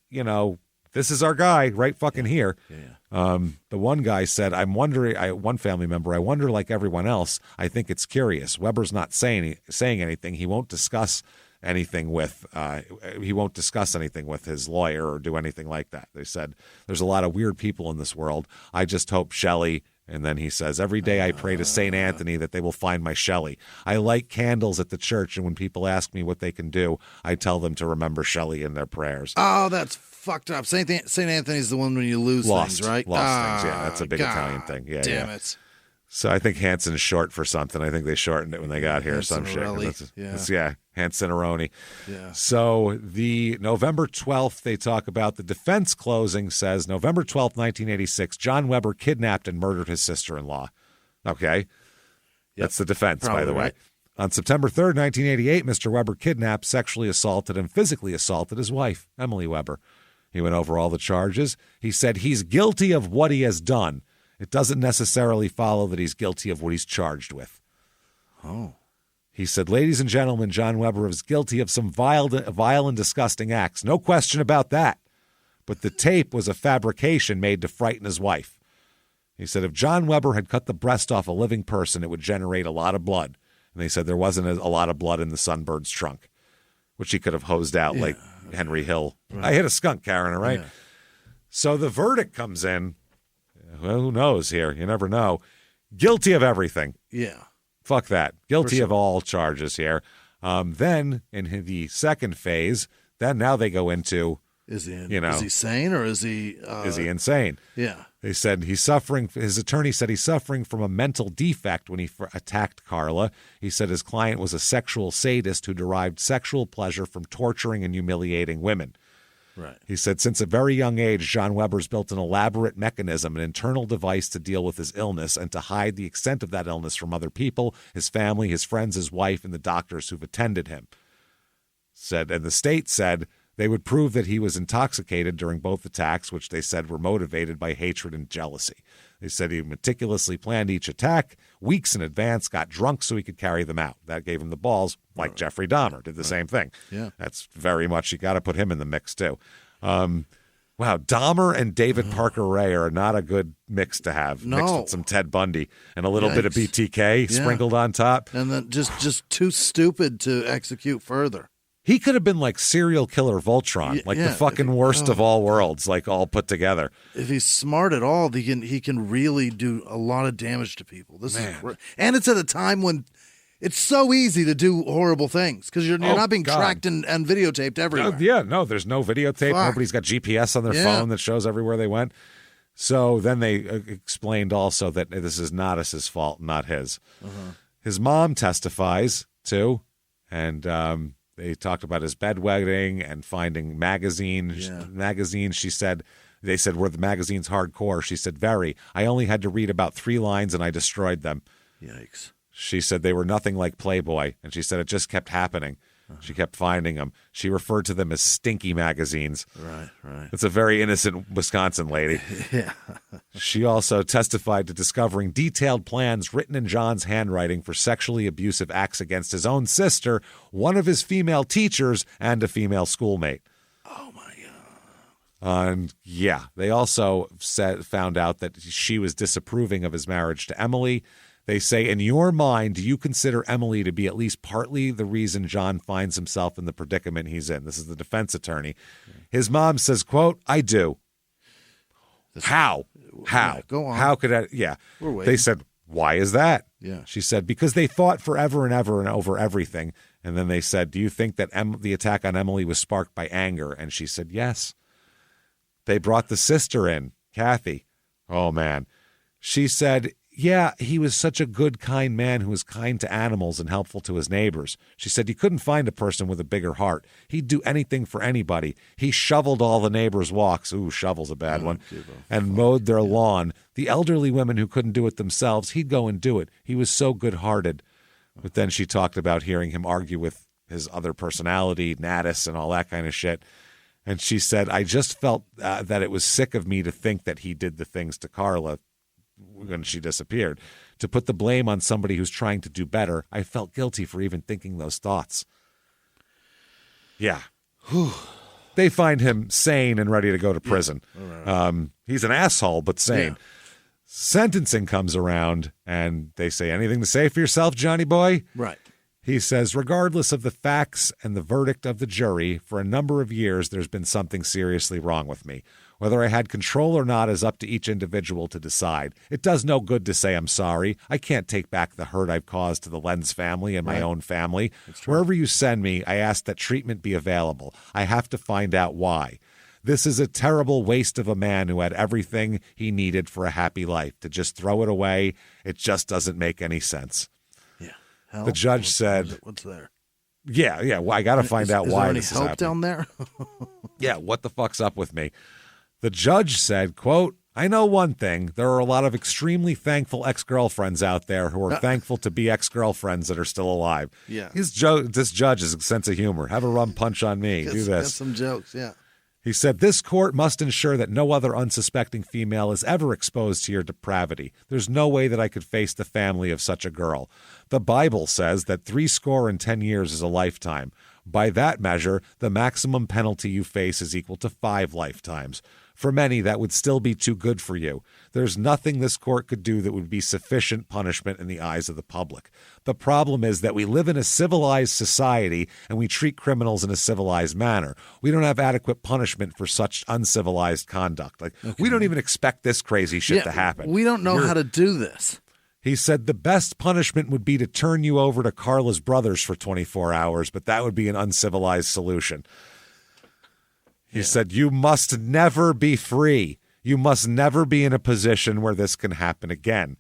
Speaker 1: this is our guy right fucking here. Yeah. The one guy said, I'm wondering, one family member, I wonder like everyone else, I think it's curious. Weber's not saying anything. He won't discuss anything with his lawyer or do anything like that. They said, there's a lot of weird people in this world. I just hope Shelley. And then he says, every day I pray to St. Anthony that they will find my Shelley. I light candles at the church, and when people ask me what they can do, I tell them to remember Shelley in their prayers.
Speaker 4: Oh, that's fucked up. St. Anthony's the one when you lose things, right?
Speaker 1: Lost things, yeah. That's a big Italian thing. Yeah,
Speaker 4: damn it.
Speaker 1: So I think Hansen's short for something. I think they shortened it when they got here or some shit. Hanseneroni. Yeah. So the November 12th, they talk about the defense closing says, November 12th, 1986, John Weber kidnapped and murdered his sister-in-law. Okay. Yep. That's the defense, probably, by the way. Right. On September 3rd, 1988, Mr. Weber kidnapped, sexually assaulted, and physically assaulted his wife, Emily Weber. He went over all the charges. He said he's guilty of what he has done. It doesn't necessarily follow that he's guilty of what he's charged with.
Speaker 4: Oh.
Speaker 1: He said, ladies and gentlemen, John Weber is guilty of some vile and disgusting acts. No question about that. But the tape was a fabrication made to frighten his wife. He said if John Weber had cut the breast off a living person, it would generate a lot of blood. And they said there wasn't a lot of blood in the Sunbird's trunk, which he could have hosed out like Henry Hill. Right. I hit a skunk, Karen, all right? Yeah. So the verdict comes in. Well, who knows here? You never know. Guilty of everything.
Speaker 4: Yeah.
Speaker 1: Fuck that. Guilty of all charges here. Then in the second phase, now they go into,
Speaker 4: is he sane or is he
Speaker 1: insane?
Speaker 4: Yeah.
Speaker 1: They said his attorney said he's suffering from a mental defect when he attacked Carla. He said his client was a sexual sadist who derived sexual pleasure from torturing and humiliating women.
Speaker 4: Right.
Speaker 1: He said, since a very young age, John Weber's built an elaborate mechanism, an internal device to deal with his illness and to hide the extent of that illness from other people, his family, his friends, his wife, and the doctors who've attended him. And the state said they would prove that he was intoxicated during both attacks, which they said were motivated by hatred and jealousy. They said he meticulously planned each attack weeks in advance, got drunk so he could carry them out. That gave him the balls, like Jeffrey Dahmer did the same thing.
Speaker 4: Yeah.
Speaker 1: That's very much, you got to put him in the mix too. Wow, Dahmer and David Parker Ray are not a good mix to have, mixed with some Ted Bundy and a little bit of BTK sprinkled on top.
Speaker 4: And then just too stupid to execute further.
Speaker 1: He could have been like serial killer Voltron, the fucking worst of all worlds, like all put together.
Speaker 4: If he's smart at all, he can really do a lot of damage to people. This is great. And it's at a time when it's so easy to do horrible things because you're not being tracked and videotaped everywhere.
Speaker 1: There's no videotape. Fuck. Nobody's got GPS on their phone that shows everywhere they went. So then they explained also that this is not his fault, not his. Uh-huh. His mom testifies too, and they talked about his bedwetting and finding magazines. She said, they said, were the magazines hardcore? She said, very. I only had to read about 3 lines and I destroyed them.
Speaker 4: Yikes.
Speaker 1: She said they were nothing like Playboy. And she said it just kept happening. Uh-huh. She kept finding them. She referred to them as stinky magazines.
Speaker 4: Right.
Speaker 1: It's a very innocent Wisconsin lady.
Speaker 4: Yeah.
Speaker 1: She also testified to discovering detailed plans written in John's handwriting for sexually abusive acts against his own sister, one of his female teachers, and a female schoolmate.
Speaker 4: Oh, my God.
Speaker 1: And they also found out that she was disapproving of his marriage to Emily. They say, in your mind, do you consider Emily to be at least partly the reason John finds himself in the predicament he's in? This is the defense attorney. His mom says, quote, I do. How?
Speaker 4: Go on.
Speaker 1: How could I? Yeah.
Speaker 4: We're waiting.
Speaker 1: They said, why is that?
Speaker 4: Yeah.
Speaker 1: She said, because they fought forever and ever and over everything. And then they said, do you think that the attack on Emily was sparked by anger? And she said, yes. They brought the sister in, Kathy. Oh, man. She said, yeah, he was such a good, kind man who was kind to animals and helpful to his neighbors. She said, you couldn't find a person with a bigger heart. He'd do anything for anybody. He shoveled all the neighbors' walks. Ooh, shovel's a bad one. And mowed their lawn. The elderly women who couldn't do it themselves, he'd go and do it. He was so good-hearted. But then she talked about hearing him argue with his other personality, Natus, and all that kind of shit. And she said, I just felt that it was sick of me to think that he did the things to Carla when she disappeared. To put the blame on somebody who's trying to do better, I felt guilty for even thinking those thoughts. Yeah. They find him sane and ready to go to prison. He's an asshole, but sane. Yeah. Sentencing comes around, and they say, anything to say for yourself, Johnny boy?
Speaker 4: Right.
Speaker 1: He says, regardless of the facts and the verdict of the jury, for a number of years, there's been something seriously wrong with me. Whether I had control or not is up to each individual to decide. It does no good to say I'm sorry. I can't take back the hurt I've caused to the Lenz family and my own family. Wherever you send me, I ask that treatment be available. I have to find out why. This is a terrible waste of a man who had everything he needed for a happy life. To just throw it away, it just doesn't make any sense.
Speaker 4: Yeah.
Speaker 1: The judge said,
Speaker 4: what's there?
Speaker 1: Yeah. Well, I got to find out why
Speaker 4: this is happening. Is there any help down there?
Speaker 1: Yeah, what the fuck's up with me? The judge said, quote, I know one thing. There are a lot of extremely thankful ex-girlfriends out there who are thankful to be ex-girlfriends that are still alive. Yeah. This judge has a sense of humor. Have a rum punch on me. Do this.
Speaker 4: Get some jokes, yeah.
Speaker 1: He said, this court must ensure that no other unsuspecting female is ever exposed to your depravity. There's no way that I could face the family of such a girl. The Bible says that 70 years is a lifetime. By that measure, the maximum penalty you face is equal to 5 lifetimes. For many, that would still be too good for you. There's nothing this court could do that would be sufficient punishment in the eyes of the public. The problem is that we live in a civilized society and we treat criminals in a civilized manner. We don't have adequate punishment for such uncivilized conduct. We don't even expect this crazy shit to happen.
Speaker 4: We don't know how to do this.
Speaker 1: He said the best punishment would be to turn you over to Carla's brothers for 24 hours, but that would be an uncivilized solution. He said, you must never be free. You must never be in a position where this can happen again.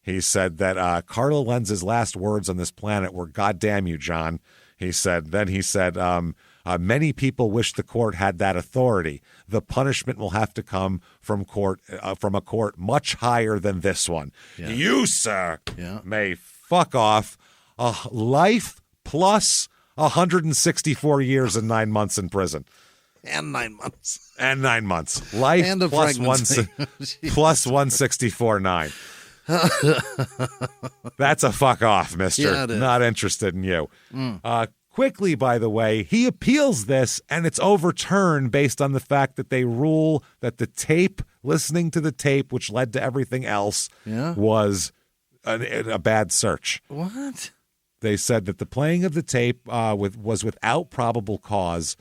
Speaker 1: He said that Carla Lenz's last words on this planet were, God damn you, John. He said, many people wish the court had that authority. The punishment will have to come from a court much higher than this one. Yeah. You, sir, may fuck off. Life plus 164 years and 9 months in prison.
Speaker 4: And 9 months.
Speaker 1: And 9 months. Life
Speaker 4: and
Speaker 1: plus 164.9. That's a fuck off, mister.
Speaker 4: Yeah,
Speaker 1: not interested in you. Quickly, by the way, he appeals this, and it's overturned based on the fact that they rule that the tape, listening to the tape, which led to everything else, was a bad search.
Speaker 4: What?
Speaker 1: They said that the playing of the tape was without probable cause,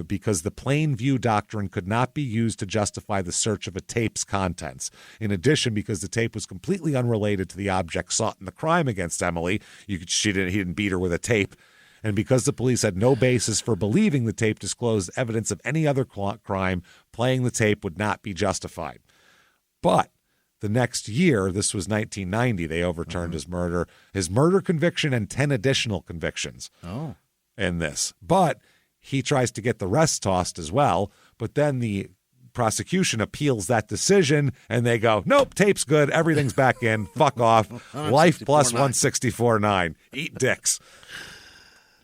Speaker 1: because the plain view doctrine could not be used to justify the search of a tape's contents. In addition, because the tape was completely unrelated to the object sought in the crime against Emily, he didn't beat her with a tape, and because the police had no basis for believing the tape disclosed evidence of any other crime, playing the tape would not be justified. But the next year, this was 1990, they overturned his murder conviction and 10 additional convictions in this. But he tries to get the rest tossed as well, but then the prosecution appeals that decision, and they go, nope, tape's good, everything's back in, fuck off, life plus 164.9, eat dicks.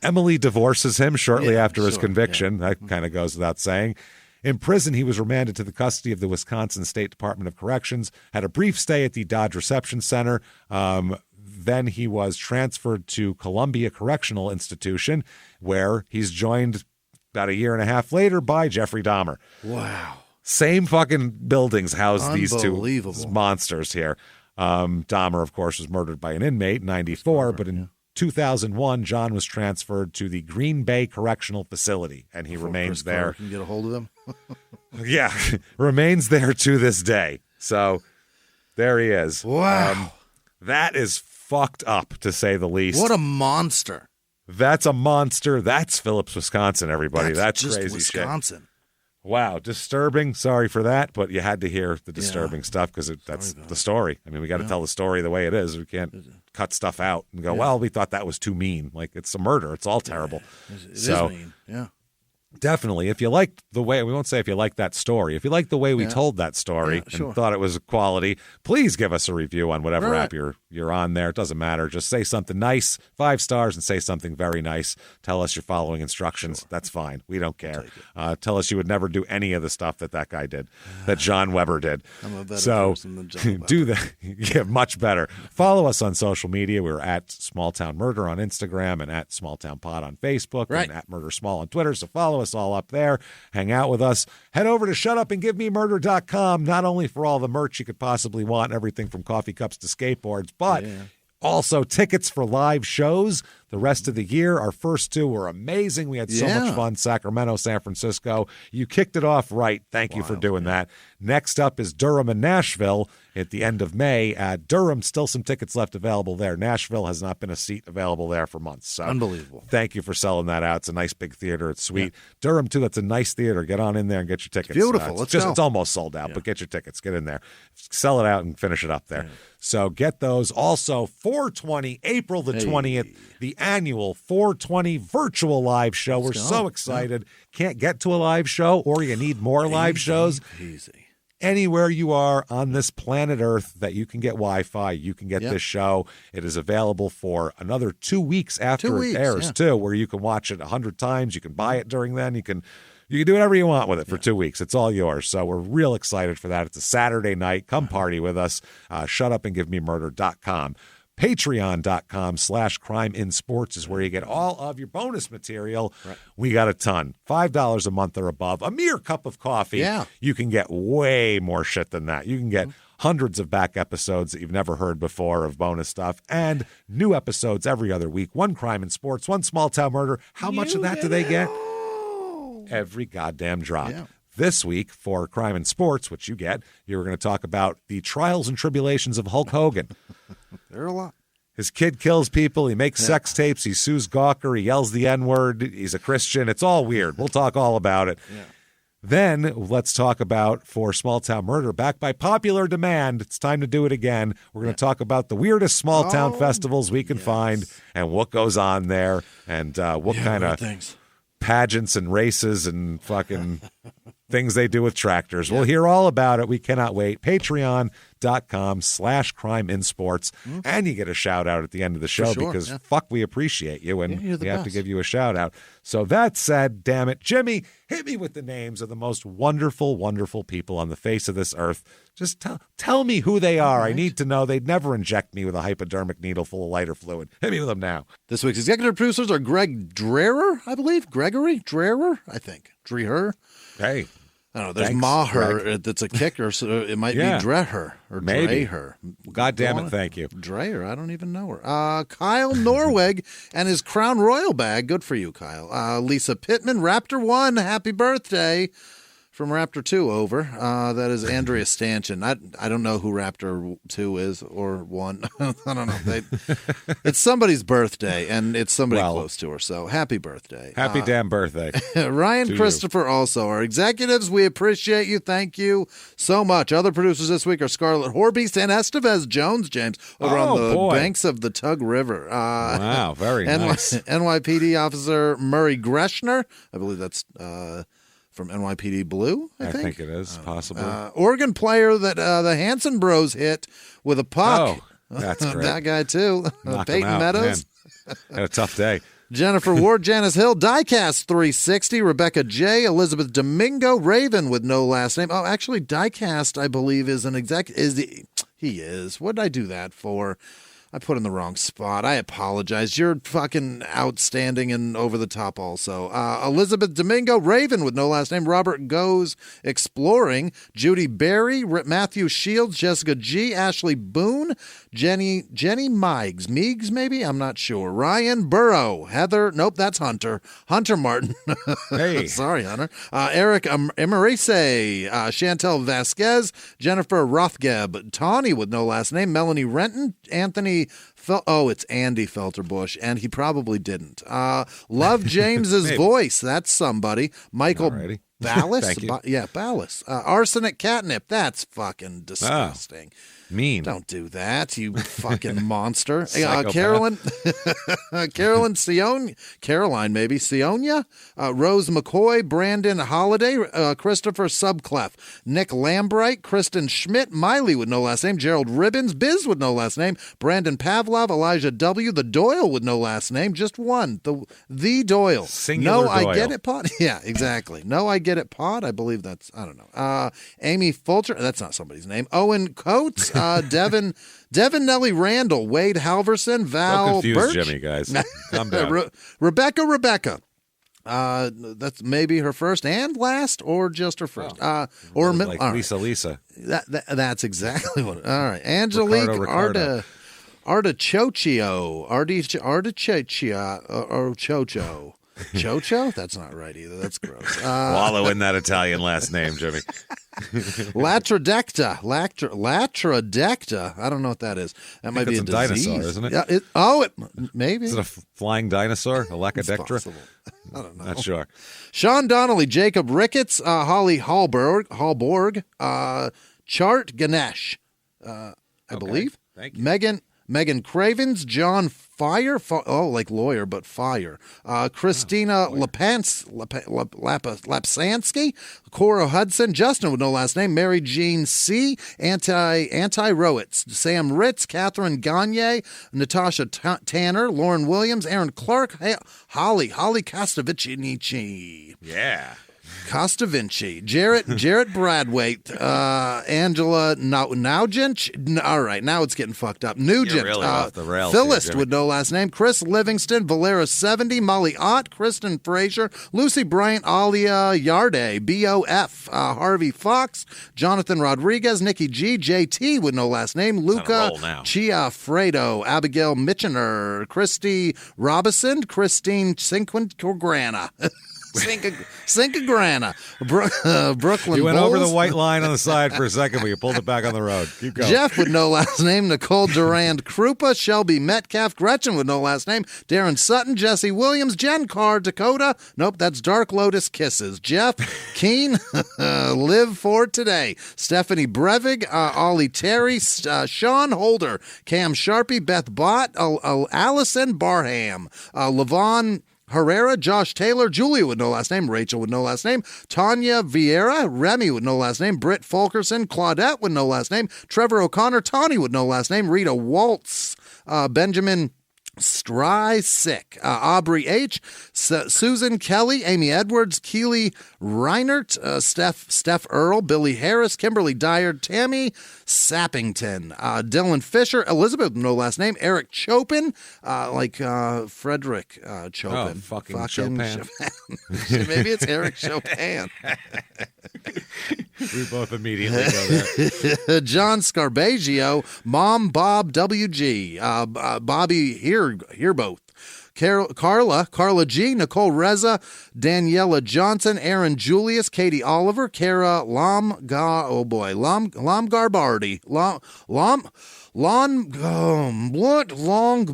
Speaker 1: Emily divorces him shortly after his conviction. That kind of goes without saying. In prison, he was remanded to the custody of the Wisconsin State Department of Corrections, had a brief stay at the Dodge Reception Center. Then he was transferred to Columbia Correctional Institution, where he's joined about a year and a half later by Jeffrey Dahmer.
Speaker 4: Wow.
Speaker 1: Same fucking buildings house these two monsters here. Dahmer, of course, was murdered by an inmate in 1994, but in 2001, John was transferred to the Green Bay Correctional Facility, and he remains there.
Speaker 4: Can you get a hold of him?
Speaker 1: Yeah, remains there to this day. So there he is.
Speaker 4: Wow.
Speaker 1: That is fucked up, to say the least.
Speaker 4: What a monster.
Speaker 1: That's a monster. That's Phillips, Wisconsin, everybody. That's
Speaker 4: just
Speaker 1: crazy
Speaker 4: Wisconsin.
Speaker 1: shit. Wow, disturbing. Sorry for that, but you had to hear the disturbing stuff because that's the story. I mean, we got to tell the story the way it is. We can't cut stuff out and go, well, we thought that was too mean. Like, it's a murder. It's all terrible.
Speaker 4: It is mean. Yeah.
Speaker 1: Definitely. If you liked the way, we won't say if you liked that story. If you liked the way we told that story and thought it was quality, please give us a review on whatever app you're on there. It doesn't matter. Just say something nice, 5 stars, and say something very nice. Tell us you're following instructions. Sure. That's fine. We don't care. Tell us you would never do any of the stuff that guy did, that John Weber did.
Speaker 4: I'm a better person than John Weber.
Speaker 1: Do that. Yeah, much better. Follow us on social media. We're at Small Town Murder on Instagram and at Small Town Pod on Facebook and at Murder Small on Twitter. So follow us all up there. Hang out with us. Head over to shutupandgivememurder.com, not only for all the merch you could possibly want, everything from coffee cups to skateboards, but also tickets for live shows the rest of the year. Our first 2 were amazing. We had so much fun. Sacramento, San Francisco. You kicked it off right. Thank you for doing that. Next up is Durham and Nashville at the end of May. Durham, still some tickets left available there. Nashville has not been a seat available there for months. So
Speaker 4: unbelievable.
Speaker 1: Thank you for selling that out. It's a nice big theater. It's sweet. Durham, too, that's a nice theater. Get on in there and get your tickets.
Speaker 4: It's beautiful.
Speaker 1: It's almost sold out, but get your tickets. Get in there. Sell it out and finish it up there. So get those. Also, 420, April the 20th, the annual 420 virtual live show. We're so excited. Can't get to a live show, or you need more live shows.
Speaker 4: Easy.
Speaker 1: Anywhere you are on this planet Earth that you can get Wi-Fi, you can get this show. It is available for another 2 weeks after it airs, too, where you can watch it 100 times. You can buy it during then. You can do whatever you want with it for 2 weeks. It's all yours. So we're real excited for that. It's a Saturday night. Come party with us. Shutupandgivememurder.com. Patreon.com/CrimeInSports is where you get all of your bonus material. We got a ton. $5 a month or above. A mere cup of coffee.
Speaker 4: Yeah.
Speaker 1: You can get way more shit than that. You can get hundreds of back episodes that you've never heard before of bonus stuff, and new episodes every other week. 1 crime in sports, 1 small town murder. How much of that do they get? Every goddamn drop. Yeah. This week for Crime and Sports, which you get, you're going to talk about the trials and tribulations of Hulk Hogan.
Speaker 4: There are a lot.
Speaker 1: His kid kills people. He makes sex tapes. He sues Gawker. He yells the N-word. He's a Christian. It's all weird. We'll talk all about it. Yeah. Then let's talk about, for Small Town Murder, back by popular demand, it's time to do it again. We're going to talk about the weirdest small town festivals we can find and what goes on there and what kind of pageants and races and fucking things they do with tractors. We'll hear all about it. We cannot wait. Patreon.com/CrimeInSports. And you get a shout out at the end of the show because fuck, we appreciate you and we have to give you a shout out. So that said, damn it, Jimmie, hit me with the names of the most wonderful, wonderful people on the face of this earth. Just tell me who they are. Right. I need to know. They'd never inject me with a hypodermic needle full of lighter fluid. Hit me with them now.
Speaker 4: This week's executive producers are Greg Dreher, I believe. Gregory Dreher, I think. Dreher.
Speaker 1: Hey.
Speaker 4: I don't know. There's Maher that's a kicker, so it might be Dreher or
Speaker 1: maybe.
Speaker 4: Dreher.
Speaker 1: God damn it, thank you.
Speaker 4: Dreher, I don't even know her. Kyle Norweg and his Crown Royal bag. Good for you, Kyle. Lisa Pittman, Raptor 1, happy birthday. From Raptor 2 over. That is Andrea Stanchion. I don't know who Raptor 2 is or 1. I don't know. It's somebody's birthday, and it's somebody close to her. So happy birthday.
Speaker 1: Happy damn birthday.
Speaker 4: Ryan Christopher also. Our executives, we appreciate you. Thank you so much. Other producers this week are Scarlett Horbeast and Estevez Jones, James, over on the banks of the Tug River.
Speaker 1: Wow, very nice.
Speaker 4: NYPD officer Murray Greshner. I believe that's... from NYPD Blue, I think
Speaker 1: it is, possibly.
Speaker 4: Oregon player that the Hanson Bros hit with a puck.
Speaker 1: Oh, that's great.
Speaker 4: That guy, too. Peyton Meadows.
Speaker 1: Had a tough day.
Speaker 4: Jennifer Ward, Janice Hill, Diecast 360, Rebecca J, Elizabeth Domingo, Raven with no last name. Oh, actually, Diecast, I believe, is an exec. He is. What did I do that for? I put in the wrong spot. I apologize. You're fucking outstanding and over the top also. Elizabeth Domingo, Raven with no last name, Robert Goes Exploring, Judy Berry, Matthew Shields, Jessica G, Ashley Boone, Jenny Meigs maybe? I'm not sure. Ryan Burrow, Heather, nope, that's Hunter Martin.
Speaker 1: Hey.
Speaker 4: Sorry, Hunter. Eric Emerise, Chantel Vasquez, Jennifer Rothgeb, Tawny with no last name, Melanie Renton, Anthony it's Andy Felterbush, and he probably didn't. Love James's voice. That's somebody. Michael Ballast?
Speaker 1: Thank you.
Speaker 4: Yeah, ballast. Arsenic catnip. That's fucking disgusting.
Speaker 1: Mean.
Speaker 4: Don't do that, you fucking monster.
Speaker 1: Psychopath.
Speaker 4: Caroline maybe. Sionia, Rose McCoy, Brandon Holiday, Christopher Subclef, Nick Lambright, Kristen Schmidt, Miley with no last name, Gerald Ribbons, Biz with no last name, Brandon Pavlov, Elijah W., the Doyle with no last name, just one, the Doyle.
Speaker 1: Singular
Speaker 4: No,
Speaker 1: Doyle.
Speaker 4: I get it, Pod. Yeah, exactly. No, I get it, Pod. I believe that's, I don't know. Amy Fulcher, that's not somebody's name. Owen Coates, Devin Nelly Randall, Wade Halverson, Val
Speaker 1: Don't confuse
Speaker 4: Birch.
Speaker 1: Jimmie, guys. Calm down.
Speaker 4: Rebecca. That's maybe her first and last, or just her first. Or
Speaker 1: like
Speaker 4: all right.
Speaker 1: Lisa.
Speaker 4: That's exactly what. All right, Angelique
Speaker 1: Ricardo.
Speaker 4: Artichochio, or Chocho. Chocho? That's not right either. That's gross.
Speaker 1: Wallow in that Italian last name, Jimmie.
Speaker 4: Latrodecta. I don't know what that is. That might be a disease.
Speaker 1: Dinosaur, isn't it?
Speaker 4: Yeah, maybe.
Speaker 1: Is it a flying dinosaur? A
Speaker 4: It's
Speaker 1: Lacodectra?
Speaker 4: possible. I don't know.
Speaker 1: Not sure.
Speaker 4: Sean Donnelly, Jacob Ricketts, Holly Hallborg, Chart Ganesh, I believe.
Speaker 1: Thank you.
Speaker 4: Megan Cravens, John Fire, like lawyer, but Fire. Christina Lapsansky, Cora Hudson, Justin with no last name, Mary Jean C, Anti-Rowitz, Sam Ritz, Catherine Gagne, Natasha Tanner, Lauren Williams, Aaron Clark, Holly Costavicci.
Speaker 1: Yeah.
Speaker 4: Costavinci, Jarrett Bradwaite, Angela Nugent. All right, now it's getting fucked up. Nugent,
Speaker 1: You're really off the rails
Speaker 4: Phillips
Speaker 1: here, Jimmie.
Speaker 4: with no last name, Chris Livingston, Valera 70, Molly Ott, Kristen Frazier, Lucy Bryant, Alia Yarde, BOF, Harvey Fox, Jonathan Rodriguez, Nikki G, JT with no last name, Luca Chiafredo, Abigail Mitchener, Christy Robison, Christine Cinquangrana. Cinquagrana, Brooklyn.
Speaker 1: You went
Speaker 4: Bulls.
Speaker 1: over the white line on the side for a second, but you pulled it back on the road. Keep going.
Speaker 4: Jeff with no last name, Nicole Durand Krupa, Shelby Metcalf, Gretchen with no last name, Darren Sutton, Jesse Williams, Jen Carr, Dakota. Nope, that's Dark Lotus Kisses. Jeff Keen, Live for Today. Stephanie Brevig, Ollie Terry, Sean Holder, Cam Sharpie, Beth Bott, Allison Barham, Levon Herrera, Josh Taylor, Julia with no last name, Rachel with no last name, Tanya Vieira, Remy with no last name, Britt Fulkerson, Claudette with no last name, Trevor O'Connor, Tawny with no last name, Rita Waltz, Benjamin Strysick, Aubrey H., Susan Kelly, Amy Edwards, Keely Reinert, Steph Earl, Billy Harris, Kimberly Dyer, Tammy Sappington, Dylan Fisher, Elizabeth with no last name, Eric Chopin, Frederick Chopin.
Speaker 1: Oh, fucking Chopin.
Speaker 4: Maybe it's Eric Chopin.
Speaker 1: We both immediately go there.
Speaker 4: John Scarbaggio, Mom Bob WG, Bobby Here both. Carla G, Nicole Reza, Daniela Johnson, Aaron Julius, Katie Oliver, Kara Lomgarbardi, Long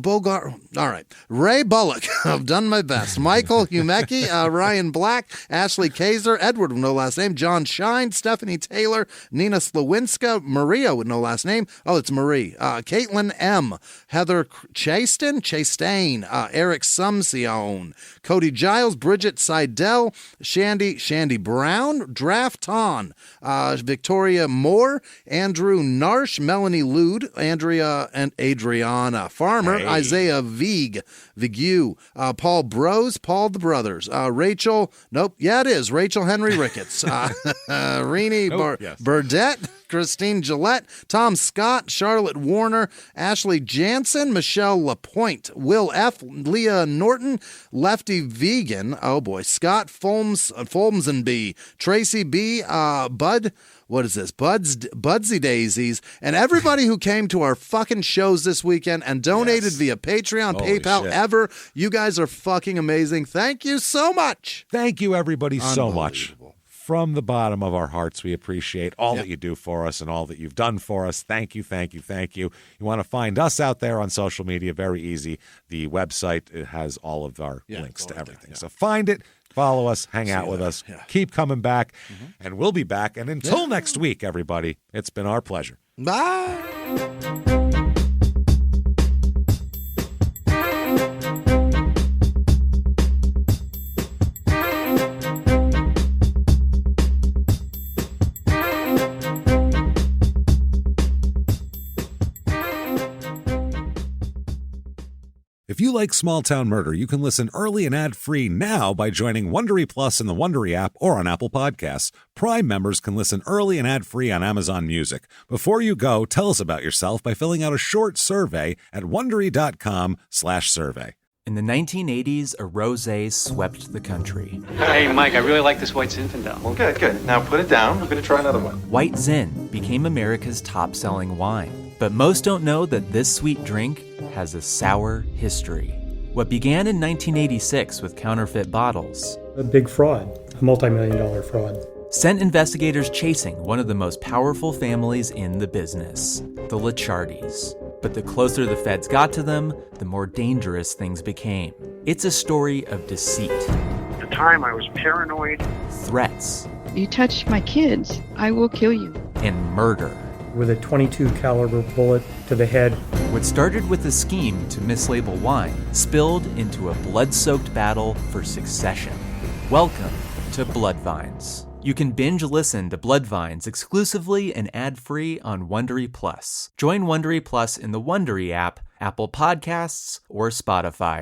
Speaker 4: Bogart. All right. Ray Bullock. I've done my best. Michael Humecki, Ryan Black, Ashley Kaiser, Edward with no last name, John Shine, Stephanie Taylor, Nina Slawinska, Maria with no last name. Oh, it's Marie. Caitlin M, Heather Chastain, Eric Sumsion, Cody Giles, Bridget Seidel, Shandy Brown, Draft On, Victoria Moore, Andrew Narsh, Melanie Lude, Andrea and Adriana Farmer, Isaiah Vigu, Paul Bros, Paul the Brothers, Rachel, it is Rachel Henry Ricketts, Renee Burdette, Christine Gillette, Tom Scott, Charlotte Warner, Ashley Jansen, Michelle Lapointe, Will F., Leah Norton, Lefty Vegan, Scott Fulmsen B., Tracy B., Bud, what is this? Budsy Daisies, and everybody who came to our fucking shows this weekend and donated via Patreon, PayPal, ever. You guys are fucking amazing. Thank you so much.
Speaker 1: Thank you, everybody, so much. From the bottom of our hearts, we appreciate all that you do for us and all that you've done for us. Thank you, thank you, thank you. You want to find us out there on social media, very easy. The website has all of our links to everything. So find it. Follow us, hang out with us, keep coming back, and we'll be back. And until next week, everybody, it's been our pleasure.
Speaker 4: Bye.
Speaker 1: If you like Small Town Murder, you can listen early and ad-free now by joining Wondery Plus in the Wondery app or on Apple Podcasts. Prime members can listen early and ad-free on Amazon Music. Before you go, tell us about yourself by filling out a short survey at Wondery.com/survey.
Speaker 7: In the 1980s, a rosé swept the country.
Speaker 8: Hey, Mike, I really like this White Zinfandel.
Speaker 9: Well, good. Now put it down. We're going to try another one.
Speaker 7: White Zin became America's top-selling wine. But most don't know that this sweet drink has a sour history. What began in 1986 with counterfeit bottles,
Speaker 10: a big fraud, a multi-million-dollar fraud,
Speaker 7: sent investigators chasing one of the most powerful families in the business, the Licciardis. But the closer the feds got to them, the more dangerous things became. It's a story of deceit.
Speaker 11: At the time, I was paranoid.
Speaker 7: Threats.
Speaker 12: You touch my kids, I will kill you.
Speaker 7: And murder.
Speaker 10: With a .22 caliber bullet to the head.
Speaker 7: What started with a scheme to mislabel wine spilled into a blood-soaked battle for succession. Welcome to Bloodvines. You can binge listen to Bloodvines exclusively and ad-free on Wondery Plus. Join Wondery Plus in the Wondery app, Apple Podcasts, or Spotify.